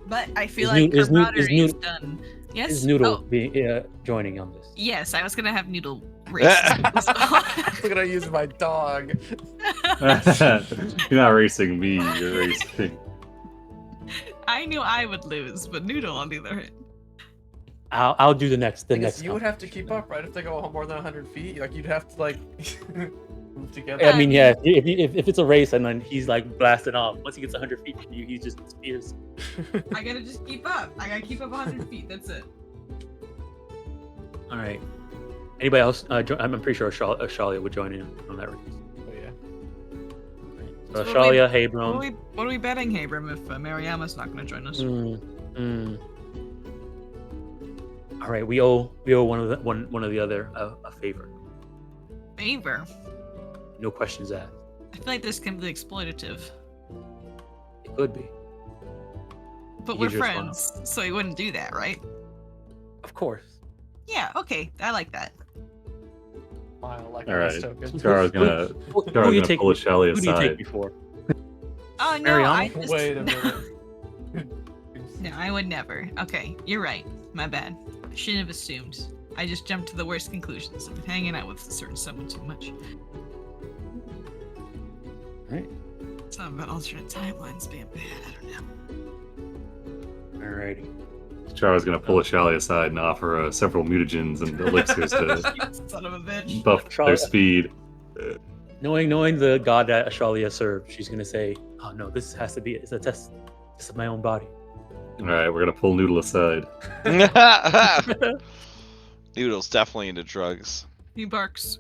But I feel Is like Noodle- is Noodle- is camaraderie is Noodle- done. Yes? Is Noodle Oh, be joining on this? yes, I was gonna have Noodle race. Look at I use my dog. You're not racing me, you're racing. I knew I would lose, but Noodle on the other hand. I'll do the next. You would have to keep up, right? If they go more than 100 feet, like you'd have to like move together. I mean, yeah. If it's a race and then he's like blasting off, once he gets 100 feet from you, he just disappears. I gotta just keep up. I gotta keep up 100 feet. That's it. All right. Anybody else? I'm pretty sure Ashalia would join in on that race. Oh, yeah. So So what Ashalia, What are Habram. we betting, Habram, if Mariama's not gonna join us? All right, we owe one of the other a favor. Favor. No questions asked. I feel like this can be exploitative. It could be, But Here's we're your friends, so he wouldn't do that, right? of course. Yeah, okay. I like that. Smile like All a right. nice token. Chara's gonna Who Chara's do you gonna take? pull Ashalia Who do you take aside. before? Oh no, I Mariama? just... Wait a minute. No, I would never. Okay, you're right. My bad. I shouldn't have assumed. I just jumped to the worst conclusions. I've been hanging out with a certain someone too much. Right. Something about alternate timelines being bad. I don't know. Alrighty. Chara's gonna pull Ashalia aside and offer several mutagens and elixirs to Son of a bitch. buff their speed. Knowing the god that Ashalia served, she's gonna say, "Oh no, this has to be. It's a test of my own body." All right, we're gonna pull Noodle aside. Noodle's definitely into drugs. He barks.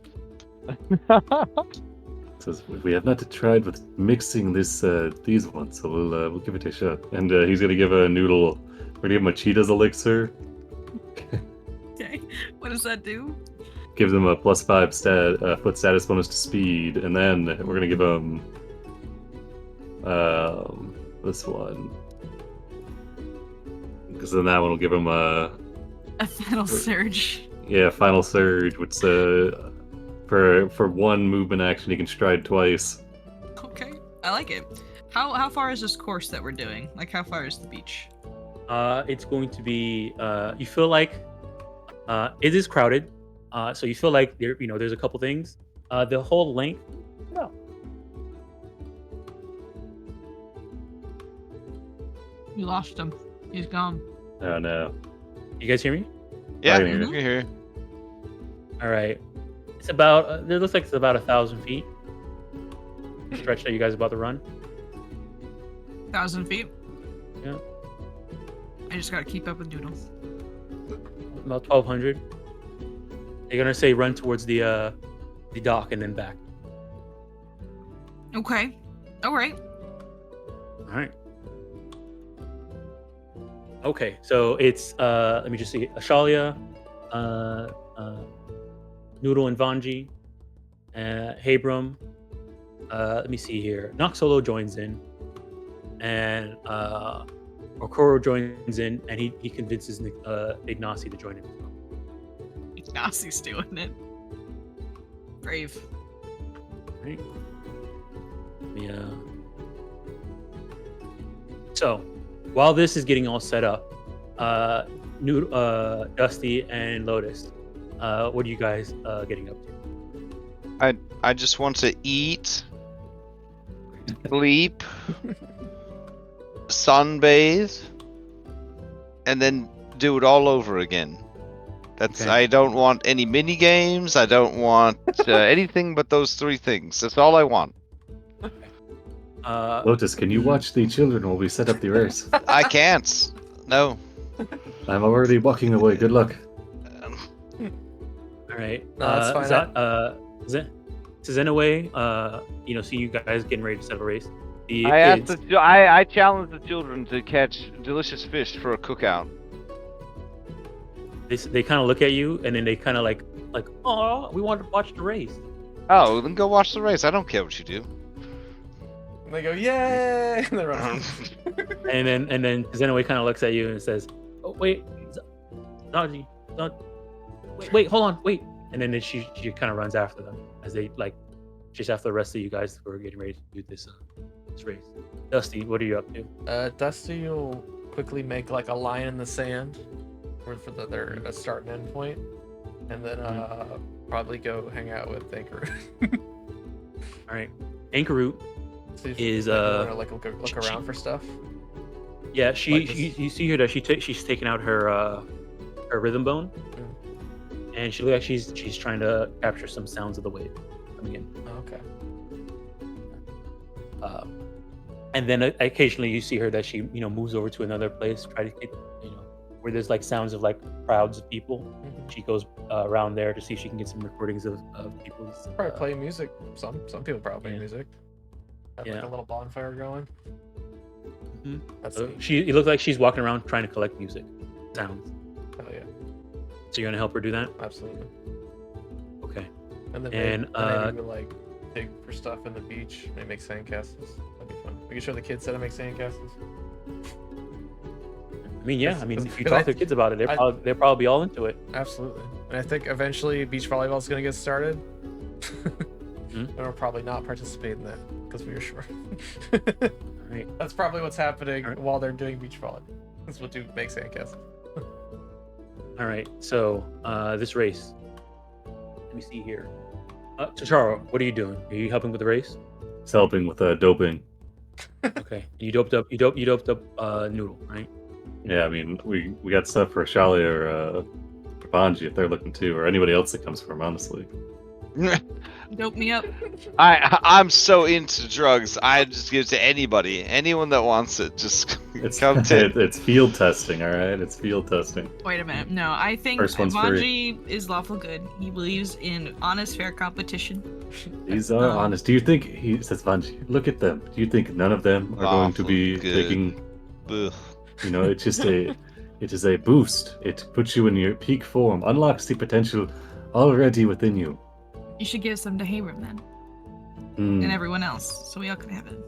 Says we have not tried with mixing these ones, so we'll give it a shot. And he's gonna give a Noodle. We're gonna give him a Cheetah's elixir. Okay. What does that do? Gives him a +5 foot status bonus to speed, and then we're gonna give him this one. Because then that one will give him a final surge. final surge, which for one movement action he can stride twice. Okay, I like it. How far is this course that we're doing? Like, how far is the beach? It's going to be. You feel like it is crowded, so you feel like there's a couple things. The whole length. No. You lost him. He's gone. Oh no. You guys hear me? Yeah, I I can hear can hear you. All right. It's about. It looks like it's about 1,000 feet. The stretch that you guys are about to run. 1,000 feet. Yeah. I just gotta keep up with Doodle. About 1,200. They're gonna say run towards the dock and then back. Okay. All right. All right. Okay, so it's let me just see. Ashalia, Noodle and Vanji, Habram. Let me see here. Noxolo joins in, and Okoro joins in, and he convinces Ignacy to join in. Ignacio's doing it. Brave. Right. Yeah. So, while this is getting all set up, Dusty and Lotus, what are you guys getting up to? I just want to eat, sleep, sunbathe, and then do it all over again. That's Okay. I don't want any mini games. I don't want anything but those three things. That's all I want. Lotus, can you watch the children while we set up the race? I can't. No. I'm already walking away. Good luck. All right. No, that's fine. Zenaway, see you guys getting ready to set up a race. The I kids, asked I challenged the children to catch delicious fish for a cookout. they kind of look at you and then they kind of like, oh, we want to watch the race. Oh, then go watch the race. I don't care what you do. And they go, yay! And they run. And then Zenaway kind of looks at you and says, "Oh wait, Zaji, wait, hold on, wait." And then she kind of runs after them as they chase after the rest of you guys who are getting ready to do this race. Dusty, what are you up to? Dusty will quickly make like a line in the sand for their start and end point, and then probably go hang out with Anchor. All right, Ankaroot is look around for stuff. Yeah, Like you see her that she's taking out her rhythm bone, and she looks like she's trying to capture some sounds of the wave coming in. Oh, okay. And then occasionally you see her that she moves over to another place, try to get where there's like sounds of like crowds of people. Mhm. She goes around there to see if she can get some recordings of people's. Probably play music. Some people probably play yeah. music. Have Yeah. like a little bonfire going. Mhm. That's So neat. it looks like she's walking around trying to collect music sounds. Hell yeah, So you're gonna help her do that? absolutely. Okay. And then And, maybe we like dig for stuff in the beach. Maybe make sandcastles. That'd be fun. We can show the kids how to make sandcastles. I mean, yeah. I mean, if you But talk to kids about it, they'll probably be all into it. Absolutely. And I think eventually beach volleyball is going to get started. Mhm. And we'll probably not participate in that because we were short. All right. That's probably what's happening Alright. while they're doing beach volleyball. That's what do make sandcastles. All right. So this race. Let me see here. Chacharo, what are you doing? Are you helping with the race? It's helping with doping. Okay. You doped up Noodle, right? Yeah, I mean, we got stuff for Shalia or Banji if they're looking too, or anybody else that comes from, honestly. Dope me up. I'm so into drugs. I just give it to anybody, anyone that wants it. Just It's come to. it's field testing, all right. It's field testing. Wait a minute. No, I think First one's free. Vanji is lawful good. He believes in honest, fair competition. These are honest. Do you think he says Banji? Look at them. Do you think none of them are going to be Lawful good. taking? Ugh. It's just it is a boost. It puts you in your peak form, unlocks the potential already within you. You should give some to Habram then, Hmm. and everyone else, so we all can have it.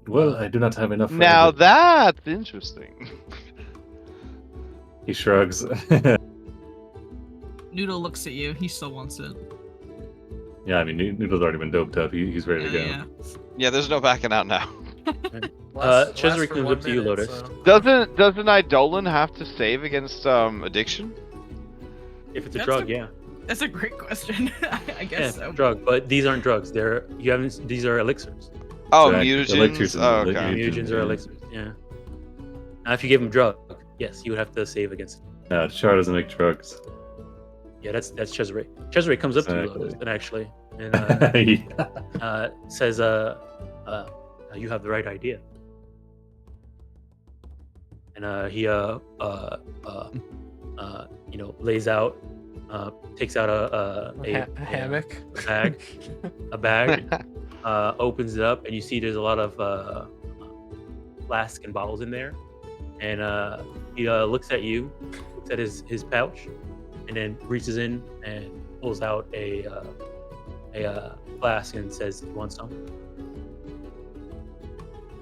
Well, I do not have enough for Now everyone. that's interesting. He shrugs. Noodle looks at you. He still wants it. Yeah, I mean, Noodle's already been doped up. He's ready to go. Yeah. Yeah, there's no backing out now. Cesare comes up to you, Lotus. Doesn't Eidolon have to save against addiction? If it's a That's drug, a- yeah. That's a great question. I Yeah, guess so. drug, but these aren't drugs. These are elixirs. Oh, Exactly. Elixirs mutagens. and Oh, lit- okay. mutagens. Mutagens are elixirs. Yeah. Now, if you give him drug, yes, you would have to save against it. No, Char doesn't make drugs. Yeah, that's Cesare. Cesare comes up to you, Exactly. Lotus, and actually, and Yeah. says, "You have the right idea." And he lays out, takes out a hammock. a bag, opens it up, and you see there's a lot of flasks and bottles in there. And he looks at you, looks at his pouch, and then reaches in and pulls out a flask and says, "You want some?"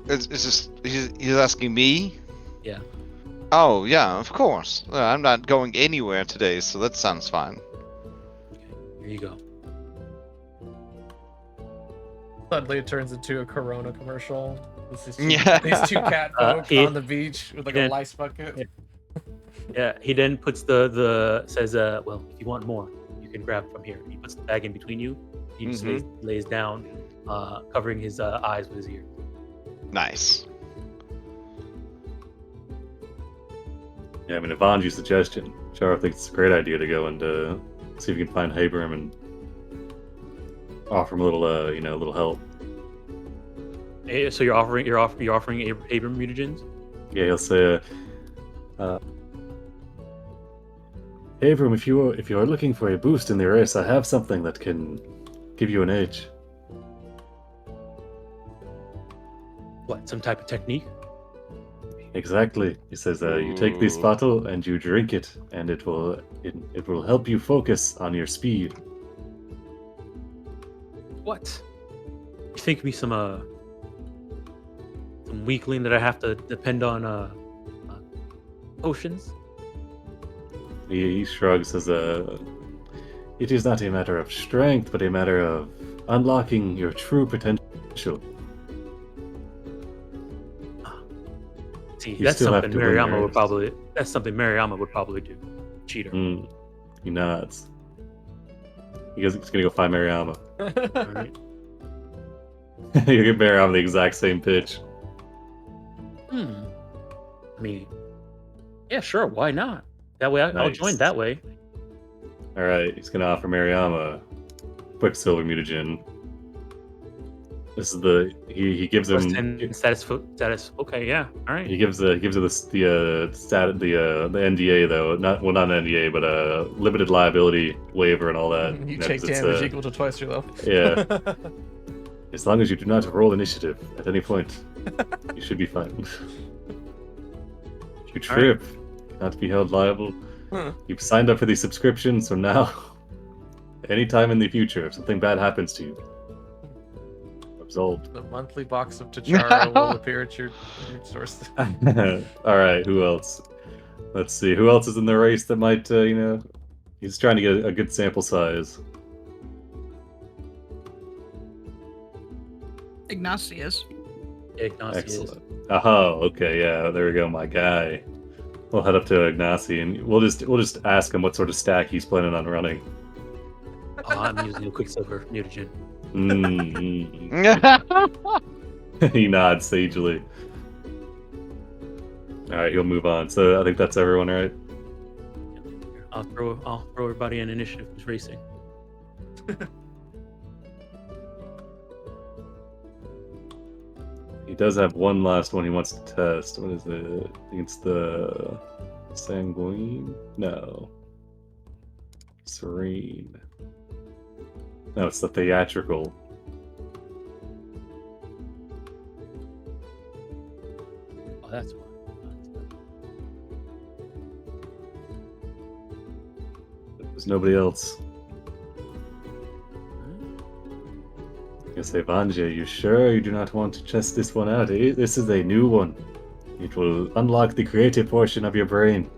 Is this he's asking me? Yeah. Oh yeah, of course. I'm not going anywhere today, so that sounds fine. Okay, here you go. Suddenly it turns into a Corona commercial. These Yeah. these two cat folk he- on the beach with like he a did- lice bucket. yeah. Yeah, he then puts says, well, if you want more, you can grab from here. He puts the bag in between you. He just lays down, covering his eyes with his ears. Nice. Yeah, I mean, Ivanji's suggestion. Char thinks it's a great idea to go and see if you can find Habram and offer him a little, little help. So you're offering Abram mutagens? Yeah, he'll say, Abram, if you are looking for a boost in the race, I have something that can give you an edge. What, some type of technique? Exactly. He says, you take this Ooh. bottle and you drink it, and it will help you focus on your speed. What? You think me some weakling that I have to depend on potions? He shrugs, says, it is not a matter of strength, but a matter of unlocking your true potential. See, You that's still have something to win Mariama your would race. probably. That's something Mariama would probably do. Cheater. He nods. He's gonna go find Mariama. All right. You'll give Mariama the exact same pitch. I mean, yeah, sure. Why not? That way, I'll join Nice. that way. All right, he's gonna offer Mariama Quicksilver mutagen. This is he gives Plus him 10 status. Okay, yeah. All right. he gives her the NDA though, not an NDA, but a limited liability waiver and all that. You know, take 'cause it's, damage equal to twice your level. yeah. As long as you do not roll initiative at any point, you should be fine. If you trip, not be held liable. Huh. You've signed up for the subscription, so now, anytime in the future, if something bad happens to you, absolved. The monthly box of Tachara will appear at your source. All right, who else? Let's see. Who else is in the race that might, he's trying to get a good sample size. Ignatius. Yeah, Ignacy is. Excellent. Oh, okay, yeah, there we go, my guy. We'll head up to Ignacy and we'll just ask him what sort of stack he's planning on running. Oh, I'm using a Quicksilver mutagen. He nods sagely. All right, he'll move on. So I think that's everyone, right? I'll throw everybody in initiative who's racing. He does have one last one he wants to test. What is it? I think it's the Sanguine? No. Serene. No, it's the Theatrical. Oh, that's why. There's nobody else. I say, Vanja, you sure you do not want to test this one out? This is a new one. It will unlock the creative portion of your brain.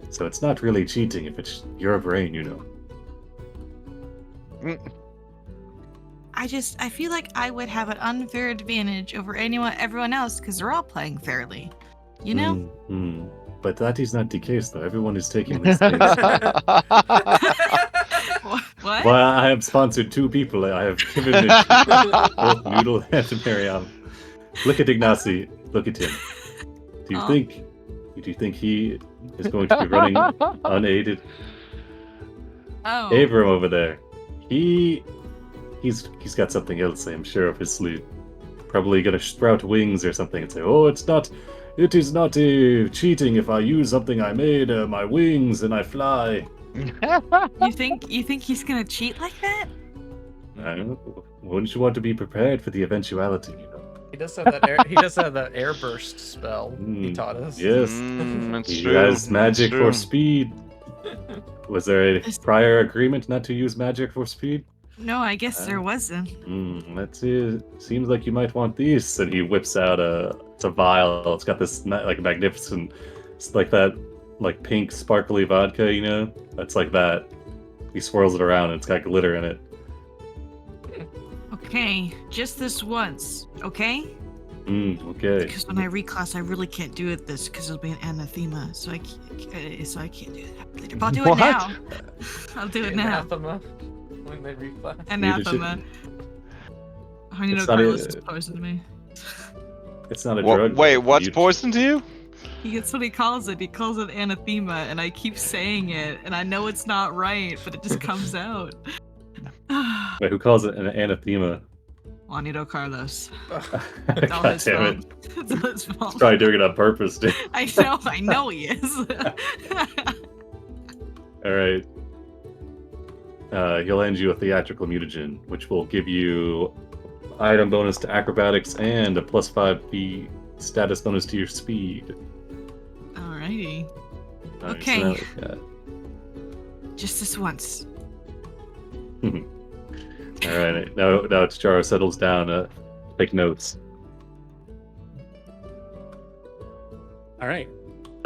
So it's not really cheating if it's your brain, you know. I feel like I would have an unfair advantage over everyone else because they're all playing fairly. You know? But that is not the case, though. Everyone is taking this thing. What? Well, I have sponsored 2 people. I have given it to both Noodle and Miriam. Look at Ignacy. Look at him. Do you think he is going to be running unaided? Oh. Abram over there. He's got something else, I'm sure, up his sleeve. Probably gonna sprout wings or something and say, "Oh, it is not cheating if I use something I made, my wings, and I fly." You think he's gonna cheat like that? I don't know. Wouldn't you want to be prepared for the eventuality, you know? He does have that air burst spell he taught us. Yes. That's He true. has magic That's for true. speed. Was there a prior agreement not to use magic for speed? No, I guess there wasn't. Let's see. Seems like you might want these. And he whips out it's a vial. It's got this like magnificent, it's like that, like pink sparkly vodka. You know, that's like that. He swirls it around and it's got glitter in it. Okay, just this once, okay? Okay. Because when I reclass, I really can't do it because it'll be an anathema, so I can't do that later. But I'll do it now. I'll do it now. Anathema. When they reclass. Anathema. I need to It's know not Carlos a- is poison to me. It's not a drug. Wait, what's You- poison to you? That's what he calls it. He calls it anathema, and I keep saying it, and I know it's not right, but it just comes out. Wait, who calls it an anathema? Juanito Carlos. God All his damn it. fault. It's all his fault. He's probably doing it on purpose, dude. I know he is. All right. He'll hand you a theatrical mutagen, which will give you item bonus to acrobatics and a +5 status bonus to your speed. Alrighty. All right, Okay. So now we've got... Just this once. All right. Now Charo settles down. Take notes. All right.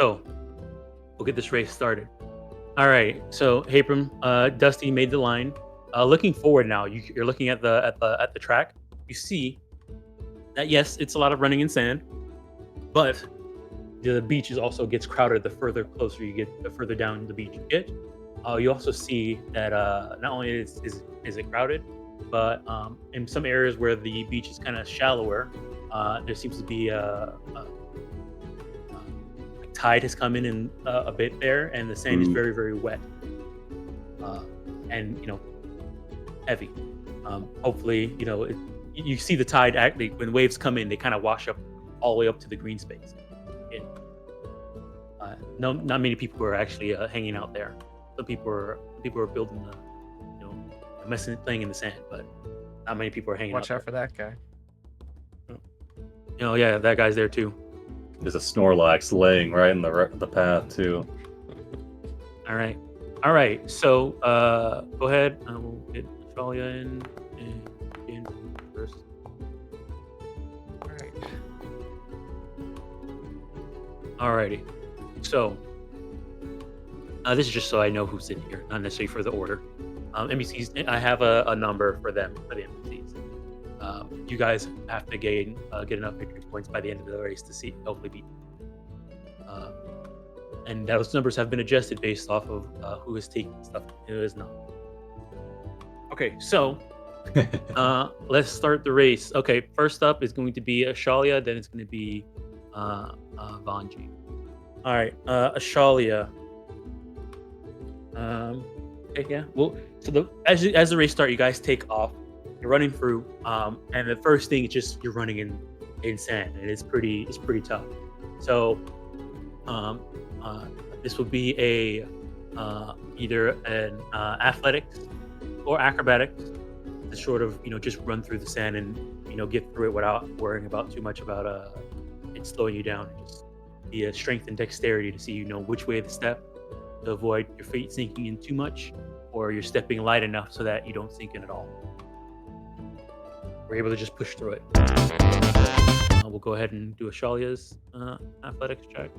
So we'll get this race started. All right. So Abram, Dusty made the line. Looking forward now, you're looking at the track. You see that yes, it's a lot of running in sand, but the beach also gets crowded the closer you get, the further down the beach you get. You also see that not only is it crowded, but in some areas where the beach is kind of shallower, there seems to be tide has come in a bit there, and the sand is very, very wet, and heavy. Hopefully, you see the tide actually when waves come in, they kind of wash up all the way up to the green space. Not many people are actually hanging out there. Some people are building playing in the sand, but not many people are hanging Watch out out for that guy. there. Yeah, that guy's there too. There's a Snorlax laying right in the path too. All right. So go ahead. We'll get Talia in and first. Alrighty. So this is just so I know who's in here, not necessarily for the order. NPCs, I have a number for them for the NPCs. You guys have to get enough victory points by the end of the race to hopefully beat. And those numbers have been adjusted based off of who is taking stuff and who is not. Okay, so let's start the race. Okay, first up is going to be Ashalia, then it's going to be Vanji. All right, Ashalia. Okay, yeah. Well, so as the race starts, you guys take off. You're running through, and the first thing is just you're running in sand, and it's pretty tough. So, this would be either an athletics or acrobatics to sort of just run through the sand and get through it without worrying about too much about it slowing you down. Just be a strength and dexterity to see which way to step to avoid your feet sinking in too much, or you're stepping light enough so that you don't sink in at all. were able to just push through it. We'll go ahead and do Ashalia's athletics check.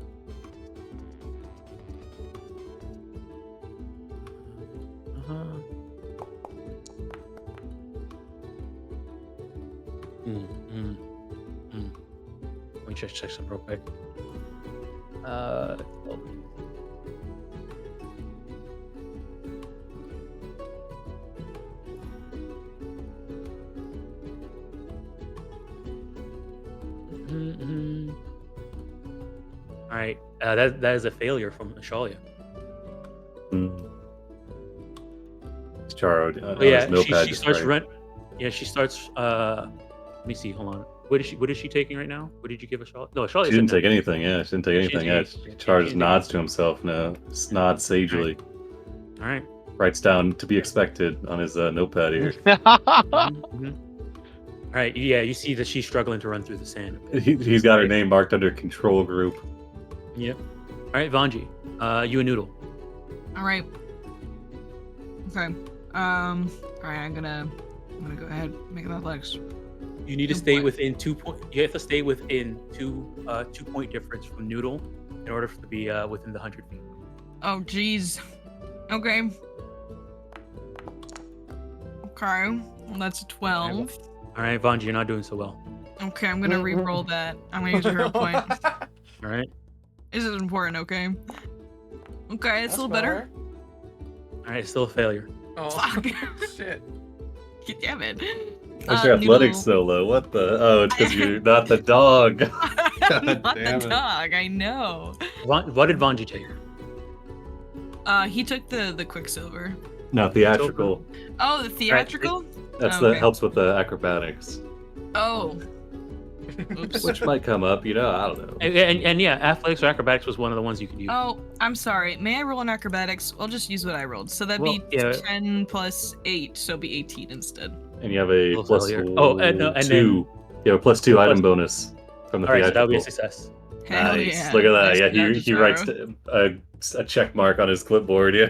Let me check some real quick. All right, that is a failure from Ashalia. Charo. Oh yeah, notepad she just starts right. run. Yeah, she starts. Let me see. Hold on. What is she taking right now? What did you give Ashalia? No, Ashalia She didn't take anything. Yeah, she didn't take Yeah, she anything. didn't Yeah, take Charo she just didn't take nods to himself. No, nods sagely. All right. Writes down to be expected on his notepad here. All right. Yeah, you see that she's struggling to run through the sand. He's got her name marked under control group. Yep. All right, Vanji. You and Noodle. All right. Okay. All right. I'm gonna go ahead and make an athletics. You need to Good stay boy. within 2 point. You have to stay within 2-point difference from Noodle in order to be within the 100 feet. Oh, jeez. Okay. Okay. Well, that's a 12. All right, Vanji, you're not doing so well. Okay, I'm gonna re-roll that. I'm gonna use a hero point. All right. This is important, okay? Okay, it's a little better. All right, still a failure. Oh, Fuck. shit. Damn it. What's your athletics so low? What the? Oh, it's because you're not the dog. I'm not the damn it. dog, I know. What did Vanji take? He took the Quicksilver. No, theatrical. Oh, the theatrical? That's Okay. that helps with the acrobatics, Oh. Oops. which might come up. I don't know. And yeah, athletics or acrobatics was one of the ones you could use. Oh, I'm sorry. May I roll in acrobatics? I'll just use what I rolled. So that'd be Well, yeah. 10 plus 8, so it'd be 18 instead. And you have a Little plus failure. Oh, and 2. You have a plus 2 plus- item bonus from the All right, so that'll theatrical. be a success. Hell Nice. yeah. Look at that. Nice Yeah, job, he writes Charo. a check mark on his clipboard. Yeah.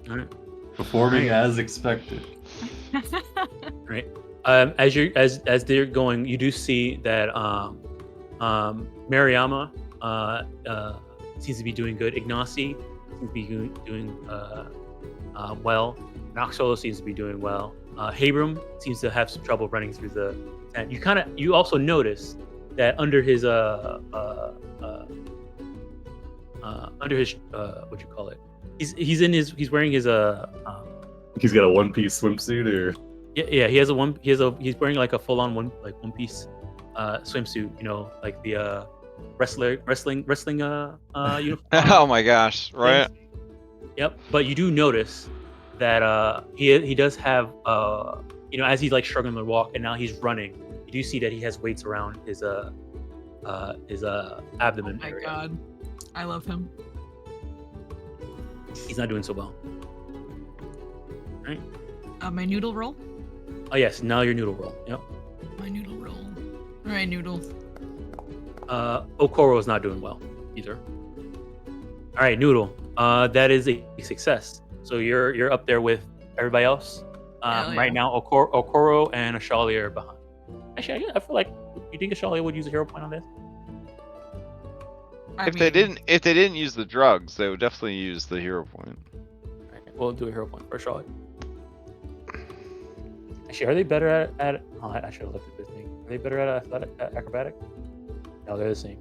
All right. Performing as expected. Right. As they're going, you do see that Mariama seems to be doing good. Ignacy seems to be doing well. Noxolo seems to be doing well. Habram seems to have some trouble running through the tent. You also notice that under his what you call it? He's wearing his He's got a one-piece swimsuit, or yeah, he's wearing like a full-on one piece swimsuit, like the wrestling uniform. Oh my gosh! Right. things. Yep. But you do notice that he does have as he's like struggling to walk and now he's running, you do see that he has weights around his abdomen Oh my area. god. I love him. He's not doing so well. Right? My noodle roll? Oh yes, now your noodle roll. Yep. My noodle roll. Alright, noodle. Okoro is not doing well either. All right, Noodle. That is a success. So you're up there with everybody else. Hell yeah. Right now, Okoro and Ashalia are behind. Actually, I feel like you think Ashalia would use a hero point on this? If they didn't use the drugs, they would definitely use the hero point. All right, we'll do a hero point for Ashalia. Actually, are they better at oh, I should have looked at this thing. Are they better at acrobatic? No, they're the same.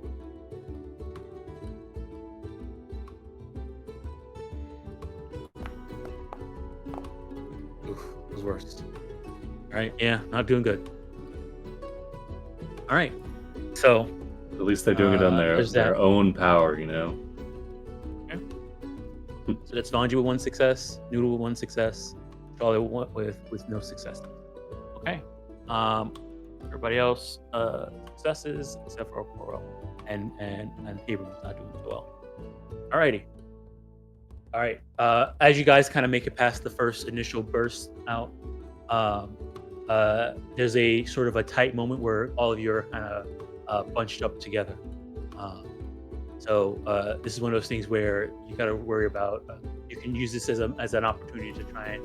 Oof, was worse. All right, yeah, not doing good. All right, so at least they're doing it on there's their that. own power, So that's Vanji with 1 success, Noodle with 1 success, Charlie with no success. Okay. Everybody else successes except for Okoro and Abram is not doing so well. Alrighty. All right. As you guys kind of make it past the first initial burst out, there's a sort of a tight moment where all of you are kind of bunched up together. So this is one of those things where you got to worry about. You can use this as an opportunity to try and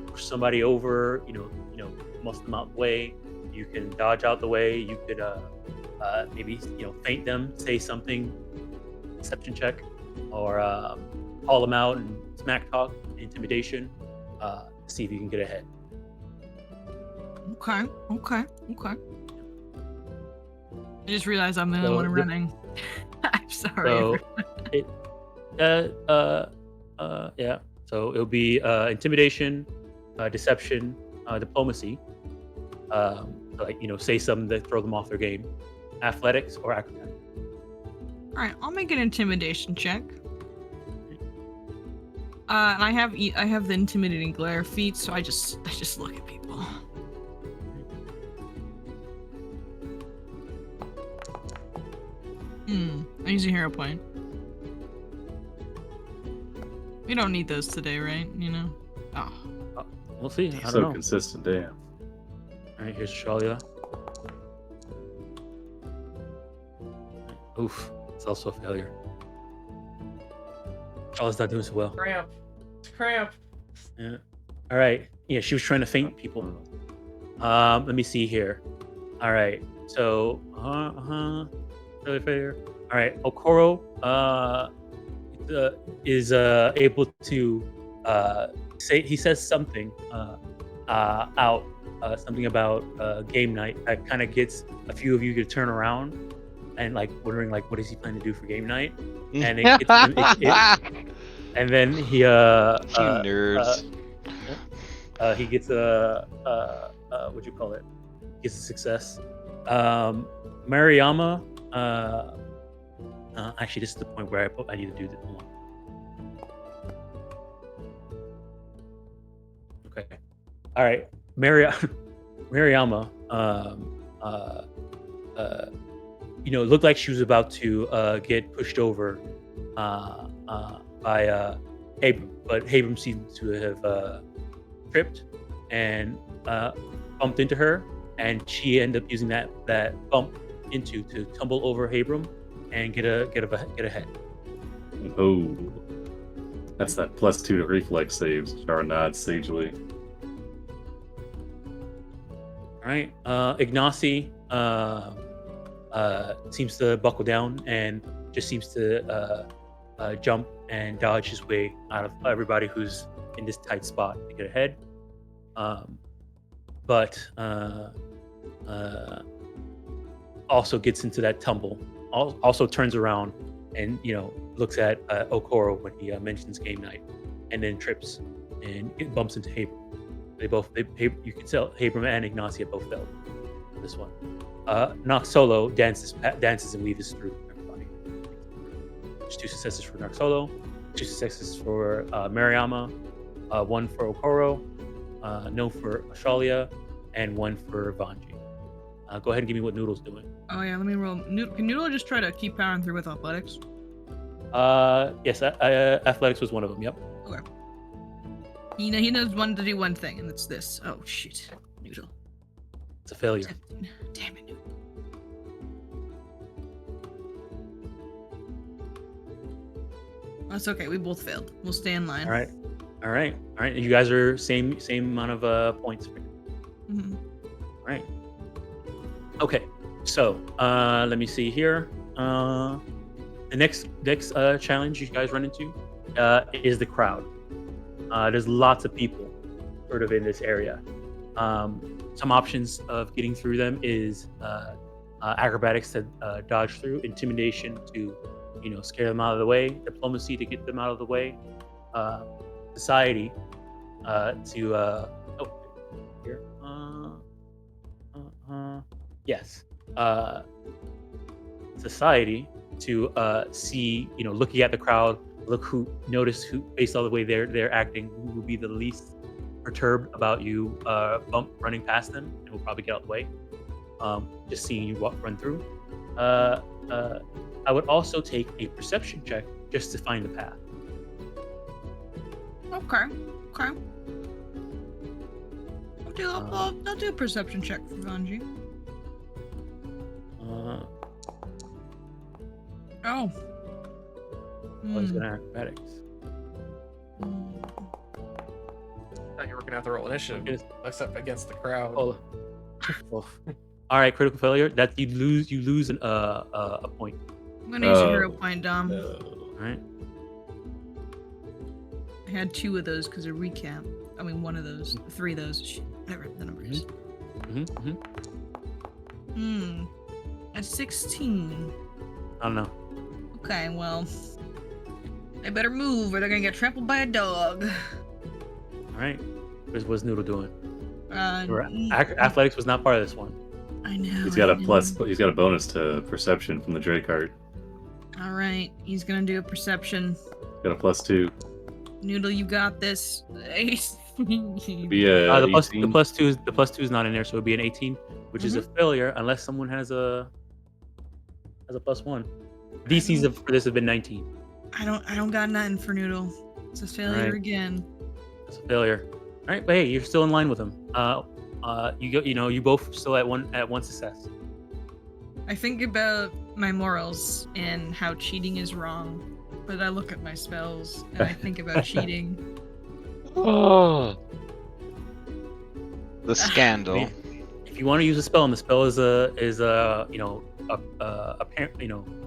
push somebody over, muscle them out the way. You can dodge out the way. You could maybe feint them, say something, deception check, or call them out and smack talk, intimidation, see if you can get ahead. Okay. I just realized I'm the only one running. I'm sorry. So yeah. So it'll be intimidation, deception, diplomacy. Say something that throw them off their game. Athletics or acrobatics. All right, I'll make an intimidation check. And I have the intimidating glare feat, so I just look at people. I use a hero point. We don't need those today, right? Oh. We'll see. I don't So know. consistent, damn. All right, here's Shalia. Oof, it's also a failure. Shalia's not doing so well. Cramp. It's cramp. Yeah. All right. Yeah, she was trying to feint people. Let me see here. All right. So, failure. All right. Okoro is able to say, he says something out, something about game night that kind of gets a few of you to turn around and wondering what is he planning to do for game night, and and then he nerds. he gets a what do you call it? Gets a success. Mariama. Actually, this is the point where I need to do this. Hold on. Okay. All right. Mariama. It looked like she was about to get pushed over by Abram, but Abram seemed to have tripped and bumped into her, and she ended up using that bump to tumble over Abram and get ahead. Oh, that's that +2 to reflex saves. Char nods sagely. All right, Ignacy seems to buckle down and just seems to jump and dodge his way out of everybody who's in this tight spot to get ahead. But also gets into that tumble. Also turns around and looks at Okoro when he mentions game night, and then trips and bumps into Abram. You can tell Abram and Ignacy both failed this one. Noxolo dances and weaves through everybody. There's 2 successes for Noxolo, 2 successes for Mariama, 1 for Okoro, no for Ashalia, and 1 for Vanji. Go ahead and give me what Noodle's doing. Oh yeah, let me roll. Can Noodle just try to keep powering through with athletics? Yes, athletics was one of them. Yep. Okay. He knows to do one thing, and it's this. Oh shit, Noodle. It's a failure. 17. Damn it, Noodle. That's okay. We both failed. We'll stay in line. All right. You guys are same amount of points. Mm-hmm. All right. Okay. So let me see here. The next challenge you guys run into is the crowd. There's lots of people sort of in this area. Some options of getting through them is acrobatics to dodge through, intimidation to scare them out of the way, diplomacy to get them out of the way, society to here yes society to see looking at the crowd, notice who based on the way they're acting, who will be the least perturbed about you running past them and will probably get out of the way, just seeing you run through. I would also take a perception check just to find the path. Okay. I'll do a perception check for Vanji. Oh. I was gonna acrobatics. thought you were gonna have to roll initiative, Yes. except against the crowd. Oh. Oh. All right, critical failure. That you lose a point. I'm gonna use a hero point, Dom. All right. I had 2 of those because of recap. I mean, 1 of those, 3 of those. Shit, whatever the number is. A 16. I don't know. Okay, well, they better move or they're gonna get trampled by a dog. All right. What's Noodle doing? N- Athletics was not part of this one. I know. He's got I a know. plus. He's got a bonus to perception from the Dre card. All right, he's gonna do a perception. Got a +2. Noodle, you got this. Ace. Be The 18. plus two is not in there, so it'd be an 18, which is a failure unless someone has a +1. DCs for this have been 19. I don't got nothing for Noodle. It's a failure Alright. again. It's a failure. All right, but hey, you're still in line with him. You both still at one success. I think about my morals and how cheating is wrong, but I look at my spells and I think about cheating. Oh, The scandal. If you want to use a spell, and the spell is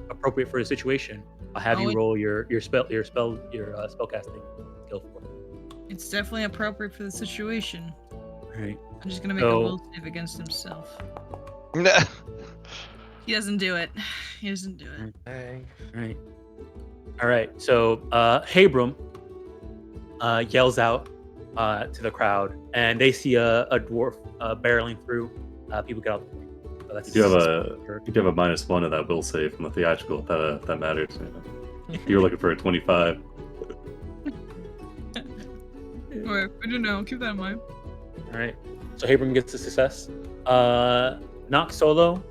appropriate for the situation, I'll have you roll your spellcasting skill for it. It's definitely appropriate for the situation. All right. I'm just gonna make a will save against himself. He doesn't do it. He doesn't do it. Dang. All right. So Habram yells out to the crowd, and they see a dwarf barreling through. People get out. So that's You do have a -1 of that will save from the theatrical. If that matters. You're looking for a 25. Alright, I don't know. Keep that in mind. All right. So Habram gets a success. Nox Solo.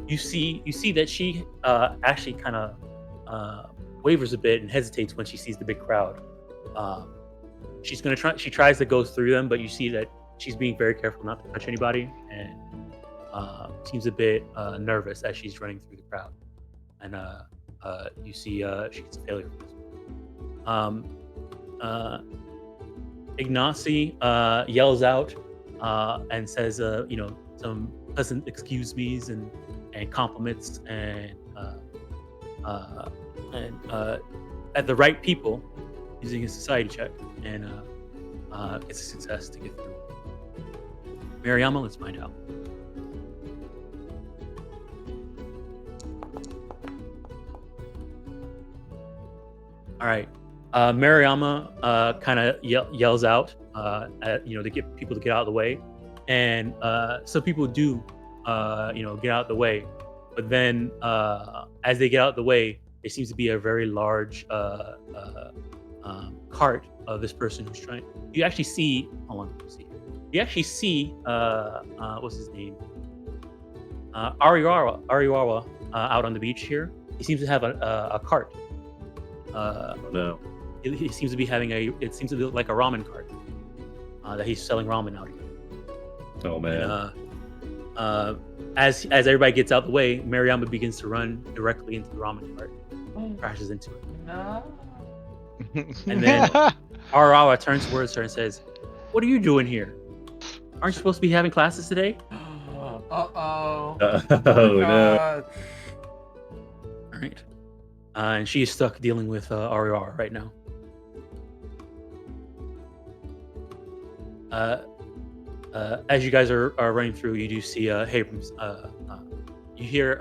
You see that she actually kind of wavers a bit and hesitates when she sees the big crowd. She's gonna try. She tries to go through them, but you see that she's being very careful not to touch anybody, and seems a bit nervous as she's running through the crowd. And you see she gets a failure. Ignacy yells out and says, some pleasant excuse me's and compliments and at the right people using his society check, and gets a success to get through. Mariama, let's find out. All right. Mariama kind of yells out to get people to get out of the way, and some people do get out of the way, but then as they get out of the way, there seems to be a very large cart of this person who's trying. You actually see. Hold on, let me see. You actually see what's his name? Ariwawa out on the beach here. He seems to have a cart. No. He seems to be having it seems to look like a ramen cart that he's selling ramen out here. Oh man. And, as everybody gets out the way, Mariama begins to run directly into the ramen cart, crashes into it. No. And then Arawa turns towards her and says, "What are you doing here? Aren't you supposed to be having classes today?" Uh-oh. Oh no. God. All right. And she is stuck dealing with Ariara right now. As you guys are running through, you do see Habram's. You hear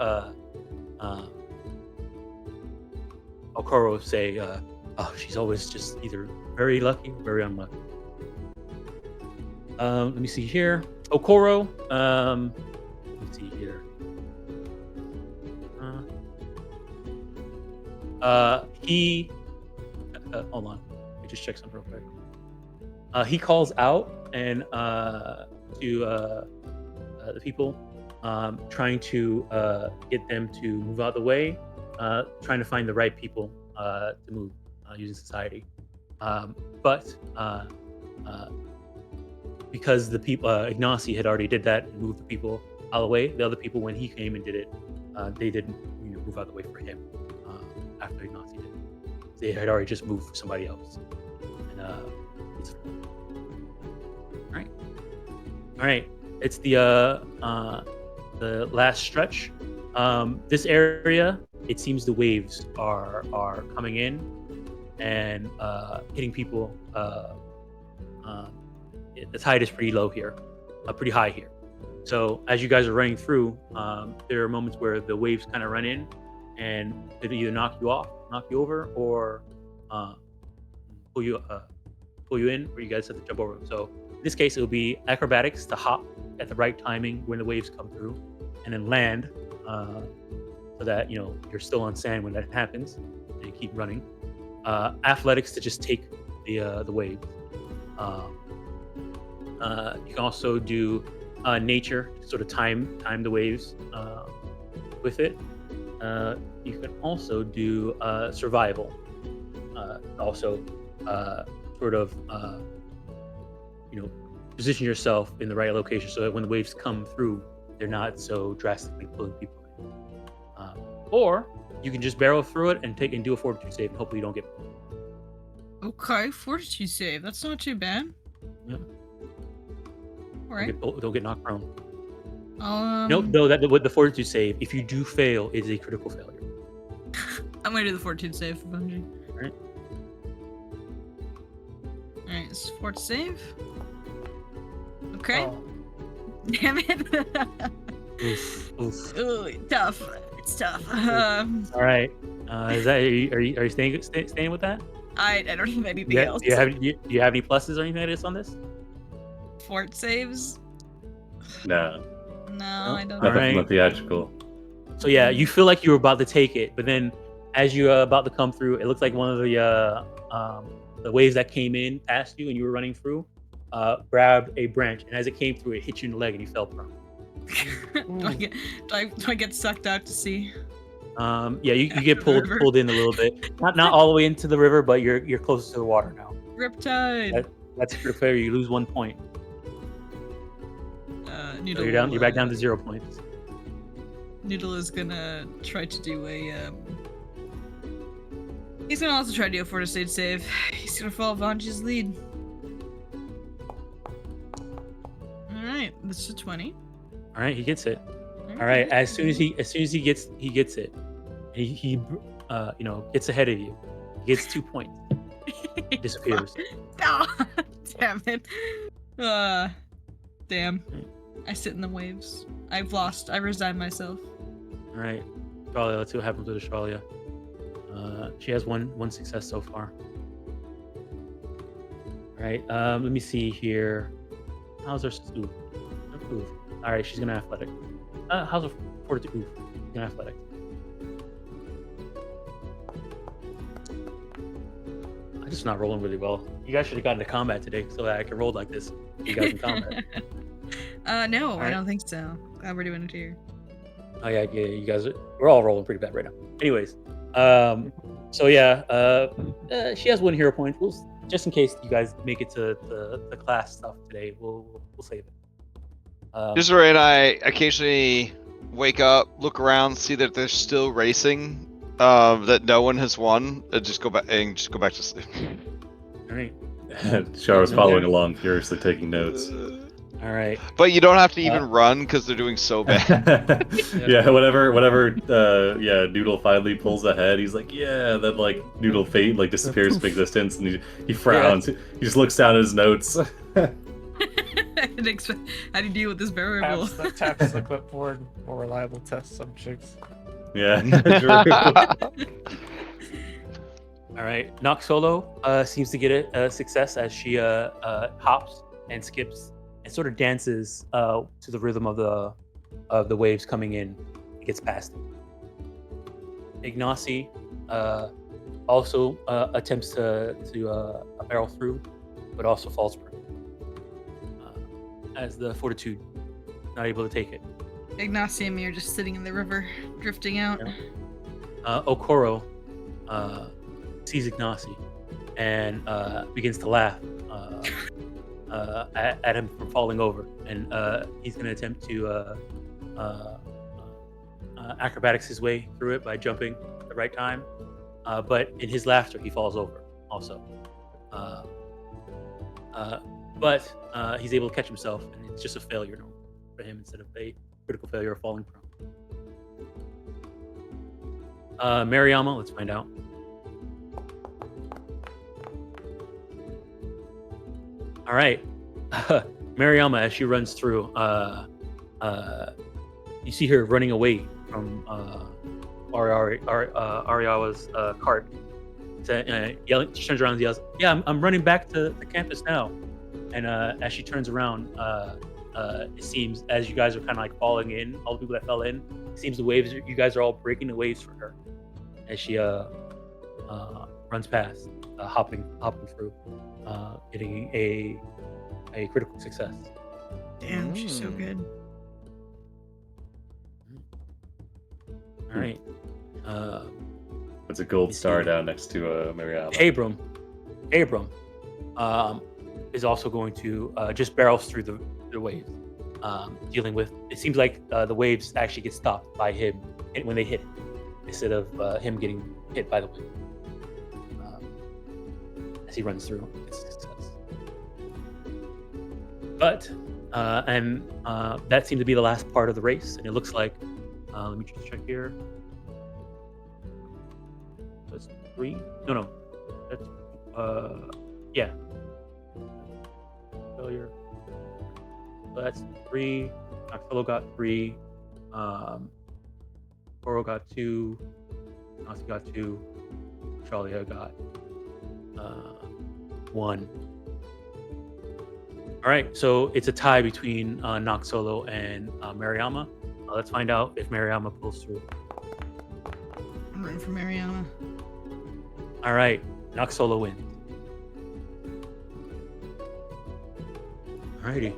Okoro say, "Oh, she's always just either very lucky or very unlucky." Let me see here. Okoro. Let me see here. He. Hold on. Let me just check something real quick. He calls out and to the people, trying to get them to move out of the way, trying to find the right people to move using society. But because the people, Ignacy had already did that and moved the people out of the way, the other people, when he came and did it, they didn't move out of the way for him after Ignacy did it. They had already just moved for somebody else. And All right, it's the last stretch. This area, it seems the waves are coming in and hitting people. The tide is pretty low here, pretty high here. So as you guys are running through, there are moments where the waves kind of run in, and it'll either knock you off, knock you over, or uh, pull you in, or you guys have to jump over them. So in this case, it will be acrobatics to hop at the right timing when the waves come through, and then land, so that you're still on sand when that happens, and you keep running. Athletics to just take the wave. You can also do nature to sort of time the waves with it. You can also do survival. Also, sort of position yourself in the right location so that when the waves come through, they're not so drastically pulling people in. Or you can just barrel through it and do a fortitude save, and hopefully you don't get pulled. Okay, fortitude save. That's not too bad. Yeah. All right. Don't get knocked prone. Nope. No, that with the fortitude save, if you do fail, it is a critical failure. I'm gonna do the fortitude save for Bungie. Alright. Alright, it's fort save. Okay. Oh, Damn it. Oof. Ooh, tough. It's tough. All right. Is that are you staying with that? I don't have anything else. Do you have any pluses or anything like this on this? Fort saves? No, No, I don't. All right. nothing theatrical. So yeah, you feel like you were about to take it, but then as you're about to come through, it looks like one of the waves that came in past you and you were running through grabbed a branch, and as it came through, it hit you in the leg and you fell prone. do I get sucked out to sea? Yeah, you get pulled in a little bit. Not all the way into the river, but you're closer to the water now. Riptide. That's pretty fair. You lose 1 point. Noodle, So you're back down to 0 points. Noodle is gonna try to do a he's gonna also try to do a fortitude save. He's gonna follow Vanji's lead. Alright, this is a 20. All right, he gets it. All right, as soon as he gets it, he gets ahead of you. He gets 2 points. He disappears. Oh, damn it. Damn. I sit in the waves. I've lost. I resign myself. All right, Shalia, let's see what happens with Shalia. She has one success so far. All right, let me see here. How's her ooh. All right, she's gonna athletic. How's her fortitude? Ooh, she's gonna athletic. I'm just not rolling really well. You guys should have gotten to combat today so that I could roll like this. You guys in combat. No, All I right. don't think so. Glad we're doing it here. Oh yeah, you guys. We're all rolling pretty bad right now. Anyways, so yeah, she has 1 hero point. Just in case you guys make it to the class stuff today, we'll save it. Desiree and I occasionally wake up, look around, see that they're still racing, that no one has won, and just go back to sleep. All right, Char was following along, furiously taking notes. all right. But you don't have to even run because they're doing so bad. Yeah, whatever. Noodle finally pulls ahead. He's like, yeah. Then like Noodle fate like disappears from existence, and he frowns. He just looks down at his notes. How do you deal with this variable? taps the clipboard. More reliable test subjects. Yeah. All right, Nox Solo seems to get a success as she hops and skips and sort of dances to the rhythm of the waves coming in. It gets past it. Ignacy also attempts to barrel through, but also falls prone as the fortitude not able to take it. Ignacy and me are just sitting in the river, drifting out. Yeah. Okoro sees Ignacy and begins to laugh at him for falling over, and he's going to attempt to acrobatics his way through it by jumping at the right time, but in his laughter he falls over also. but he's able to catch himself, and it's just a failure for him instead of a critical failure of falling prone. Mariama, let's find out. All right, Mariama, as she runs through, you see her running away from Ariawa's cart. Yelling, she turns around and yells, "Yeah, I'm running back to the campus now." And as she turns around, it seems as you guys are kind of like falling in, all the people that fell in, it seems the waves, you guys are all breaking the waves for her as she runs past, hopping through, getting a critical success. Damn, she's so good. All right. It's a gold star down next to Mariama. Abram is also going to just barrels through the waves, dealing with. It seems like the waves actually get stopped by him when they hit it, instead of him getting hit by the wave. As he runs through, it's a success. But that seemed to be the last part of the race, and it looks like. Let me just check here. That's 3. No. That's yeah. Failure. So that's 3. Oxfellow got 3. Koro got 2. Nasi got 2. Shalia got 1. All right, so it's a tie between Noxolo and Mariama. Let's find out if Mariama pulls through. I'm rooting for Mariama. All right, Noxolo wins. Alrighty.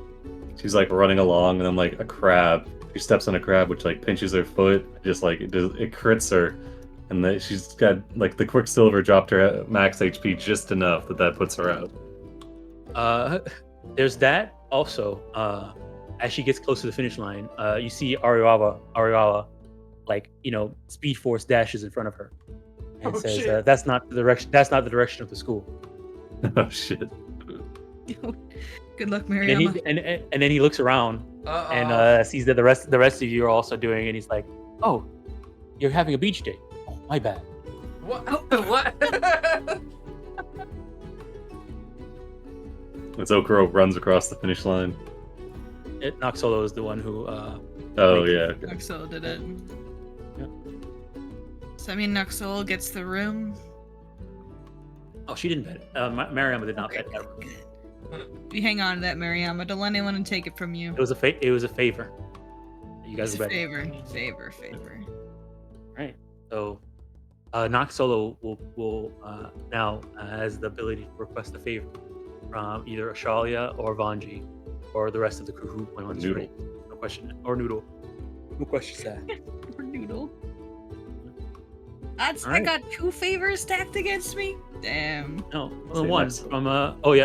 She's like running along, and then like a crab. She steps on a crab, which like pinches her foot. Just like it crits her, and she's got like the Quicksilver dropped her max HP just enough that puts her out. There's that also. As she gets close to the finish line, you see Ariawa, like Speed Force dashes in front of her, and says, "That's not the direction. That's not the direction of the school." Oh shit! Good luck, Mariama. And then he looks around and sees that the rest of you are also doing, and he's like, "Oh, you're having a beach day. Oh, my bad." What? What? As Okuro runs across the finish line. Noxolo is the one who. Oh yeah. Noxolo did it. Yeah. So I mean, Noxolo gets the room. Oh, she didn't bet it. Mariama did not bet that room. You hang on to that, Mariama. Don't let anyone take it from you. It was a favor. You guys were betting. Favor. Right. So, Noxolo will now has the ability to request a favor from either Ashalia or Vanji, or the rest of the crew who went on straight. No question. Or Noodle. No question asked. Or Noodle. I right. got 2 favors stacked against me. Damn. No, one from no, only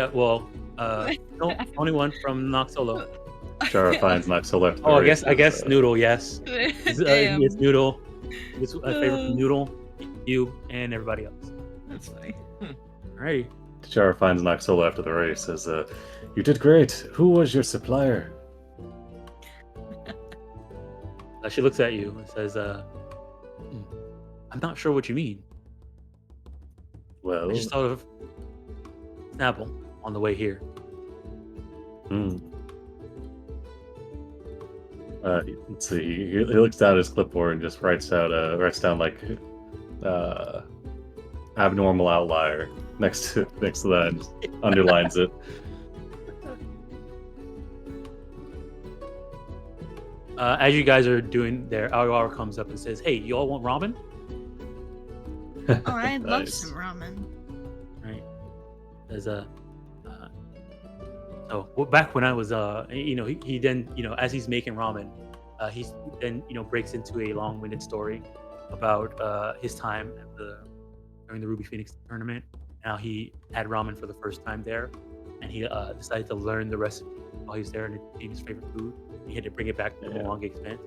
one from Noxolo. Chara finds Noxolo. Oh, I guess Noodle. Yes, Damn. it's Noodle. It's a favor from Noodle, you, and everybody else. That's funny. Alrighty. Chara finds Noxolo after the race. Says, "You did great. Who was your supplier?" She looks at you and says, "I'm not sure what you mean. Well, I just thought of Snapple on the way here." Let's see. He looks down at his clipboard and just writes down like abnormal outlier next to that, and just underlines it. As you guys are doing there, Aoyara comes up and says, "Hey, you all want ramen?" Oh, I'd love Nice. some ramen. Right. There's back when I was he then as he's making ramen, he then breaks into a long-winded story about his time during the Ruby Phoenix tournament. How he had ramen for the first time there, and he decided to learn the recipe while he was there, and it became his favorite food. He had to bring it back to the Mwangi Expanse,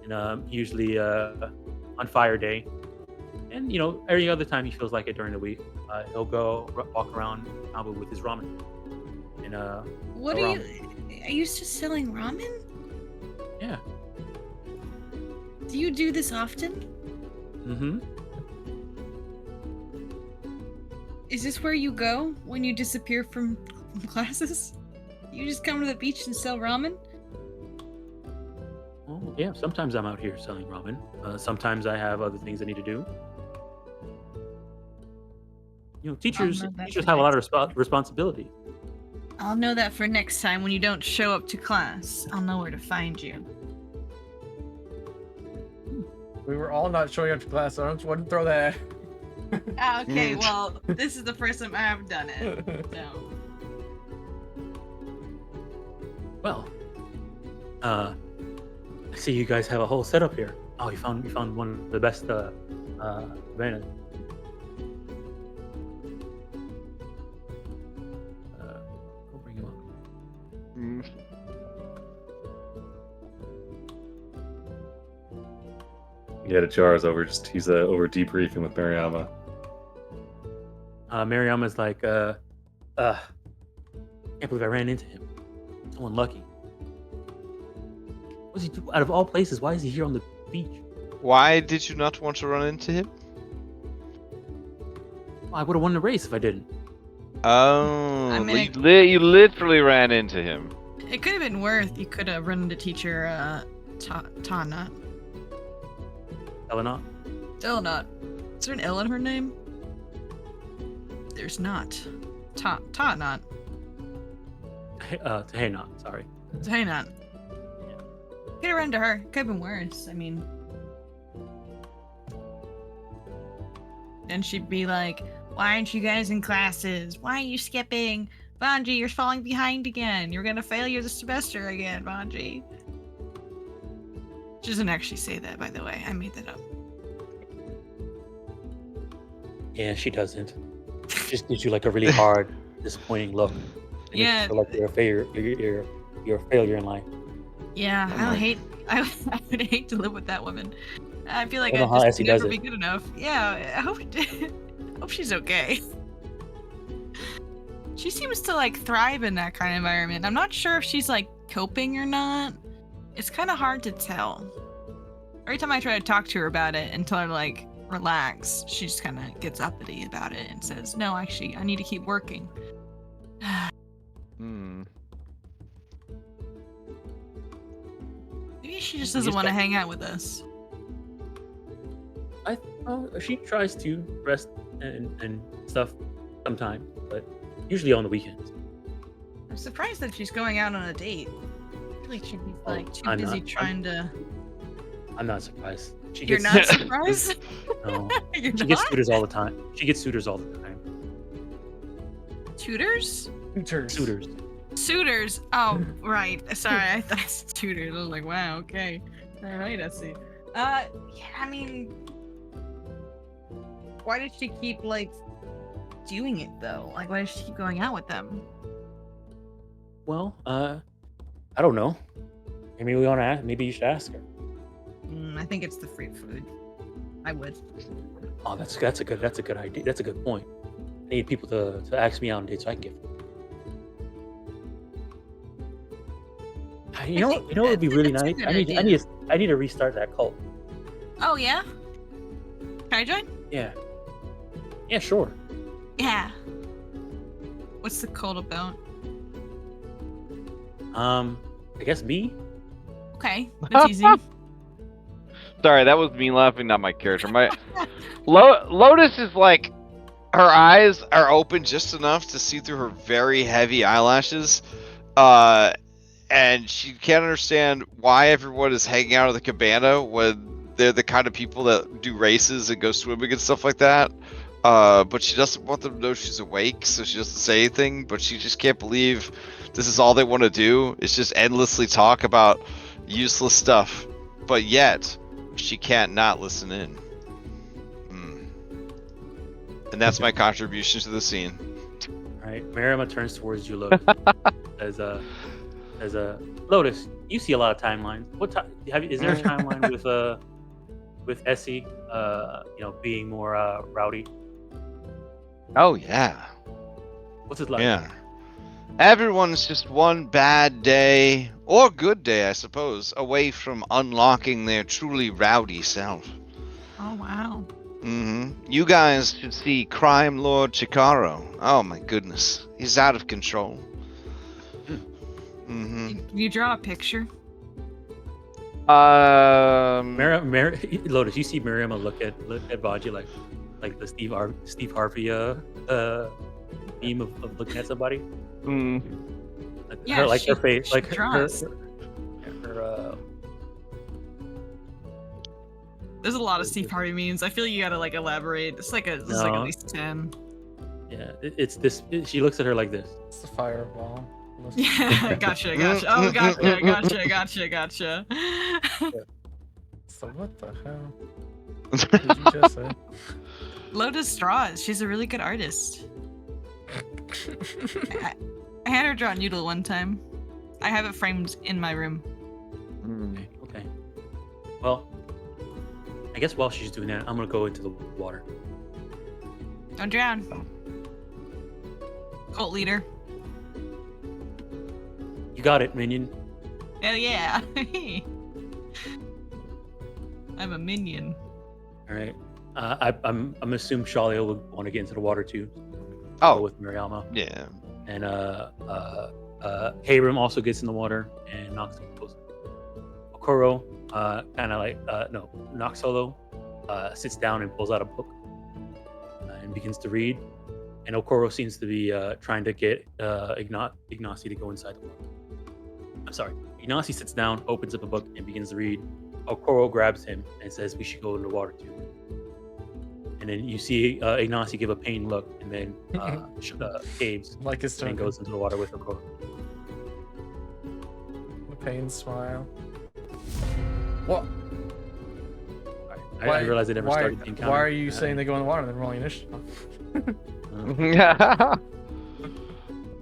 and usually on Fire Day, and every other time he feels like it during the week, he'll go walk around Abu with his ramen. What are you still selling ramen? Yeah. Do you do this often? Mm-hmm. Is this where you go when you disappear from classes? You just come to the beach and sell ramen? Well, yeah. Sometimes I'm out here selling ramen. Sometimes I have other things I need to do. Teachers know that teachers for have a lot of responsibility. I'll know that for next time when you don't show up to class. I'll know where to find you. We were all not showing up to class, so I just wouldn't throw that. Okay, well, this is the first time I have done it. So. Well, I see you guys have a whole setup here. Oh, you found one of the best bananas. Go bring him up. Yeah, the jar is over. He's over debriefing with Mariama. Mariama's like, can't believe I ran into him. So unlucky. What's he do? Out of all places, why is he here on the beach? Why did you not want to run into him? Well, I would have won the race if I didn't. Oh, I mean, You literally ran into him. it could have been worth. You could have run into teacher Tana. Eleanor? Still not. Is there an L in her name? There's not. Ta not. Hey, not sorry. Hey not. Could have run to her. Could have been worse. I mean. Then she'd be like, why aren't you guys in classes? Why are you skipping? Vanji, you're falling behind again. You're gonna fail your semester again, Vanji. She doesn't actually say that, by the way. I made that up. Yeah, she doesn't. She just gives you like a really hard, disappointing look. And Yeah. You feel like you're a failure. You're a failure in life. Yeah, Oh my. I would hate to live with that woman. I feel like I don't know I'd how just Essie does never it. be good enough. Yeah, I hope she's okay. She seems to like thrive in that kind of environment. I'm not sure if she's like coping or not. It's kind of hard to tell. Every time I try to talk to her about it and tell her to like relax, she just kind of gets uppity about it and says, "No, actually, I need to keep working." Maybe she just doesn't want to hang out with us. She tries to rest and stuff sometimes, but usually on the weekends. I'm surprised that she's going out on a date. I feel like she'd be like too I'm busy not- trying to. I'm not surprised. You're not surprised? No. You're She not? gets suitors all the time. She gets suitors all the time. Tutors? Suitors. Suitors. Oh, right. Sorry, I thought it was tutors. I was like, wow, okay. All right, I see. Yeah, I mean, why did she keep like doing it though? Like, why does she keep going out with them? Well, I don't know. Maybe we want to ask. Maybe you should ask her. I think it's the free food. I would. Oh, that's a good idea. That's a good point. I need people to ask me out on dates so I can get food. You know what would be really that's a nice? good I need to restart that cult. Oh yeah. Can I join? Yeah. Yeah, sure. Yeah. What's the cult about? I guess B. Okay, that's easy. Sorry, that was me laughing, not my character. My Lotus is like, Her eyes are open just enough to see through her very heavy eyelashes, and she can't understand why everyone is hanging out at the cabana when they're the kind of people that do races and go swimming and stuff like that. But she doesn't want them to know she's awake, so she doesn't say anything. But she just can't believe this is all they want to do. It's just endlessly talk about useless stuff. But yet, she can't not listen in. And that's my contribution to the scene. All right. Marima turns towards you, Lotus. as a Lotus, you see a lot of timelines. Is there a timeline with Essie, being more rowdy? Oh yeah. What's it like? Yeah. Everyone's just one bad day, or good day, I suppose, away from unlocking their truly rowdy self. Oh wow. You guys should see Crime Lord Chikaro. Oh my goodness, he's out of control. Can you draw a picture? Lotus, you see Miriam look at Baji like the Steve Harvey meme of looking at somebody. Like, Yeah, her face, she like her, draws. her There's a lot of Steve Harvey memes. I feel you gotta like elaborate. It's like this is like at No. least 10. yeah, it's this. She looks at her like this. It's the fireball. Yeah, gotcha. Oh, gotcha. So what the hell? What did you just say? Lotus draws. She's a really good artist. I had her draw a noodle one time. I have it framed in my room. Okay. Well, I guess while she's doing that, I'm gonna go into the water. Don't drown. Cult leader. You got it, minion. Hell yeah. I'm a minion. All right. I'm assuming Shalia would want to get into the water too. Oh. Go with Mariama. Yeah. And Hayrim also gets in the water and knocks him close. Okoro knocks solo, sits down and pulls out a book and begins to read. And Okoro seems to be trying to get Ignacy to go inside the water. I'm sorry. Ignacy sits down, opens up a book, and begins to read. Okoro grabs him and says, "We should go in the water too." And then you see Ignacy give a pained look, and then caves Like his and turn. goes into the water with Okoro. A pain smile. What? I realized I never started the encounter. Why are you saying they go in the water and then rolling initiative?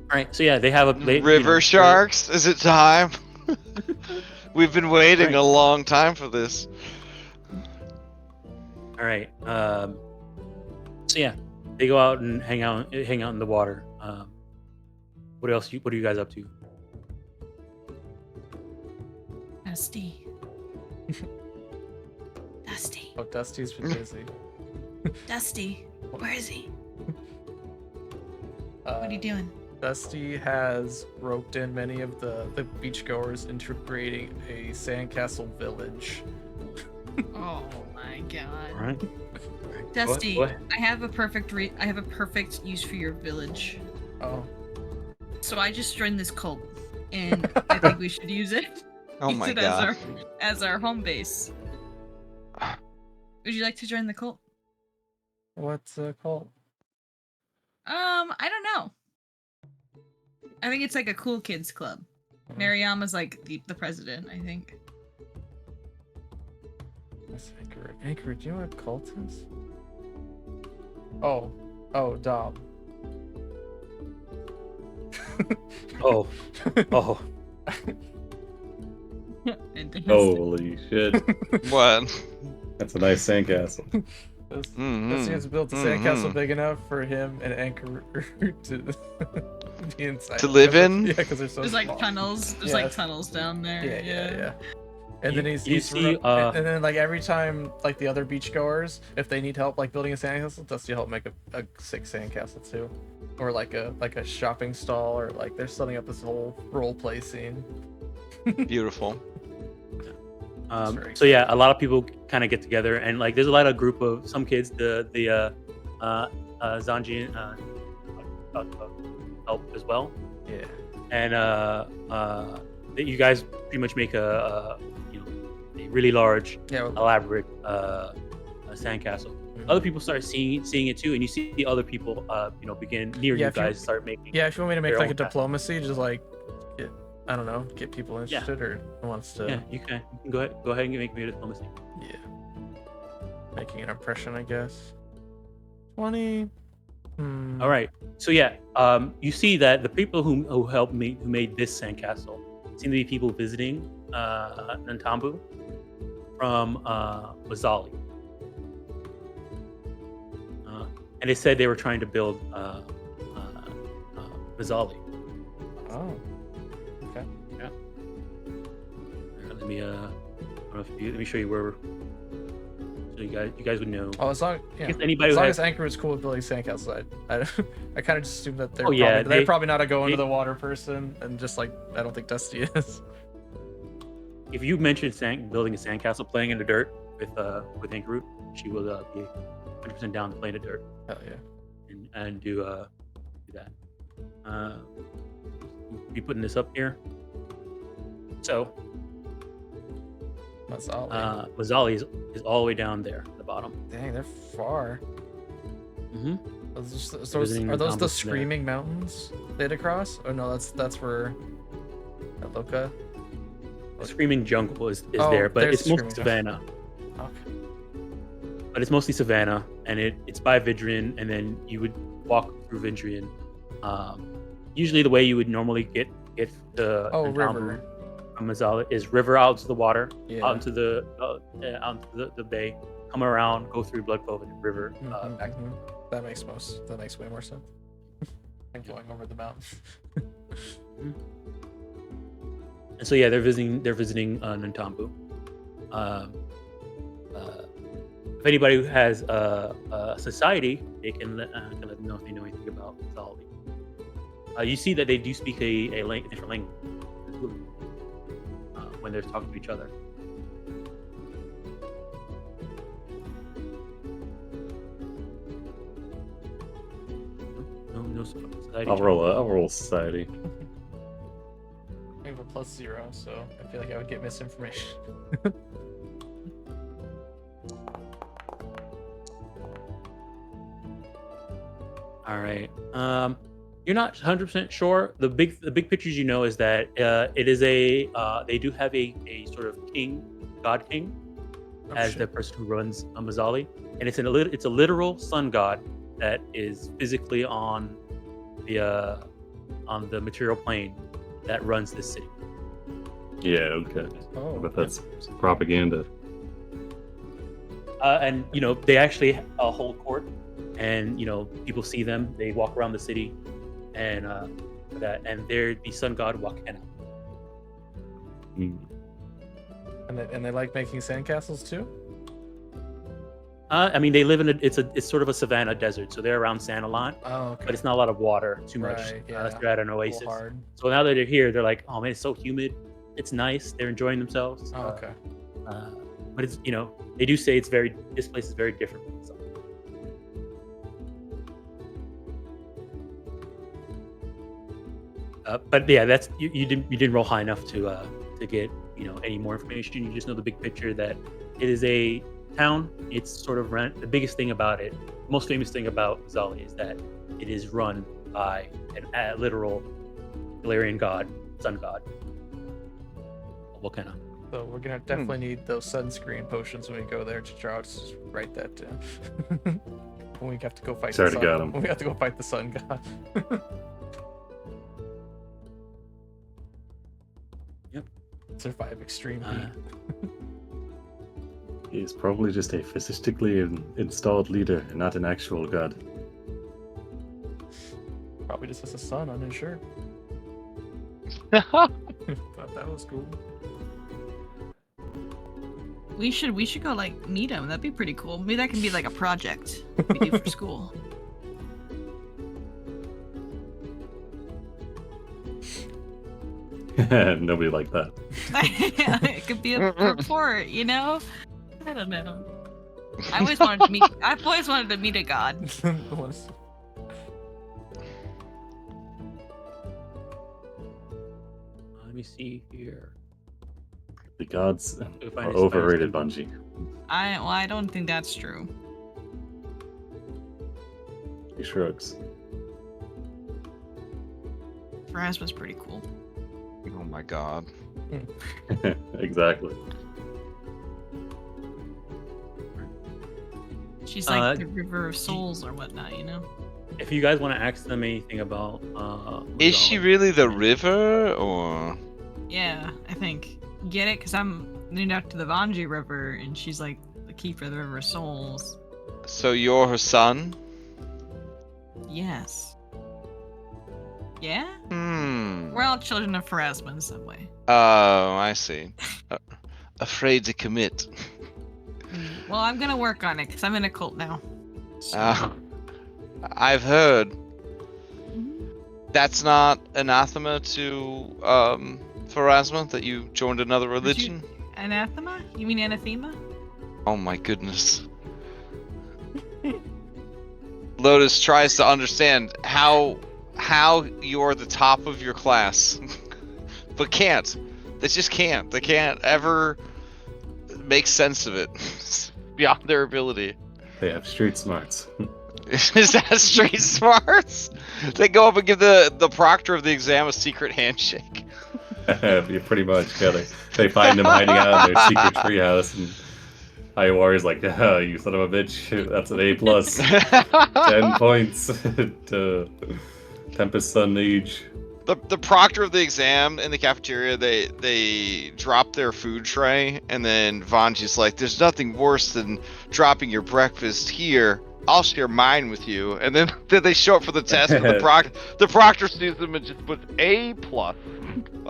All right, so yeah, they have a River sharks, is it time? We've been waiting Right. a long time for this. All right. So yeah, they go out and hang out in the water. What else? What are you guys up to? Dusty. Dusty. Oh, Dusty's been busy. Dusty. Where is he? What are you doing? Dusty has roped in many of the beachgoers into creating a sandcastle village. Oh my god. All right. Dusty, What? I have a perfect use for your village. Oh. So I just joined this cult, and I think we should use it. Oh use my it god. as our home base. Would you like to join the cult? What's it called? I don't know. I think it's like a cool kids club. Mariama's like the president, I think. That's Anchor. Anchor, do you know what a cult is? Oh, Dom. Oh. And Holy shit. What? That's a nice sandcastle. Dusty has built a sandcastle big enough for him and Anchor to be inside. To live in? Yeah, because they're so There's like small. tunnels. There's Yeah. like tunnels down there. Yeah. And then You he's see, and then like every time like the other beachgoers, if they need help like building a sandcastle, Dusty will help make a sick sandcastle too, or like a shopping stall, or like they're setting up this whole role play scene. Beautiful. So yeah, a lot of people kind of get together, and like there's a lot of group of some kids. The Zanji help as well. Yeah. And you guys pretty much make a really large, elaborate sandcastle. Other people start seeing it too, and you see the other people begin near you guys start making. Yeah, if you want me to make their like a own castle. diplomacy, just like get people interested or wants to. Yeah, you can go ahead and make me a diplomacy. Yeah. Making an impression, I guess. 20. All right. So yeah, you see that the people who helped me, who made this sandcastle, seem to be people visiting Nantambu from Mazali. And they said they were trying to build Mazali. Oh. Okay. Let me I don't know if let me show you where. So you guys would know. Oh, as long I guess anybody as who long has, as Anchor is cool with building sandcastles, I kind of just assume that they're Oh, yeah, they're probably not a go into they- the water person, and just like I don't think Dusty is. if you mentioned building a sandcastle playing in the dirt with Inkroot, she will be 100% down to play in the dirt Hell yeah. and do that. Be putting this up here. So That's all. Mazzali is all the way down there at the bottom. Dang, they're far. Mm-hmm. Are those the Screaming Mountains they had to cross? Oh no, that's where Loka. The Screaming Jungle is Oh, there, but there's it's the mostly Screaming savannah. Okay. But it's mostly savannah, and it's by Vidrian, and then you would walk through Vidrian. Usually, the way you would normally get to River. from Mazzali is river out to the water, Yeah. out into the bay, come around, go through Blood Cove and the river back. That makes way more sense. than going over the mountain. And so yeah, they're visiting Nantambu. If anybody who has a society, they can let them know if they know anything about Zali. You see that they do speak a different language when they're talking to each other. No society. I'll roll society. I have a +0, so I feel like I would get misinformation. All right. You're not 100% sure. The big pictures you know is that it is they do have a sort of god king, as the person who runs Mazzali, and it's a literal sun god that is physically on the material plane that runs this city. Yeah, okay. Oh, But that's propaganda. And they actually hold court, and people see them. They walk around the city, and they're the sun god Wakena. Mm. And they like making sandcastles too. I mean, they live in it's sort of a savanna desert, so they're around sand a lot, Oh, okay. but it's not a lot of water too much. Right, yeah. They're at an A little oasis. hard. So now that they're here, they're like, oh man, it's so humid. It's nice. They're enjoying themselves. Oh, okay. But it's they do say this place is very different from the sun. But yeah, that's you didn't roll high enough to get any more information. You just know the big picture that it is a town. It's sort of run. The biggest thing about it, the most famous thing about Zali is that it is run by a literal Galarian god, sun god. Wakena. So we're gonna definitely need those sunscreen potions when we go there to try to write that down. When we have to go fight. Sorry the to sun. got 'em. When we have to go fight the sun god. Yep. Survive extreme heat. He's probably just a physically installed leader, not an actual god. Probably just has a sun on his shirt. Thought that was cool. We should go like meet him. That'd be pretty cool. Maybe that can be like a project we do for school. Nobody like that. It could be a report, I don't know. I've always wanted to meet a god. Let me see here. The gods If I are just- overrated, Bungie. I don't think that's true. He shrugs. Phrasma's pretty cool. Oh my god. Exactly. She's like the river of souls or whatnot, If you guys want to ask them anything about, Is she Mazzali, really the river, or? Yeah, I think. Get it? Because I'm named after the Vanji River, and she's like the keeper of the River of Souls. So you're her son? Yes. Yeah? Hmm. We're all children of Pharasma in some way. Oh, I see. Afraid to commit. Well, I'm gonna work on it because I'm in a cult now. So. I've heard Mhm. that's not anathema to Pharasma that you joined another religion. Anathema? You mean anathema? Oh my goodness. Lotus tries to understand how you're the top of your class, but can't. They just can't. They can't ever make sense of it. It's beyond their ability. They have street smarts. Is that street smarts? They go up and give the proctor of the exam a secret handshake. You pretty much got it. They find him hiding out in their secret treehouse, and High Warrior's like, oh, you son of a bitch, that's an A+. 10 points to Tempest Sun Age. The proctor of the exam in the cafeteria, they drop their food tray, and then Vanji's like, there's nothing worse than dropping your breakfast here. I'll share mine with you. And then they show up for the test, and the proctor sees them and just puts A+.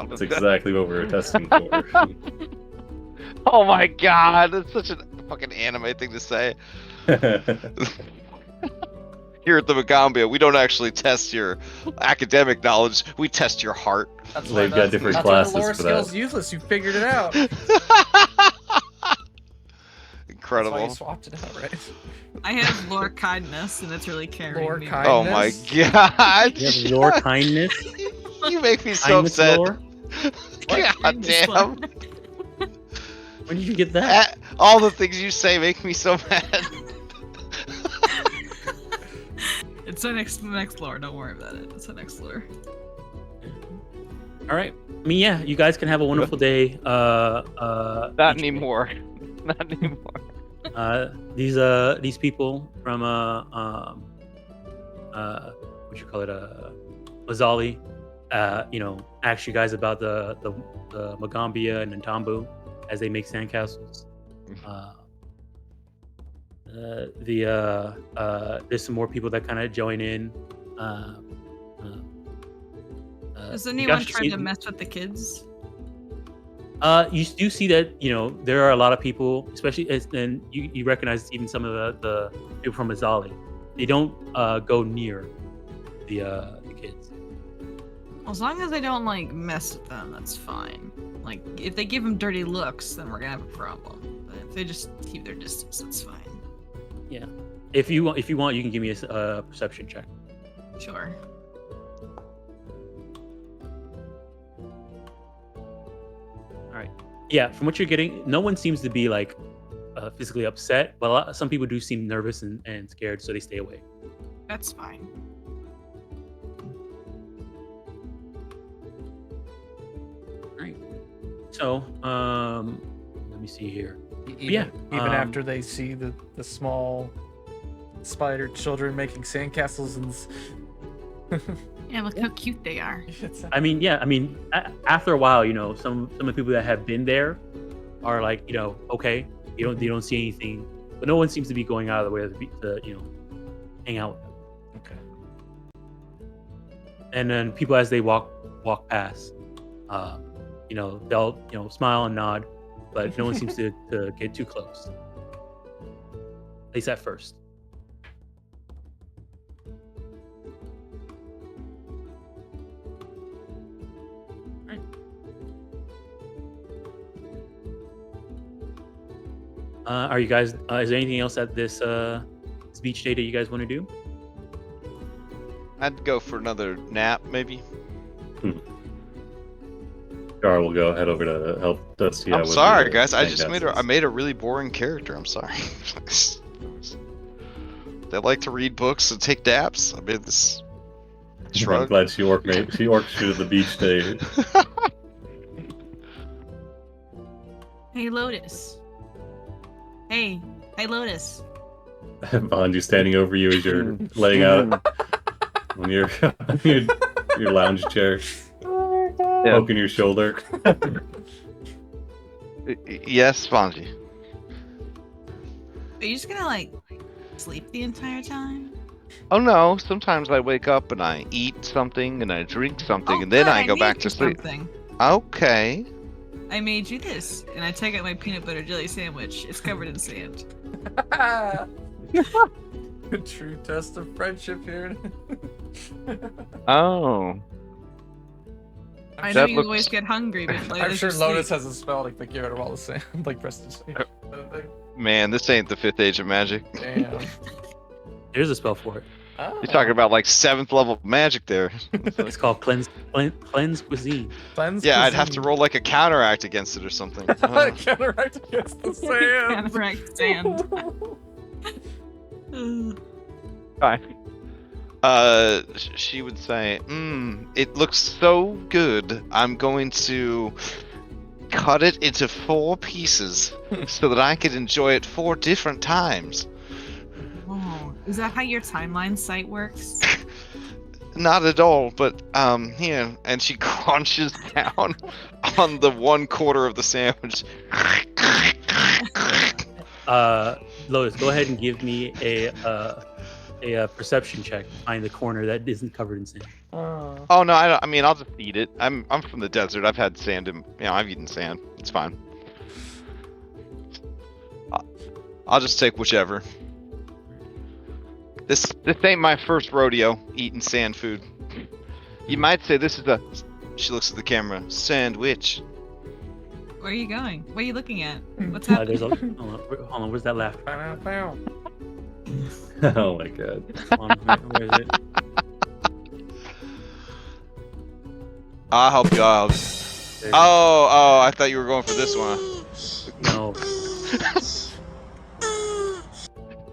That's exactly what we were testing for. Oh my god, that's such a fucking anime thing to say. Here at the Magaambya, we don't actually test your academic knowledge, we test your heart. That's They've got different classes the lore for that. skill's useless. You figured it out. Incredible. That's why you swapped it out, right? I have lore kindness, and it's really carrying Lore me. kindness. Oh my god. You have lore kindness. You make me so Kindness upset. lore? God Kindness lore. damn. When did you get that? All the things you say make me so mad. It's an next lore. Don't worry about it. It's an next lore. All right. I mean, yeah, you guys can have a wonderful day. Not anymore. Not anymore. These people from what you call it, Mazali, ask you guys about the Magaambya and Ntambu as they make sandcastles. There's some more people that kind of join in. Has you anyone guys should tried see- to mess with the kids? You do see that there are a lot of people, especially and you recognize even some of the people from Mazali. They don't go near the kids. As long as they don't mess with them, that's fine. Like if they give them dirty looks, then we're gonna have a problem. But if they just keep their distance, that's fine. Yeah. If you want, you can give me a perception check. Sure. All right. Yeah. From what you're getting, no one seems to be physically upset, but some people do seem nervous and scared, so they stay away. That's fine. All right. So, let me see here. Even after they see the small spider children making sandcastles and Yeah, look how cute they are. I mean, yeah. I mean, after a while, some of the people that have been there are like, okay, they don't see anything, but no one seems to be going out of the way to hang out with them. Okay. And then people as they walk past, they'll smile and nod, but no one seems to get too close. At least at first. Alright. Are you guys? Is there anything else at this beach day that you guys want to do? I'd go for another nap, maybe. Gar will go head over to help Dusty out. I'm with sorry, the, guys. I sandcastles. just made a really boring character. I'm sorry. They like to read books and take naps. I mean, this. I'm Shrug. glad she orc you to the beach day. Hey, Lotus. Hey, Lotus. Bonji standing over you as you're laying out on your lounge chair, poking your shoulder. Yes, Spongy. Are you just gonna sleep the entire time? Oh no, sometimes I wake up and I eat something and I drink something Oh, and then good, I go made back you to sleep. something. Okay. I made you this, and I take out my peanut butter jelly sandwich. It's covered in sand. True test of friendship here. Oh. I know That you looks- always get hungry, but like, I'm sure just Lotus sleep. has a spell to get rid of all the sand, like prestige. Man, this ain't the 5th age of magic. Damn. There's a spell for it. You're talking about like 7th level magic there. It's called cleanse cuisine. Cleanse Yeah, I'd have to cuisine. roll like a counteract against it or something. Ugh. Counteract against the sand. Counteract sand. Fine. She would say, it looks so good. I'm going to cut it into 4 pieces so that I could enjoy it 4 different times. Oh, is that how your timeline site works? Not at all, but here, and she crunches down on the 1/4 of the sandwich. Lotus, go ahead and give me a perception check to find the corner that isn't covered in sand. Oh no, I mean I'll just eat it. I'm from the desert. I've had sand in, I've eaten sand. It's fine. I'll just take whichever. This ain't my first rodeo eating sand food. You might say this is a. She looks at the camera. Sandwich. Where are you going? What are you looking at? What's There's happening? hold on, where's that laugh? Oh my god. Hold on, where is it? I'll help you out. There. Oh, I thought you were going for this one. No.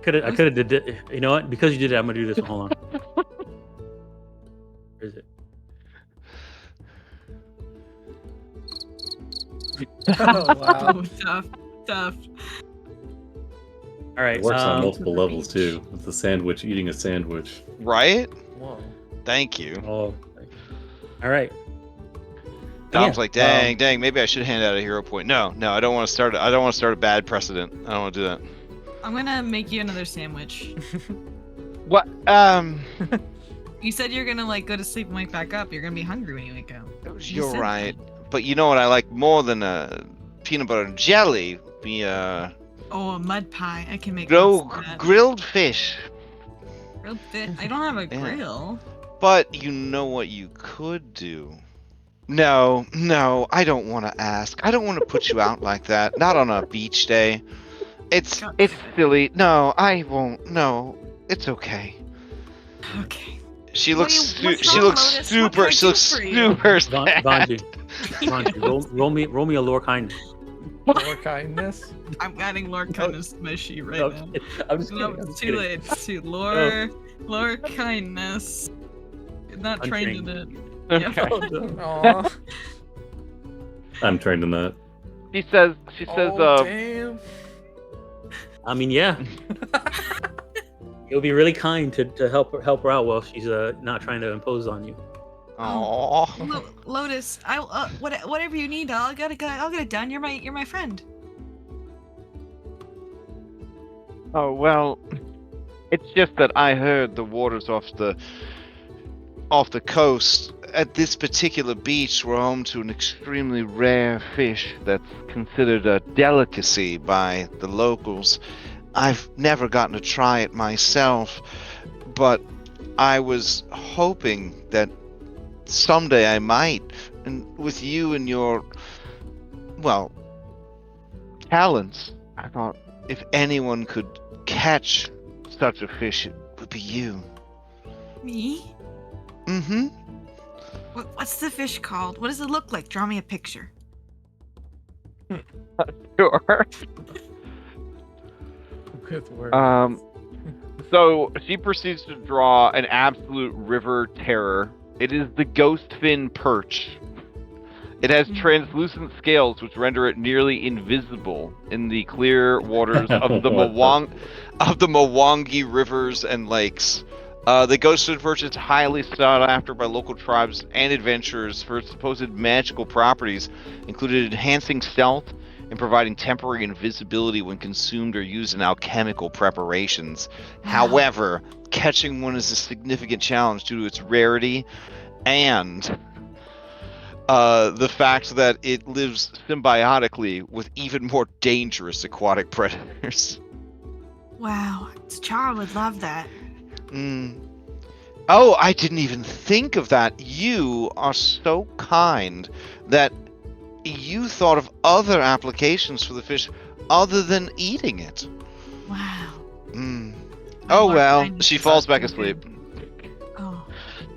I could have did it. You know what? Because you did it, I'm gonna do this one. Hold on. Where is it? Oh, wow. Oh, tough. All right. It works on multiple the levels beach. too. With the sandwich, eating a sandwich. Right? Whoa. Thank you. Oh. All right. Dom's Yeah, like, dang, maybe I should hand out a hero point. No, I don't want to start. I don't want to start a bad precedent. I don't want to do that. I'm gonna make you another sandwich. What? You said you're gonna like go to sleep and wake back up. You're gonna be hungry when you wake up. You You're said right. But you know what I like more than peanut butter and jelly? Oh, a mud pie. I can make lots of that. Grilled fish. Grilled fish. I don't have a Yeah. grill. But you know what you could do? No, I don't want to ask. I don't want to put you out like that. Not on a beach day. It's silly. No, I won't. No, it's okay. Okay. She What looks do you- what's she wrong, looks Lotus? What can I super she do looks for you? super sad. Vanji, roll me a lore kindness. More kindness. I'm adding Lord Kindness to my sheet right No, now. I'm just No, kidding. I'm it's just too kidding. late. It's too Lord Kindness. Not trained in it. Okay. Aw. I'm trained in that. She says, Oh, damn. I mean, yeah. It would be really kind to help her out while she's not trying to impose on you. Aww. Lotus, whatever you need, I'll get it done. You're my friend. oh, well, It's just that I heard the waters off the coast at this particular beach were home to an extremely rare fish that's considered a delicacy by the locals. I've never gotten to try it myself, but I was hoping that someday I might. And with you and your, well, talents, I thought if anyone could catch such a fish, it would be you. Me? Mm-hmm. What's the fish called? What does it look like? Draw me a picture. sure. With words. So she proceeds to draw an absolute river terror. It is the ghost fin perch. It has translucent scales which render it nearly invisible in the clear waters of the Mwangi rivers and lakes. The ghost fin perch is highly sought after by local tribes and adventurers for its supposed magical properties, including enhancing stealth and providing temporary invisibility when consumed or used in alchemical preparations. Wow. However, catching one is a significant challenge due to its rarity and the fact that it lives symbiotically with even more dangerous aquatic predators. Wow. Chara would love that. Oh, I didn't even think of that. You are so kind that you thought of other applications for the fish other than eating it. Wow. Mm. My Oh Lord well, kindness She is falls not back too good. asleep. Oh.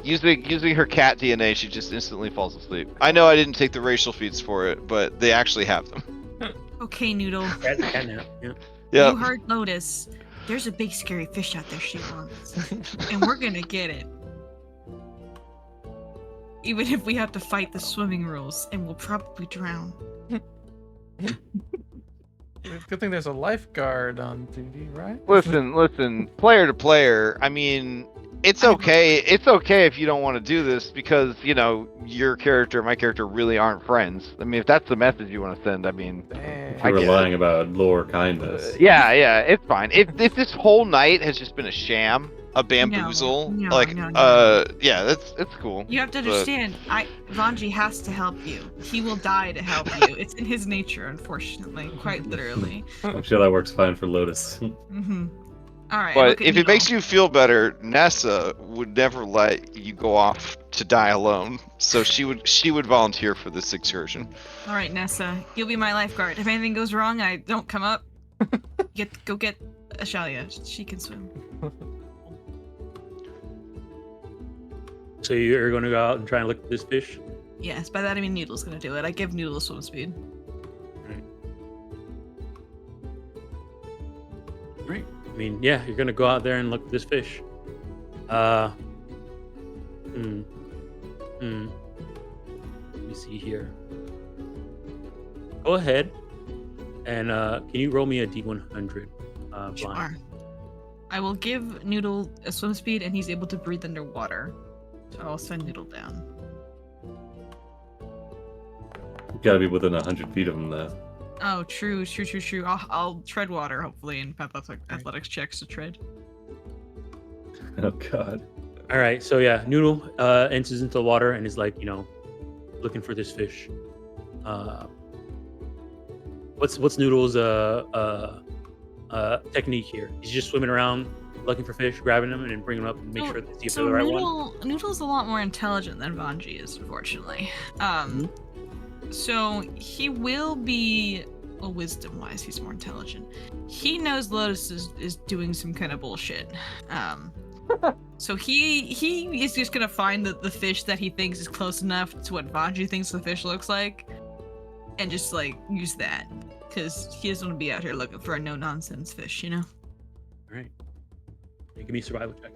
Using her cat DNA, she just instantly falls asleep. I know I didn't take the racial feats for it, but they actually have them. Okay, Noodle. Catnap. Yeah. Yeah. You heard Lotus. There's a big scary fish out there she wants. And we're gonna get it. Even if we have to fight the swimming rules, and we'll probably drown. Good thing there's a lifeguard on duty, right? Listen, player to player, I mean, it's I have okay. It's okay if you don't want to do this because, you know, your character and my character really aren't friends. I mean, if that's the message you want to send, I mean, Dang. I You're get lying it. about lore kindness. Yeah, it's fine. If this whole night has just been a sham, A bamboozle, No, like no. yeah, it's cool. You have to But- understand, Vanji has to help you. He will die to help you. It's in his nature, unfortunately. Quite literally. I'm sure that works fine for Lotus. Mm-hmm. Alright, But look at if it Noodle. makes you feel better, Nessa would never let you go off to die alone. So she would volunteer for this excursion. Alright, Nessa, you'll be my lifeguard. If anything goes wrong and I don't come up, go get Ashalia. She can swim. So you're going to go out and try and look for this fish? Yes, by that I mean Noodle's gonna do it. I give Noodle swim speed. Right. I mean, yeah, you're going to go out there and look for this fish. Let me see here. Go ahead and can you roll me a D100? Blind? Sure. I will give Noodle a swim speed and he's able to breathe underwater. So I'll send Noodle down. You gotta be within 100 feet of him, though. Oh, true. I'll tread water, hopefully, and athletics checks to tread. Oh, God. All right, so yeah, Noodle enters into the water and is like, looking for this fish. What's Noodle's technique here? He's just swimming around, looking for fish, grabbing them, and then bringing them up and make sure to see if they're the right one. Noodle's a lot more intelligent than Vanji is, unfortunately. So he will be, well, wisdom-wise, he's more intelligent. He knows Lotus is doing some kind of bullshit. So he is just gonna find the fish that he thinks is close enough to what Vanji thinks the fish looks like, and just like use that, because he doesn't want to be out here looking for a no-nonsense fish, All right. Give me a survival check.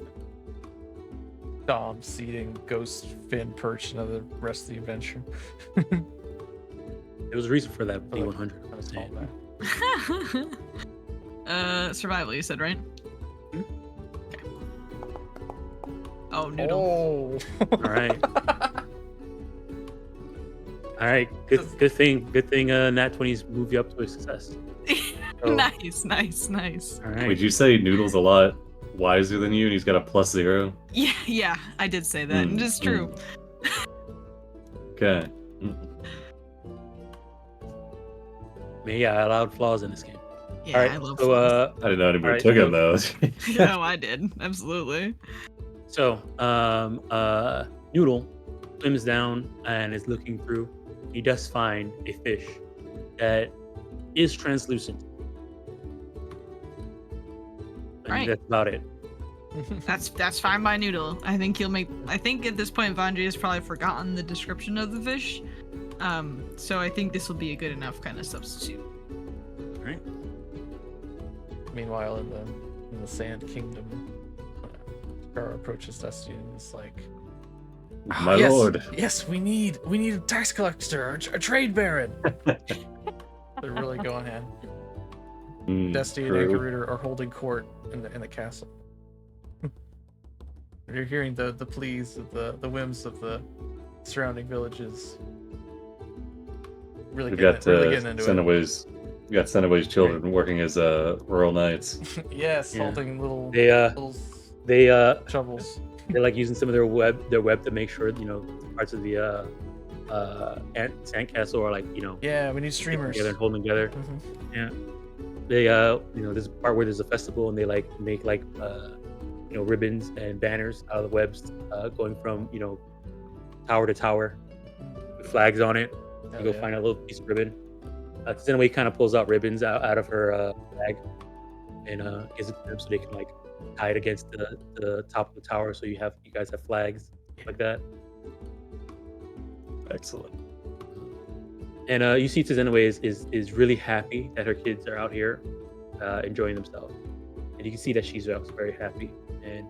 Dom seeding ghost fin perch into the rest of the adventure. There was a reason for that I like- D100. I was told that. Survival, you said, right? Hmm? Okay. Oh, Noodle. Oh. All right. All right. Good thing. Nat 20's moved you up to a success. So, Nice. All right. Would you say Noodle's a lot wiser than you and he's got a +0? Yeah, I did say that. Mm, It's true. Okay. I mean, yeah, I allowed flaws in this game. Yeah, All right. I love So, flaws. I didn't know anybody Alright, took so- him, though. No, I did. Absolutely. So, Noodle swims down and is looking through. He does find a fish that is translucent. And Right. that's about it. That's fine by Noodle. I think at this point Vanji has probably forgotten the description of the fish. So I think this will be a good enough kind of substitute. All right. Meanwhile, in the Sand Kingdom, Gara approaches Dusty and is like, My yes, lord. Yes, we need a tax collector, a trade baron. They're really going hand. Dusty and True. Ankaruda are holding court in the castle. You're hearing the pleas of the whims of the surrounding villages. really We've getting, got really getting into Senaway's children working as royal knights. it. Yes, Yeah. holding little They they shovels. they're like using some of their web to make sure parts of the sandcastle are like Yeah, we need sticking streamers. together and holding together. Mhm. Yeah. They there's a part where there's a festival and they like make like ribbons and banners out of the webs going from tower to tower with flags on it. You go find a little piece of ribbon. Zenway kind of pulls out ribbons out of her bag and gives it to them so they can like tie it against the top of the tower, so you guys have flags like that. Excellent. And you see Zenway is really happy that her kids are out here enjoying themselves, and you can see that she's also very happy. And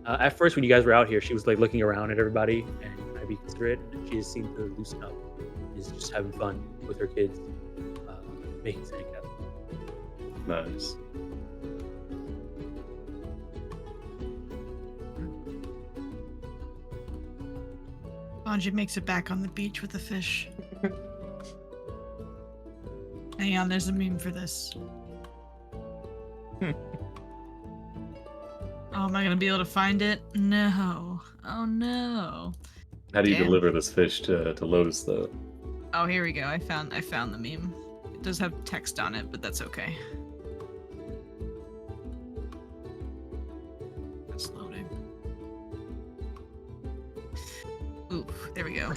at first, when you guys were out here, she was like looking around at everybody and trying to be considerate, and she just seemed to loosen up. Is just having fun with her kids, making sandcastles. Nice. Anji makes it back on the beach with the fish. Hang on, there's a meme for this. Oh, am I gonna be able to find it? No. Oh no. How do you Damn. deliver this fish to Lotus, though? Oh, here we go. I found the meme. It does have text on it, but that's okay. That's loading. Ooh, there we go.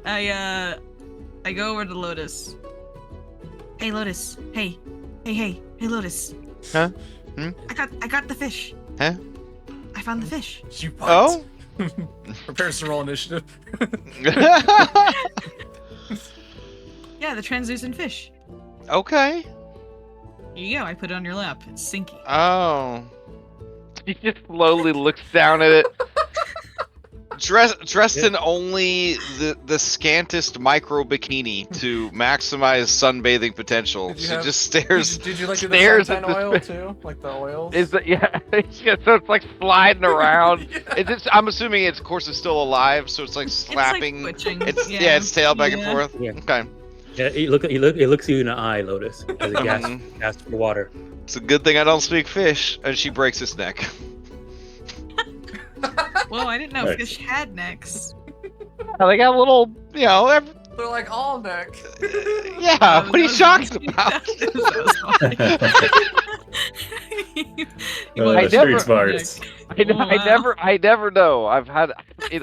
I go over to Lotus. Hey Lotus. Hey, Lotus. Huh? Hmm? I got the fish. Huh? I found the fish. You what? Oh? Prepare some roll initiative. Yeah, the translucent fish. Okay. Here you go. I put it on your lap. It's Sinky. Oh. She just slowly looks down at it. Dressed in only the scantest micro bikini to maximize sunbathing potential. Did you She have- just stares. Did you like do the Stares suntan at this oil fish. too? Like the oils? Is that yeah? Yeah, so it's like sliding around. Yeah. I'm assuming its course is still alive, so it's like slapping. It's like twitching. Its tail back and Yeah. forth. Yeah. Okay. Yeah, it looks you in the eye, Lotus, as it gasps for water. It's a good thing I don't speak fish, and she breaks its neck. Whoa, I didn't know Nice. fish had necks. They got little. You know, They're like all neck. yeah. What are you talking about? I Street never- smarts. I never know. I've had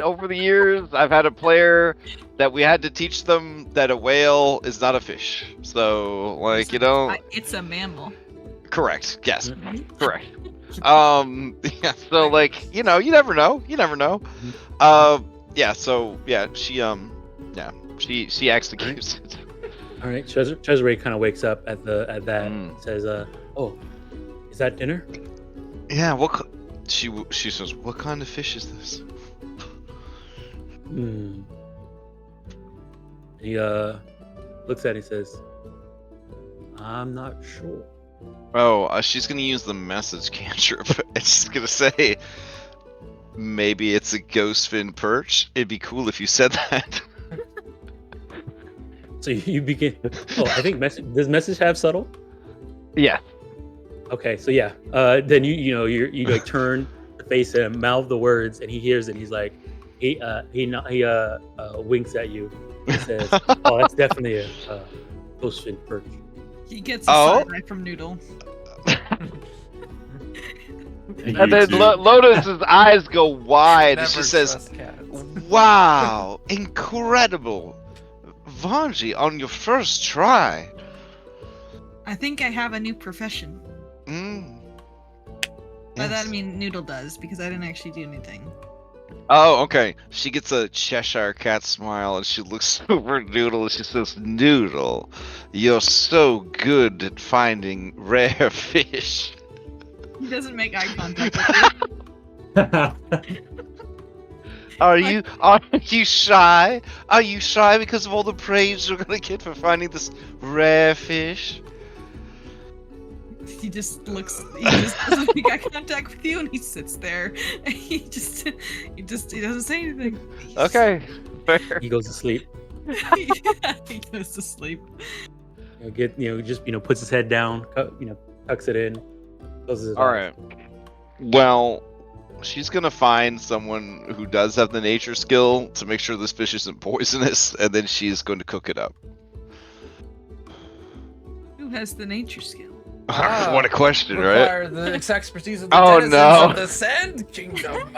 over the years. I've had a player That we had to teach them that a whale is not a fish. So, like, you know, It's a mammal. correct. Yes, correct. yeah. So, like, you know, you never know. You never know. Yeah. So, yeah, she executes it. All right, Cesare kind of wakes up at that. Mm. Says, "Oh, is that dinner?" Yeah. She says, "What kind of fish is this?" Hmm. He looks at it and says, "I'm not sure." Oh, she's gonna use the message cantrip, and she's gonna say, "Maybe it's a ghostfin perch. It'd be cool if you said that." So you begin. Oh, I think does message have subtle? Yes. Okay, so yeah. Then you like turn to face him, mouth the words, and he hears it. He's like, he winks at you. He says, "Oh, that's definitely a ghostfin perch." He gets a Oh. side eye from Noodle. And then Lotus's eyes go wide, and she Never says, trust cats. "Wow, incredible, Vanji, on your first try." I think I have a new profession. Mm. By that Yes. I mean Noodle does, because I didn't actually do anything. Oh, okay. She gets a Cheshire cat smile and she looks over at Noodle and she says, "Noodle, you're so good at finding rare fish." He doesn't make eye contact with you. Are you shy? Are you shy because of all the praise you're gonna get for finding this rare fish? He just doesn't make eye contact with you, and he sits there. He doesn't say anything. Okay. Fair. He goes to sleep. He goes to sleep. Puts his head down, tucks it in, closes his All eyes. right. Well, she's gonna find someone who does have the nature skill to make sure this fish isn't poisonous, and then she's going to cook it up. Who has the nature skill? What a question, right? Require the expertise of the Oh, denizens no. of the Sand Kingdom.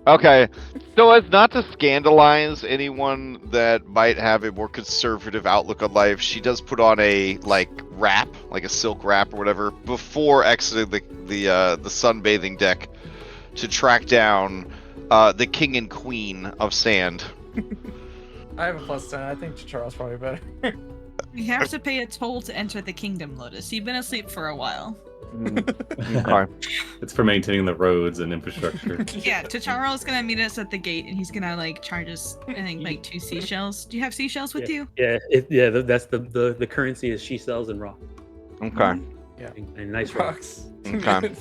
Okay. So as not to scandalize anyone that might have a more conservative outlook on life, she does put on a wrap, like a silk wrap or whatever, before exiting the sunbathing deck to track down the king and queen of sand. I have a +10. I think Charles probably better. We have to pay a toll to enter the kingdom, Lotus. You've been asleep for a while. Okay. It's for maintaining the roads and infrastructure. Yeah, Tacharo is gonna meet us at the gate, and he's gonna charge us. I think 2 seashells. Do you have seashells with you? Yeah. That's the currency is she sells and rock. Okay. And nice rock. Rocks. Okay.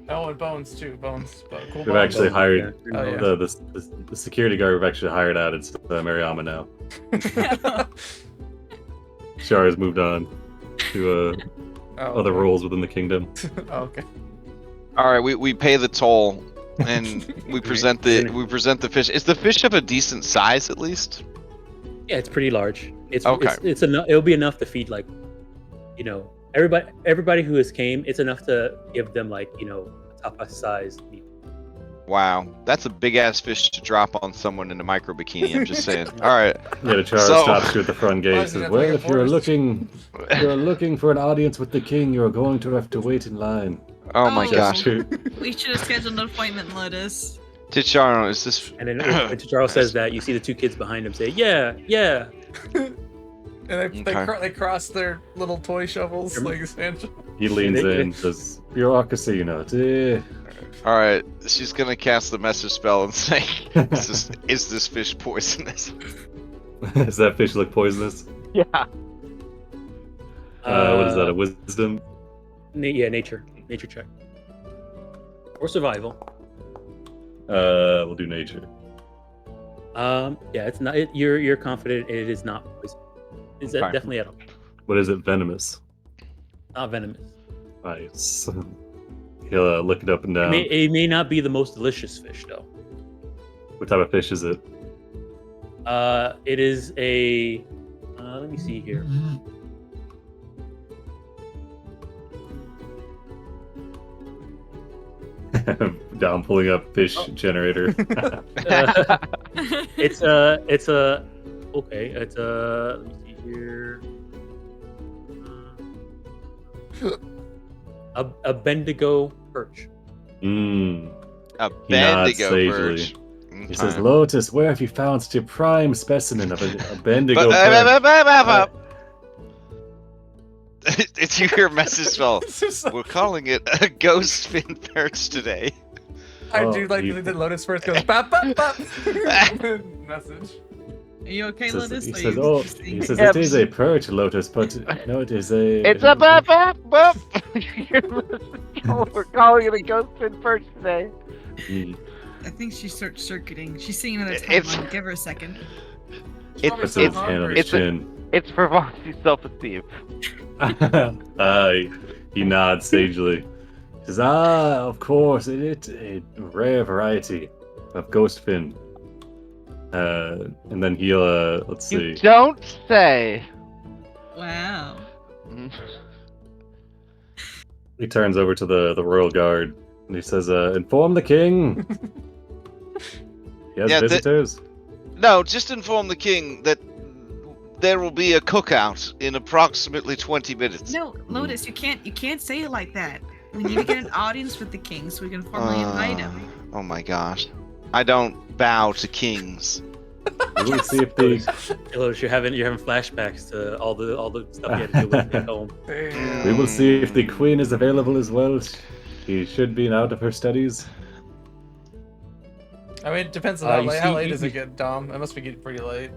Oh, and bones too. Bones. Cool We've bones. actually hired Oh, yeah. the security guard. We've actually hired out. It's Mariama now. Shara's moved on to other roles within the kingdom. Oh, okay. All right, we pay the toll, and we present the fish. Is the fish of a decent size at least? Yeah, it's pretty large. It's Okay. It's enough. It'll be enough to feed everybody who has came. It's enough to give them a top size meal. Wow, that's a big ass fish to drop on someone in a micro bikini. I'm just saying. All right. Yeah, the Chara So- stops you at the front Why gate. is it Says, at "Well, the if you're forest?" looking for an audience with the king, you're going to have to wait in line." Oh my Oh. gosh, We should have scheduled an appointment, Lotus. Ticharo, is this? And then when Tacharo says that, you see the 2 kids behind him say, "Yeah." And they Okay. cross their little toy shovels like sand. He leans in, says, "Bureaucracy, eh." All right, she's gonna cast the message spell and say, "Is this fish poisonous?" Does that fish look poisonous? Yeah. What is that? A wisdom? Nature check or survival. We'll do nature. Yeah, it's not. You're confident it is not poison. It's Okay. definitely edible. What is it? Venomous. Not venomous. Nice. He'll look it up and down. It may not be the most delicious fish though. What type of fish is it? It is a. Let me see here. Down, pulling up fish generator. It's a. Okay, it's a. Let me see here. A Bendigo perch. Mmm. A He nods Bendigo sagely. perch. He says, "Lotus, where have you found such a prime specimen of a Bendigo But, perch?" It's your message spell. We're calling it a ghost fin perch today. I Oh, do like you- that the Lotus first goes bop bop bop. Message. Are you okay, He says, Lotus? he Are says, you "Oh, listening? he says it is a perch, Lotus, but no, it is a." It's a bup bup bup. We're calling it a ghost fin perch today. Mm. I think she's circuiting. She's seeing another It's- timeline. Give her a second. Puts his hand on his It's a- chin. It's for Voxy's self-esteem. He nods sagely. He says, of course, it's a rare variety of ghost fin. And then he'll, let's You see. don't say. Wow. He turns over to the royal guard and he says, "Inform the king." He has Yeah, visitors. No, just inform the king that there will be a cookout in approximately 20 minutes. No, Lotus, you can't say it like that. We need to get an audience with the king so we can formally invite him. Oh my gosh. I don't bow to kings. We will see if the Lotus, you're having flashbacks to all the stuff you had to do with at home. we will see if the queen is available as well. She should be out of her studies. I mean, it depends on how late does it get, Dom? It must be getting pretty late.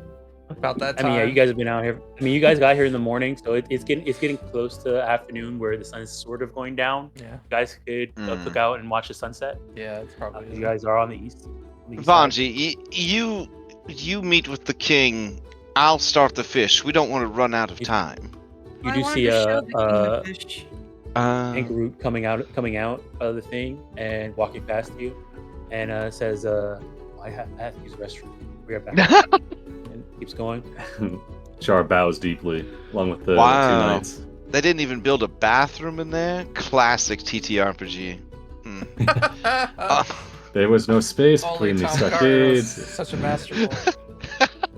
About that I time. mean, yeah, you guys have been out here. I mean, you guys got here in the morning, so it's getting close to afternoon where the sun is sort of going down. Yeah. You guys could look out and watch the sunset. Yeah, it's probably. You guys are on the east. Vanji, Vanji, you meet with the king. I'll start the fish. We don't want to run out of time. You I do wanted see to a show the king the fish. kangaroo coming out of the thing and walking past you, and says, I have to use the restroom. We are back. And keeps going. Char bows deeply, along with the two Wow. knights. They didn't even build a bathroom in there. Classic TTRPG. There was no space Only between the Tom Carter was stockades, such a masterful.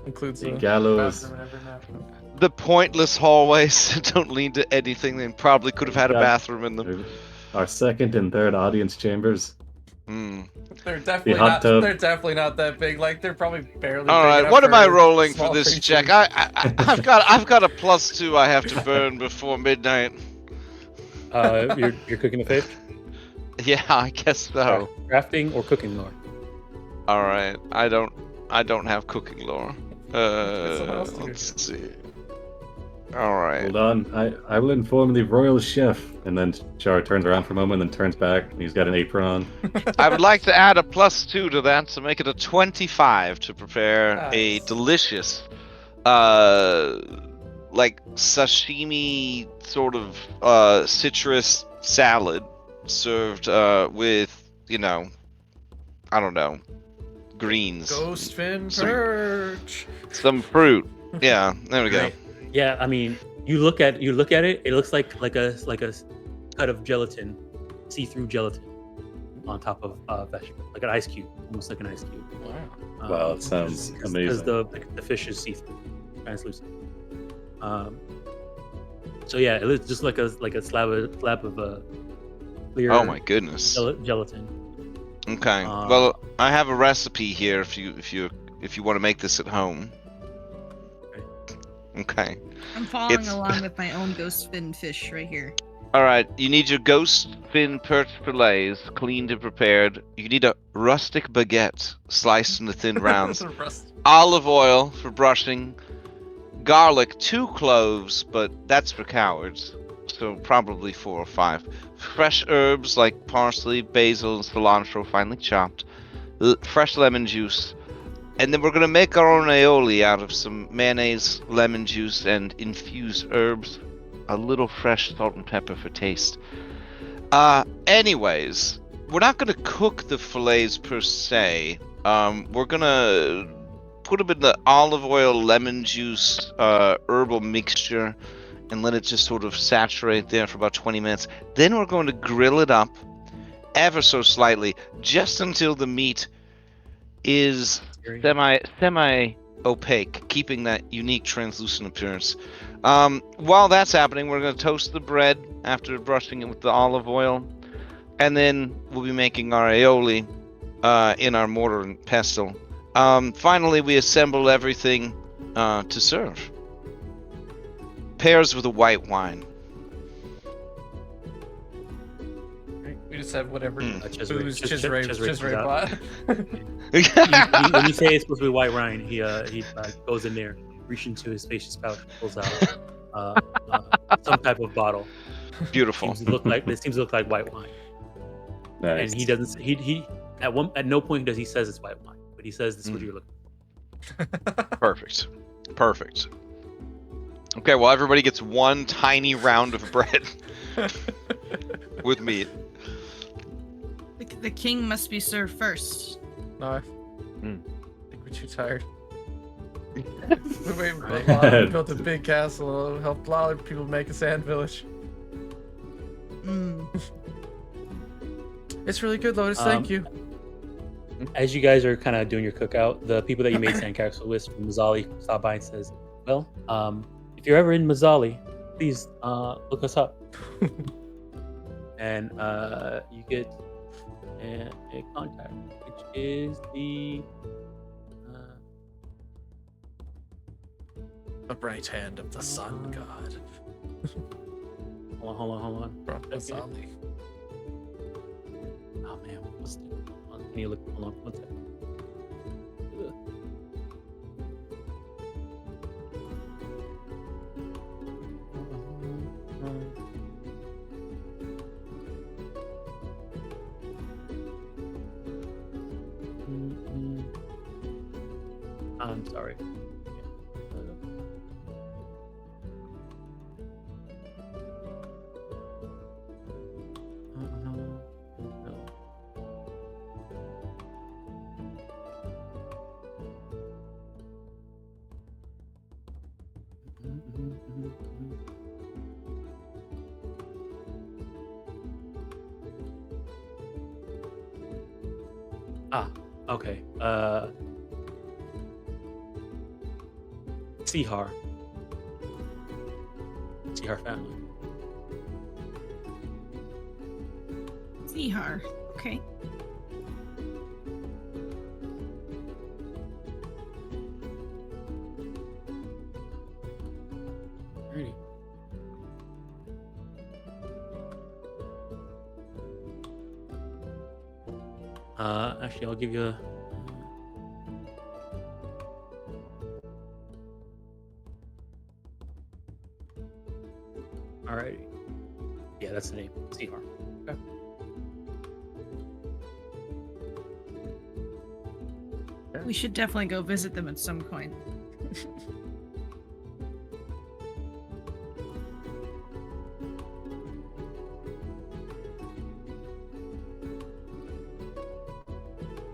Includes the a gallows. bathroom in every map. The pointless hallways don't lead to anything. They probably could have had a Yeah. bathroom in them. Our second and third audience chambers. They're definitely hot not. tub. They're definitely not that big. Like they're probably barely. All big right, enough what am I for rolling for small this creatures. check? I've got a +2 I have to burn before midnight. You're cooking the fish. Yeah, I guess so. Crafting or cooking lore. All right, I don't have cooking lore. someone else to do Let's see. All right. Hold on, I will inform the royal chef. And then Char turns around for a moment, and then turns back. And he's got an apron on. I would like to add a +2 to that to make it a 25 to prepare a Nice. delicious, like sashimi sort of citrus salad served with, I don't know, greens, Ghost fin Some- perch. some fruit. Yeah, there we go. Right. Yeah, I mean, you look at it. It looks like a cut of gelatin, see-through gelatin, on top of vegetable, like an ice cube, almost like an ice cube. Wow. Wow, it sounds Because amazing. the fish is see-through, translucent. So yeah, it looks just like a slab of clear. Oh my goodness. Gelatin. Okay. Well, I have a recipe here if you want to make this at home. Okay. I'm following It's- along with my own ghost fin fish right here. All right. You need your ghost fin perch fillets cleaned and prepared. You need a rustic baguette sliced into thin rounds. Rust. Olive oil for brushing. Garlic, 2 cloves, but that's for cowards. So probably 4 or 5. Fresh herbs like parsley, basil, and cilantro finely chopped. Fresh lemon juice. And then we're going to make our own aioli out of some mayonnaise, lemon juice, and infused herbs. A little fresh salt and pepper for taste. Anyways, we're not going to cook the fillets per se. We're going to put them in the olive oil, lemon juice, herbal mixture, and let it just sort of saturate there for about 20 minutes. Then we're going to grill it up ever so slightly, just until the meat is semi opaque, keeping that unique translucent appearance. While that's happening, we're going to toast the bread after brushing it with the olive oil, and then we'll be making our aioli in our mortar and pestle. Finally, we assemble everything to serve. Pairs with a white wine. We just have whatever Chisray- booze Chis- Chisray Chisray comes bought. When you say it's supposed to be white wine, he goes in there, reaches into his spacious pouch, pulls out some type of bottle. Beautiful. Seems to look like white wine. Nice. And he doesn't. He at no point does he says it's white wine, but he says this is what you're looking Perfect. Perfect. Okay, well, everybody gets one tiny round of bread with meat. The king must be served first. No, I Hmm. think we're too tired. We built a big castle, helped a lot of people make a sand village. Mm. It's really good, Lotus. Thank you. As you guys are kind of doing your cookout, the people that you made sandcastle with from Mazzali stop by and says, "Well, if you're ever in Mazzali, please look us up." And you get a contact, which is the The right hand of the sun god. hold on. From Okay. Mazzali. Oh man, what's the? Can you look? Hold on, one second. I'm sorry. No. Ah, okay. Sihar. Sihar family. Zihar. Okay. Alrighty. Actually, I'll give you a. Alrighty. Yeah, that's the name. Sihar. Okay. We should definitely go visit them at some point.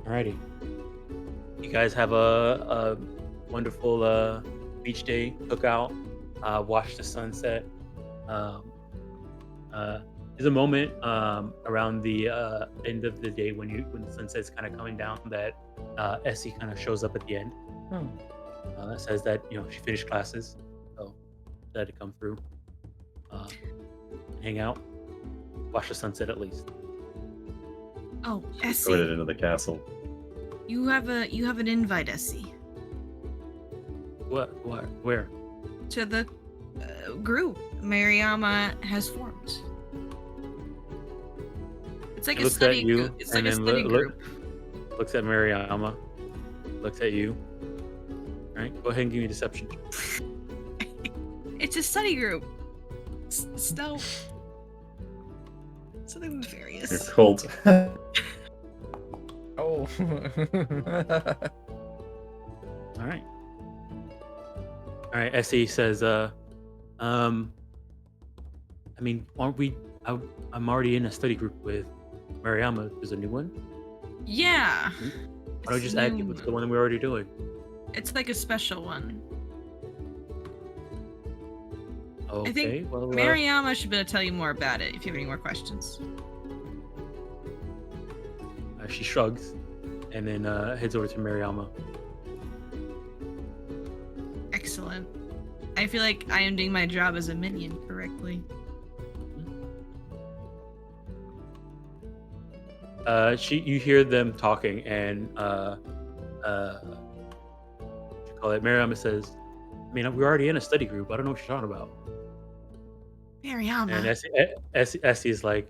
Alrighty. You guys have a wonderful beach day cookout. Watch the sunset. There's a moment around the end of the day when the sunset's kind of coming down that Essie kind of shows up at the end. Says that she finished classes, so decided to come through, hang out, watch the sunset at least. Oh, Put it Essie, into the castle. you have an invite, Essie, What? Where? to the group Mariama has formed. It's like He a looks at study you group. It's like and a then study group. looks at Mariama, looks at you. All right, go ahead and give me a deception. It's a study group. Still something nefarious. Your cult. Oh. All right. All right. Essie says, I mean, aren't we? I'm already in a study group with Mariama. There's a new one. Yeah. Why don't you It's just add new. people to the one that we're already doing? It's like a special one. Okay. think well, Mariama should be able to tell you more about it if you have any more questions. she shrugs, and then heads over to Mariama. Excellent. I feel like I am doing my job as a minion correctly. You hear them talking, and what you call it? Mariama says, "I mean, we're already in a study group. I don't know what you're talking about." Mariama. And Essie is like,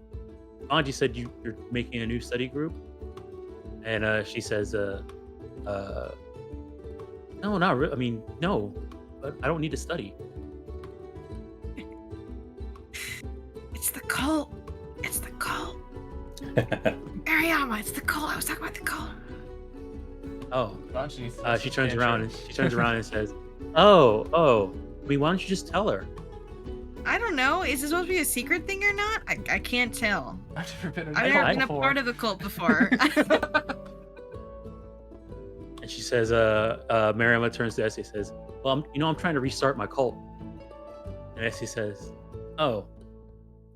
"Mwangi said you're making a new study group," and she says, "No, not really. I mean, no, but I don't need to study." It's the cult. It's the cult. Mariama, it's the cult. I was talking about the cult. Oh, She she turns around and says, "Oh, I mean, why don't you just tell her?" I don't know. Is this supposed to be a secret thing or not? I can't tell. I've never been, I've never been a part of a cult before. And she says, Mariama turns to Essie and says, "Well, I'm trying to restart my cult." And Essie says, "Oh,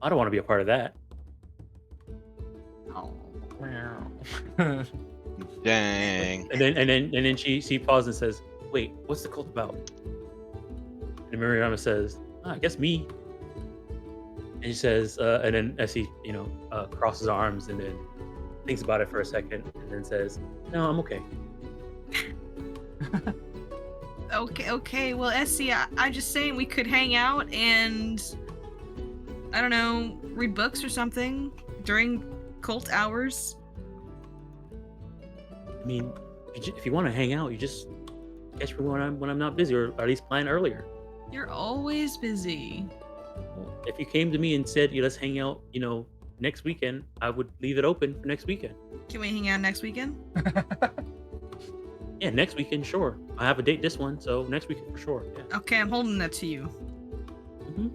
I don't want to be a part of that." Oh. Dang. And then she pauses and says, "Wait, what's the cult about?" And Mariama says, "I guess me." And she says, and then Essie, crosses arms and then thinks about it for a second and then says, "No, I'm okay." Okay. Well, Essie, I'm just saying we could hang out and, I don't know, read books or something during cult hours. I mean, if you want to hang out, you just catch me when I'm not busy, or at least plan earlier. You're always busy. Well, if you came to me and said, let's hang out, next weekend, I would leave it open for next weekend. Can we hang out next weekend? Yeah, next weekend, sure. I have a date this one, so next weekend for sure. Yeah. Okay, I'm holding that to you. hmm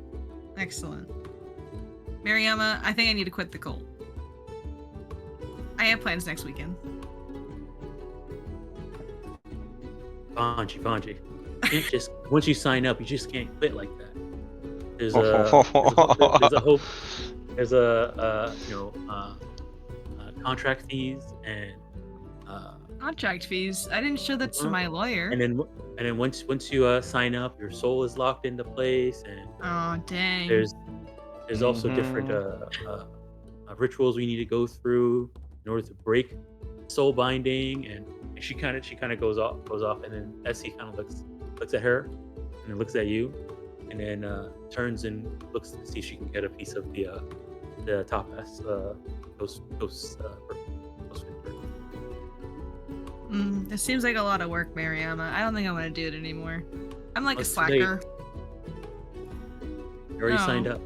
Excellent. Mariama, I think I need to quit the cult. I have plans next weekend. Vanji. You can't just once you sign up, you just can't quit like that. There's contract fees and Contract fees. I didn't show that to my lawyer. and then once you sign up, your soul is locked into place, and Oh dang. there's also different rituals we need to go through in order to break soul binding, and she kind of goes off, and then Essie kind of looks at her, and then looks at you, and then turns and looks to see if she can get a piece of the top S ghost. This seems like a lot of work, Mariama. I don't think I want to do it anymore. I'm like a It's too late. slacker. You already Oh. signed up.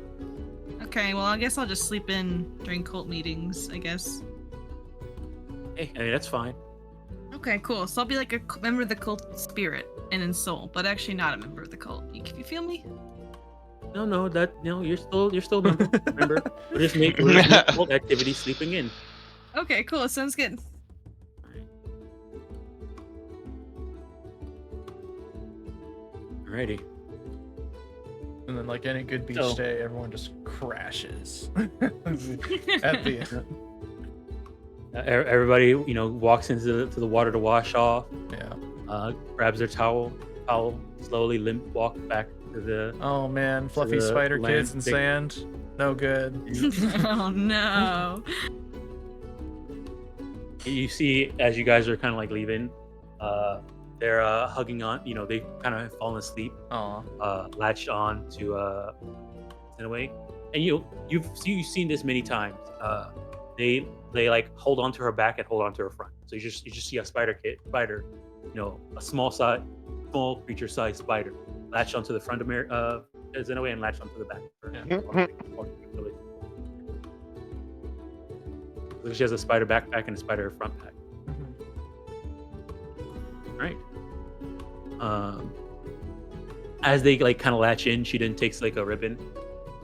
Okay, well I guess I'll just sleep in during cult meetings, I guess. Hey, I mean that's fine. Okay, cool. So I'll be like a member of the cult spirit and in soul, but actually not a member of the cult. You feel me? No, you're still a member. Remember, we're just making cult activity sleeping in. Okay, cool. Sounds good. Alrighty. And then, like any good beach So- day, everyone just crashes at the end. Everybody, walks into the water to wash off. Yeah. Grabs their towel, slowly walk back to the. Oh man, fluffy the spider land kids in big- sand. No good. Oh no. You see, as you guys are kind of like leaving, they're hugging on. They kind of have fallen asleep, Aw. latched on to in a way, and you've seen this many times. They like hold onto her back and hold onto her front. So you just see a spider, a small creature sized spider, latch onto the front of Zenaway and latch onto the back. So she has a spider backpack and a spider front pack. Right. As they like kind of latch in, she then takes like a ribbon,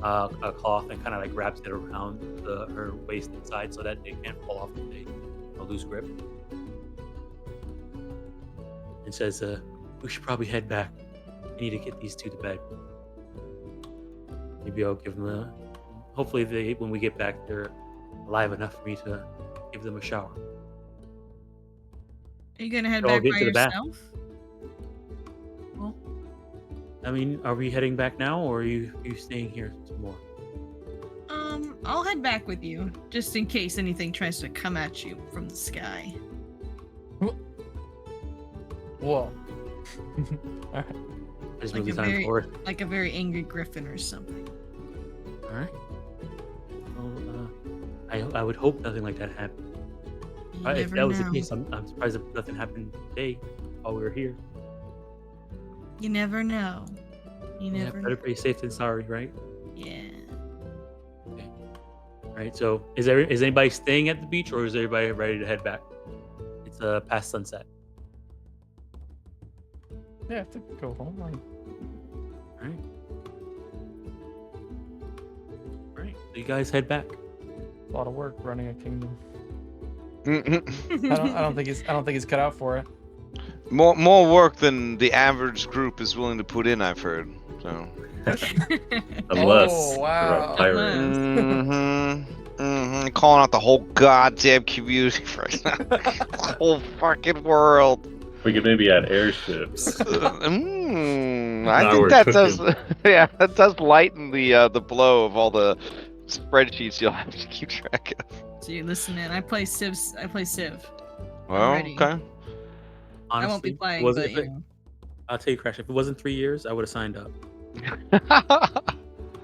a cloth, and kind of like wraps it around her waist inside so that they can't fall off if they lose grip. And says, "We should probably head back. I need to get these two to bed. Maybe I'll give them hopefully when we get back, they're alive enough for me to give them a shower." Are you gonna head They'll back get by to the bath. yourself? Well, I mean, are we heading back now, or are you staying here some more? I'll head back with you, just in case anything tries to come at you from the sky. Whoa. I just Like move a the time very- forward. Like a very angry griffin or something. All right. Well, I would hope nothing like that happened. You If never that was the know. case, I'm surprised if nothing happened today while we were here. You never know. You Yeah, never better be safe than sorry, right? Yeah. All right. So, is anybody staying at the beach, or is everybody ready to head back? It's past sunset. Yeah, I have to go home. All right. All right. So you guys head back. A lot of work running a kingdom. Mm-hmm. I don't think he's cut out for it. More work than the average group is willing to put in, I've heard. So. Unless Oh, they're wow. a pirate. Calling out the whole goddamn community for the whole fucking world. We could maybe add airships. I Now think we're that cooking. does. Yeah, that does lighten the blow of all the spreadsheets you'll have to keep track of. So you listen in. I play Civ. Well, ready. okay. Honestly, I won't be playing, wasn't but if it- I'll tell you, Crash. If it wasn't 3 years, I would have signed up.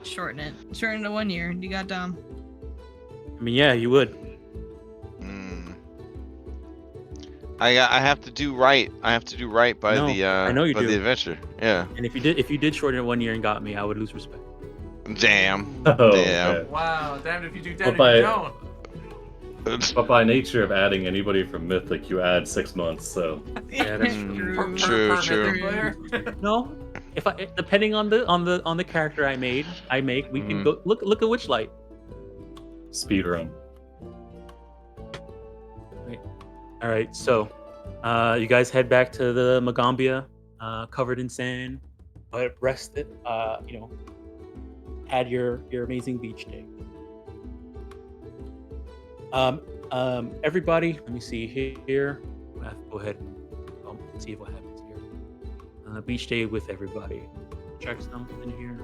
shorten it. Shorten it to 1 year. You got Dom. I mean, yeah, you would. I have to do right. I have to do right by No, the I know you by do. the adventure. Yeah. And if you did shorten it 1 year and got me, I would lose respect. Damn. Oh, Damn. okay. Wow, damned if you do, Well, damned if you by- don't. But by nature of adding anybody from Mythic, you add 6 months. So Yeah, that's true. True, true. No, if I depending on the character I make, we can Mhm. go look at Witchlight. speedrun. All right, so you guys head back to the Magaambya, covered in sand, but rested. Had your amazing beach day. Everybody, let me see here. I have to go ahead and see what happens here. Beach day with everybody. Check something here.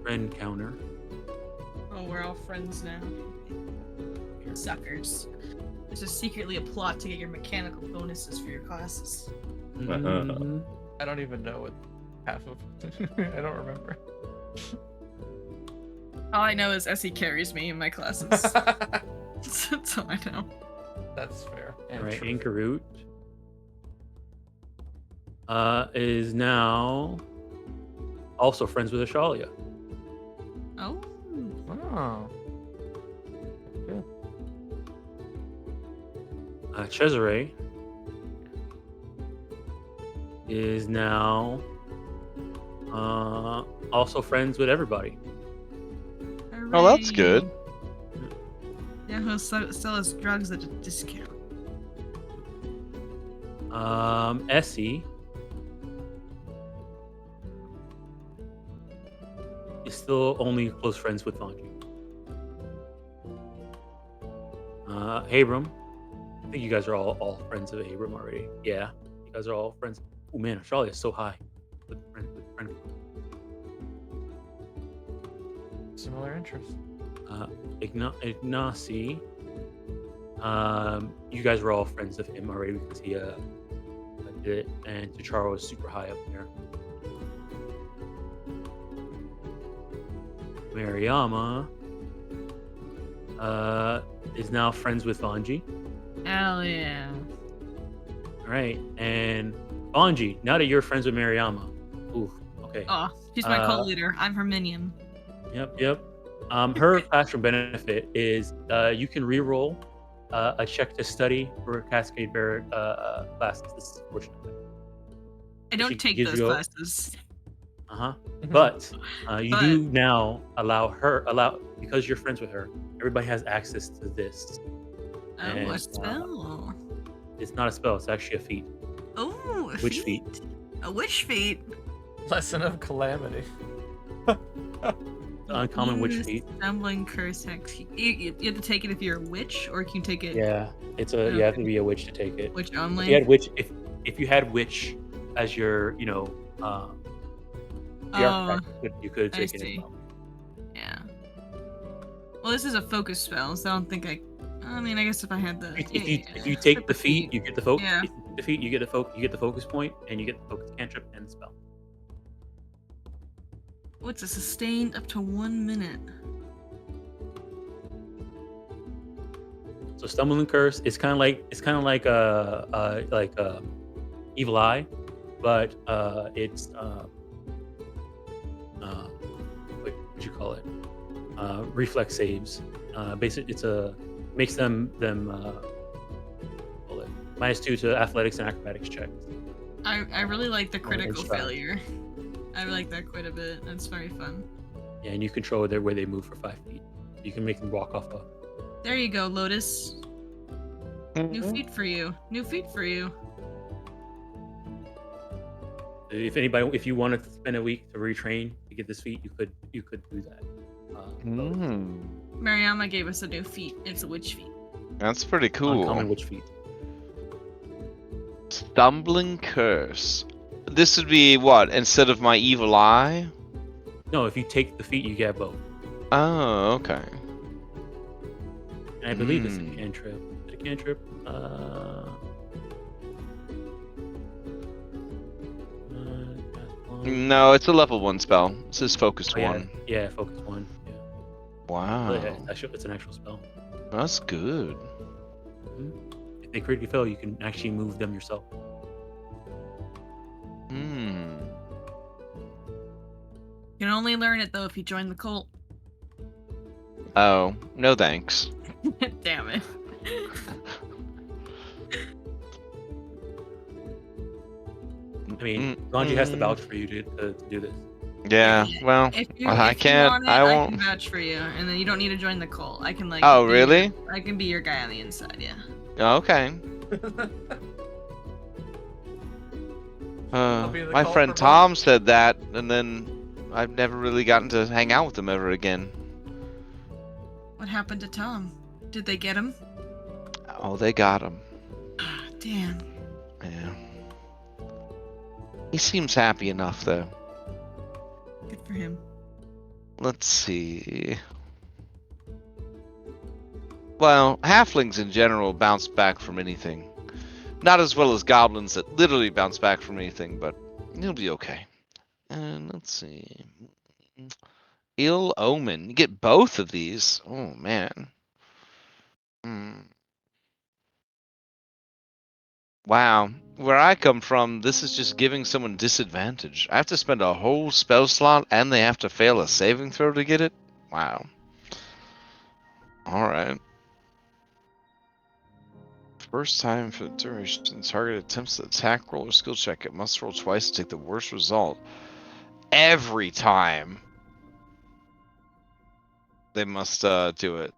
Friend counter. Oh, we're all friends now. Suckers. This is secretly a plot to get your mechanical bonuses for your classes. Mhm. I don't even know what half of. I don't remember. All I know is Essie carries me in my classes. That's all I know. That's fair. All right, Anchorroot is now also friends with Ashalia. Oh. Oh. Cesare is now also friends with everybody. Oh, that's good. Yeah, he'll sell us drugs at a discount. Essie is still only close friends with Vanji. Abram, I think you guys are all friends of Abram already. Yeah, you guys are all friends. Oh man, Ashalia is so high with friend. Similar interests. Ignacy, you guys were all friends of him already because he did it, and Tacharo is super high up there. Mariama is now friends with Vanji. Hell yeah. All right, and Vanji, now that you're friends with Mariama, ooh, okay. Oh, she's my co-leader. I'm her minion. Yep. Her classroom benefit is you can re-roll a check to study for Cascade Bearer classes. This is fortunate. I don't take those classes. But you do now allow because you're friends with her. Everybody has access to this. Oh, a spell. It's not a spell. It's actually a feat. Oh, a Witch feat. feat. A witch feat. Lesson of calamity. Uncommon witch feat. Stumbling curse hex. You have to take it if you're a witch, or can you take it? Yeah, it's a you have to be a witch to take it. Witch only. If you had witch, if you had witch as your archetype, you could take it. Yeah. Well, this is a focus spell, so I don't think I mean, I guess if I had the. If you take the feat, you get the focus. Yeah. If you take the feat, you get the focus point, and you get the focus cantrip and the spell. What's a sustained up to 1 minute? So stumbling curse is kind of like evil eye, but it's what would you call it? Reflex saves. Basically, makes them call it -2 to athletics and acrobatics checks. I really like the critical failure. I like that quite a bit. That's very fun. Yeah, and you control their way they move for 5 feet. You can make them walk off a. There you go, Lotus. New feat for you. New feat for you. If you wanted to spend a week to retrain to get this feat, you could do that. Mariama gave us a new feat. It's a witch feat. That's pretty cool. Uncommon witch feat. Stumbling curse. This would be what, instead of my evil eye? No, if you take the feat, you get both. Oh, okay. And I believe it's a cantrip. Is it a cantrip? No, it's a level 1 spell. It says focus 1. Yeah, focus 1. Yeah. Wow. Yeah, it's an actual spell. That's good. If they critically fail, you can actually move them yourself. You can only learn it though if you join the cult. Oh, no thanks. Damn it. I mean, Ganji has to vouch for you to do this. Yeah, well, If you I can't. want it, I I won't. can vouch for you, and then you don't need to join the cult. I can like. Oh, be really? your- I can be your guy on the inside. Yeah. Okay. be the My cult friend for Tom said that, and then I've never really gotten to hang out with him ever again. What happened to Tom? Did they get him? Oh, they got him. Ah, damn. Yeah. He seems happy enough, though. Good for him. Let's see. Well, halflings in general bounce back from anything. Not as well as goblins that literally bounce back from anything, but he'll be okay. And let's see. Ill Omen. You get both of these. Oh, man. Wow. Where I come from, this is just giving someone disadvantage. I have to spend a whole spell slot and they have to fail a saving throw to get it? Wow. Alright. First time for the duration, target attempts to attack, roll, or skill check. It must roll twice to take the worst result. Every time they must do it.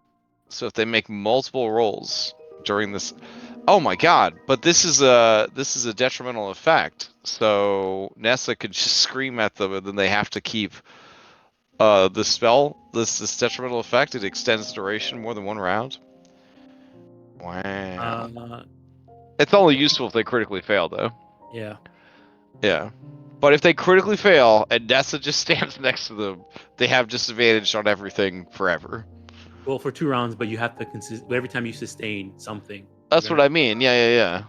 So if they make multiple rolls during this, oh my god! But this is a detrimental effect. So Nessa could just scream at them, and then they have to keep the spell. This detrimental effect. It extends duration more than one round. Wow. It's only useful if they critically fail, though. Yeah. Yeah. But if they critically fail and Nessa just stands next to them, they have disadvantage on everything forever. Well, for 2 rounds, but you have to every time you sustain something. That's what I mean. Yeah.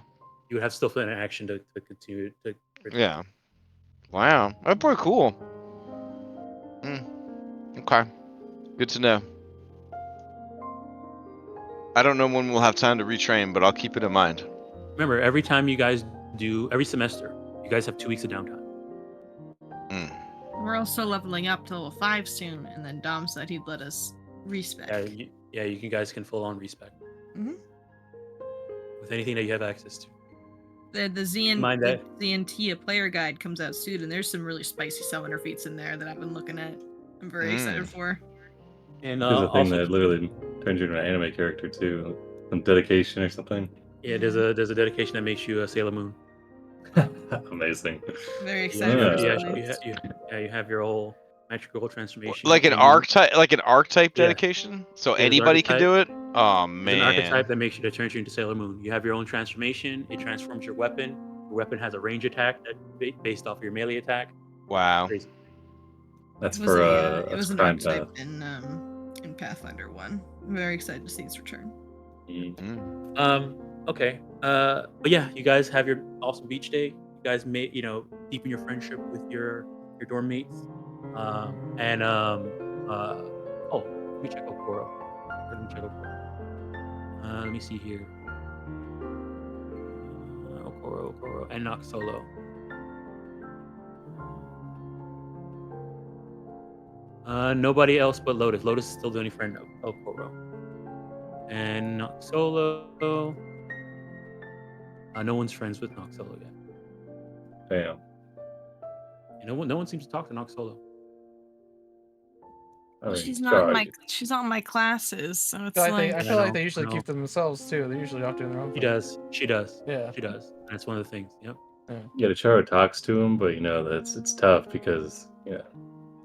You would have to still fit an action to continue to. Yeah. Wow. That's pretty cool. Okay. Good to know. I don't know when we'll have time to retrain, but I'll keep it in mind. Remember, every time you guys do, every semester, you guys have 2 weeks of downtime. We're also leveling up to level 5 soon, and then Dom said he'd let us respec. You guys can full on respec. Mhm. With anything that you have access to. The Xantia player guide comes out soon, and there's some really spicy summoner feats in there that I've been looking at. I'm very excited for. And there's a thing that literally turns you into an anime character too, some dedication or something. Yeah, there's a dedication that makes you a Sailor Moon. Amazing. Very excited for you have your whole magical transformation. Like an archetype dedication, so anybody can do it. Oh man, there's an archetype that makes you that turns you into Sailor Moon. You have your own transformation. It transforms your weapon. Your weapon has a range attack that based off your melee attack. Wow. Crazy. That's for it was an archetype in Pathfinder 1. I'm very excited to see its return. Okay. But yeah, you guys have your awesome beach day. You guys deepen your friendship with your dorm mates. Let me check Okoro. Let me see here. Okoro, and Nox Solo. Nobody else but Lotus. Lotus is still the only friend of Okoro. And Nox Solo. No one's friends with Nox Solo yet. Damn. No one seems to talk to Nox Solo. Well, she's not in my classes, so it's I feel like they usually keep them themselves too. They're usually off doing their own thing. She does. Yeah. She does. That's one of the things. Yep. Yeah, Charo talks to him, but it's tough because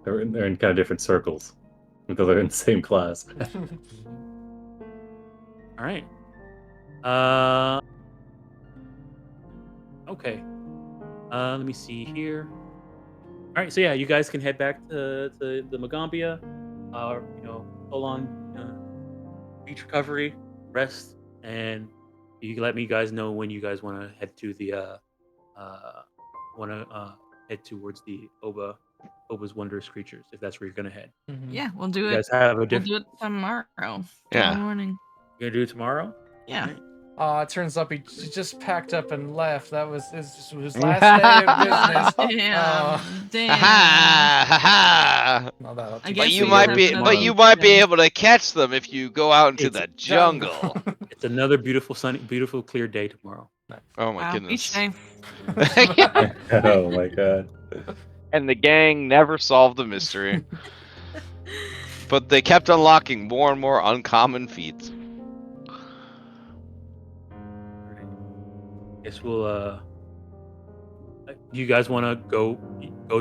they're in kind of different circles, because they're in the same class. All right. Okay. Let me see here. All right. So yeah, you guys can head back to the Magaambya. Full on beach recovery, rest, and you can let me guys know when you guys want to head to the head towards the Oba's wondrous creatures, if that's where you're gonna head. Yeah, we'll do it. You guys have we'll do it tomorrow. Tomorrow morning. You're gonna do it tomorrow? Yeah. Right. It turns up he just packed up and left. That was his last day of business. Damn. Ha No, that'll I teach guess But you we might have be, to but have you a might be weekend. able to catch them if you go out into It's the jungle. It's another beautiful sunny, beautiful clear day tomorrow. Oh my Wow, each goodness. day. Oh my god. And the gang never solved the mystery. But they kept unlocking more and more uncommon feats. All right. Guess we'll. You guys want to go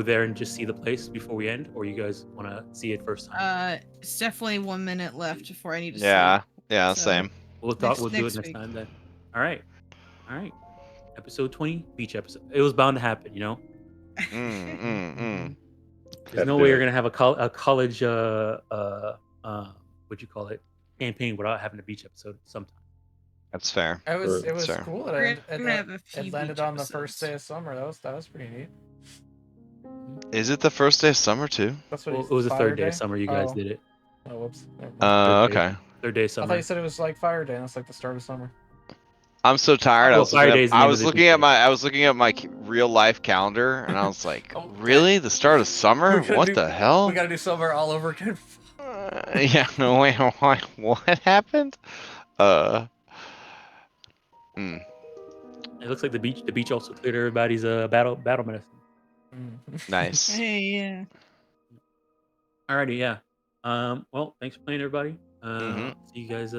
there and just see the place before we end, or you guys want to see it first time? It's definitely 1 minute left before I need to Yeah, yeah, So- same. We'll do it next next week. time then. All right. Episode 20, beach episode. It was bound to happen, you know. There's no way you're gonna have a college what'd you call it, campaign without having a beach episode sometime. That's fair. It was Sure. cool that We're gonna have a it few landed beach on the first episodes. day of summer. That was pretty neat. Is it the first day of summer too? That's what Well, he it was the Fire third day of summer. You guys Oh. did it. Oh, whoops. Never mind. Third day. Okay. Third day of I summer. thought you said it was like Fire Day. And that's like the start of summer. I'm so tired. Well, Fire Day is the I name was of the looking at beach. my real life calendar, and I was like, Okay. really? The start of summer? We're gonna What do- the hell? We gotta do summer all over again. Yeah. No, wait. What happened? It looks like the beach also cleared everybody's battle medicine. Nice. Hey, yeah. Alrighty, yeah. Well, thanks for playing, everybody. Mhm. See you guys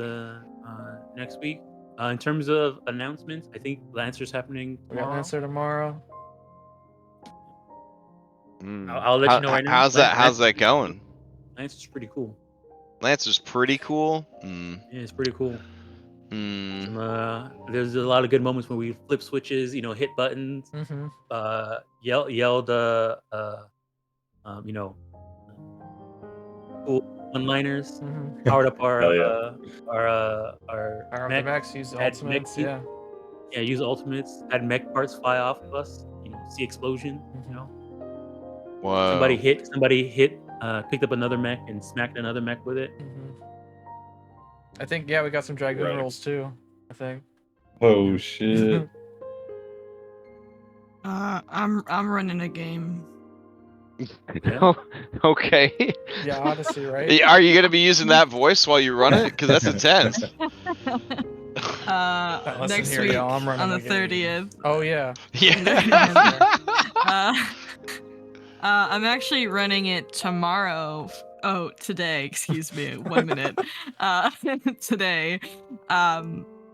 next week. In terms of announcements, I think Lancer's happening We got an tomorrow. answer tomorrow. I'll let you know right now. How's that going? Lancer's pretty cool. Lancer's pretty cool. Yeah, it's pretty cool. Hmm. There's a lot of good moments when we flip switches, hit buttons, Mm-hmm. yelled, cool one-liners, Mm-hmm. powered up our Hell yeah. Our mech. max use Had ultimates. mech- Yeah. Yeah, use ultimates. Had mech parts fly off of us. See explosion. Whoa. Somebody hit, picked up another mech and smacked another mech with it. Mm-hmm. I think we got some dragoon Right. rolls too. I think. Oh shit. I'm running a game. Yeah. Okay. Yeah, Odyssey, right? Are you gonna be using that voice while you run it? Because that's intense. Listen Next here, week y'all, I'm running on the a game. 30th. Oh yeah. Yeah. I'm actually running it tomorrow. Oh, today. Excuse me. 1 minute. Today.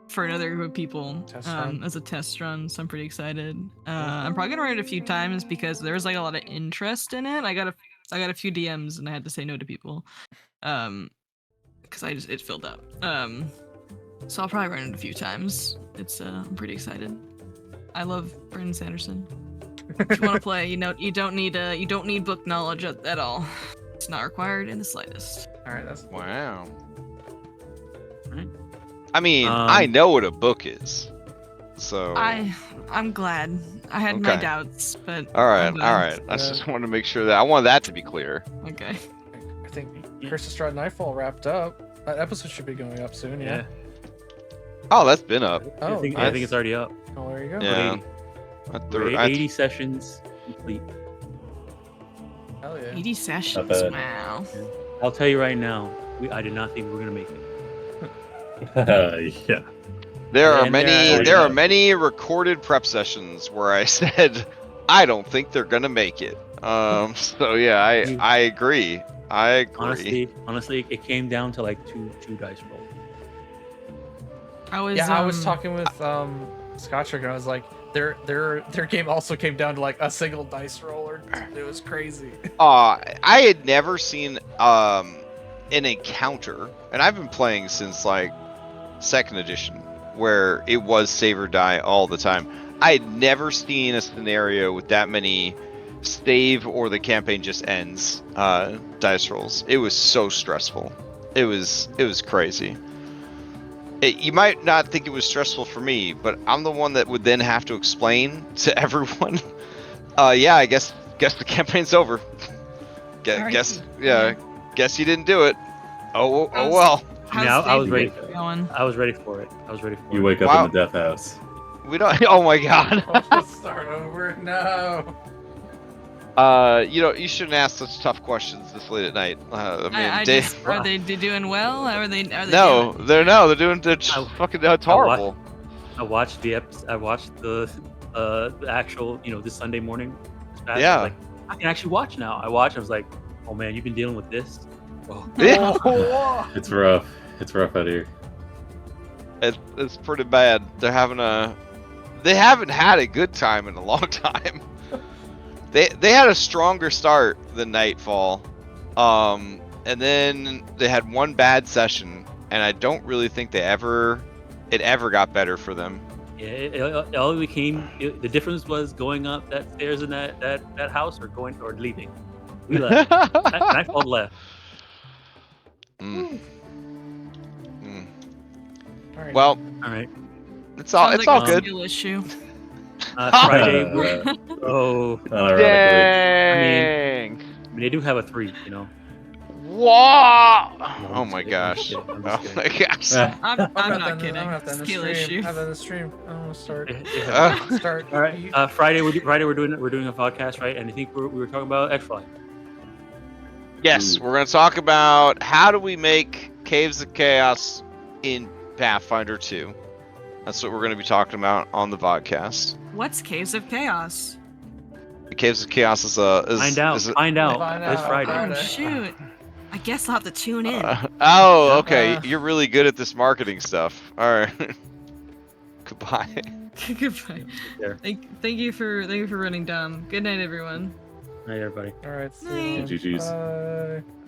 For another group of people. Test run. As a test run. So I'm pretty excited. I'm probably gonna run it a few times because there was like a lot of interest in it. I got a few DMs and I had to say no to people. Because it filled up. So I'll probably run it a few times. I'm pretty excited. I love Brandon Sanderson. If you want to play, you don't need book knowledge at all. It's not required in the slightest. All right, that's Wow. Right. I mean, I know what a book is. So. I'm glad. I had my Okay. doubts, but All right. I'm All glad. right. I just wanted to make sure that I want that to be clear. Okay. I think Curse of Strahd Nightfall wrapped up. That episode should be going up soon. Yeah. Oh, that's been up. Oh, I think nice. it's already up. Oh, there you go. Yeah. We're 80 sessions complete. Hell yeah. 80 sessions. bad. Wow. I'll tell you right now, I did not think we were gonna make it. Yeah. There are And many. there There are are- many recorded prep sessions where I said, I don't think they're gonna make it. So yeah, I agree. I agree. Honestly, it came down to like two dice rolls. I was Yeah, I was talking with Scottrick and I was like, their game also came down to like a single dice roller. It was crazy. I had never seen an encounter, and I've been playing since like 2nd edition, where it was save or die all the time. I had never seen a scenario with that many save or the campaign just ends dice rolls. It was so stressful. It was crazy. You might not think it was stressful for me, but I'm the one that would then have to explain to everyone. Yeah, I guess the campaign's over. Guess you didn't do it. Oh well. I was ready. Going? I was ready for it. You wake up Wow. in the death house. We don't. Oh my god. Let's start over. No. You shouldn't ask such tough questions this late at night. I mean, Are they doing well? Are they no, doing? they're doing. It's I- fucking. It's horrible. I watched I watched the actual, this Sunday morning. This past, I was Yeah. like, I can actually watch now. I watched. I was like, oh man, you've been dealing with this. Oh. Yeah. It's rough. It's rough out here. It's pretty bad. They haven't had a good time in a long time. They had a stronger start than Nightfall, and then they had one bad session, and I don't really think it ever got better for them. Yeah, it all became. The difference was going up that stairs in that house or leaving. We left. Nightfall left. Mm. Mm. All right. Well, All right. it's all Sounds like a good. skill issue. Friday. Uh, Oh, unironically. Dang. I mean, they do have a 3. Whoa! No, Oh I'm my just kidding, gosh. I'm Oh just my gosh. I'm I'm not gonna kidding. have to end the Skill stream. issue. Have to end the stream. I don't want to start. Uh, Start. All right. Friday we're doing a podcast, right? And I think we were talking about X-Fly. Yes, we're going to talk about how do we make Caves of Chaos in Pathfinder 2. That's what we're going to be talking about on the podcast. What's Caves of Chaos? Caves of Chaos is a Find out is a- Find this out. Friday. Oh Friday. shoot! I guess I'll have to tune in. okay. Uh, You're really good at this marketing stuff. All right. Goodbye. Goodbye. There. Thank you for running dumb. Good night, everyone. Night, everybody. All right. See Night. you. GG's. Bye.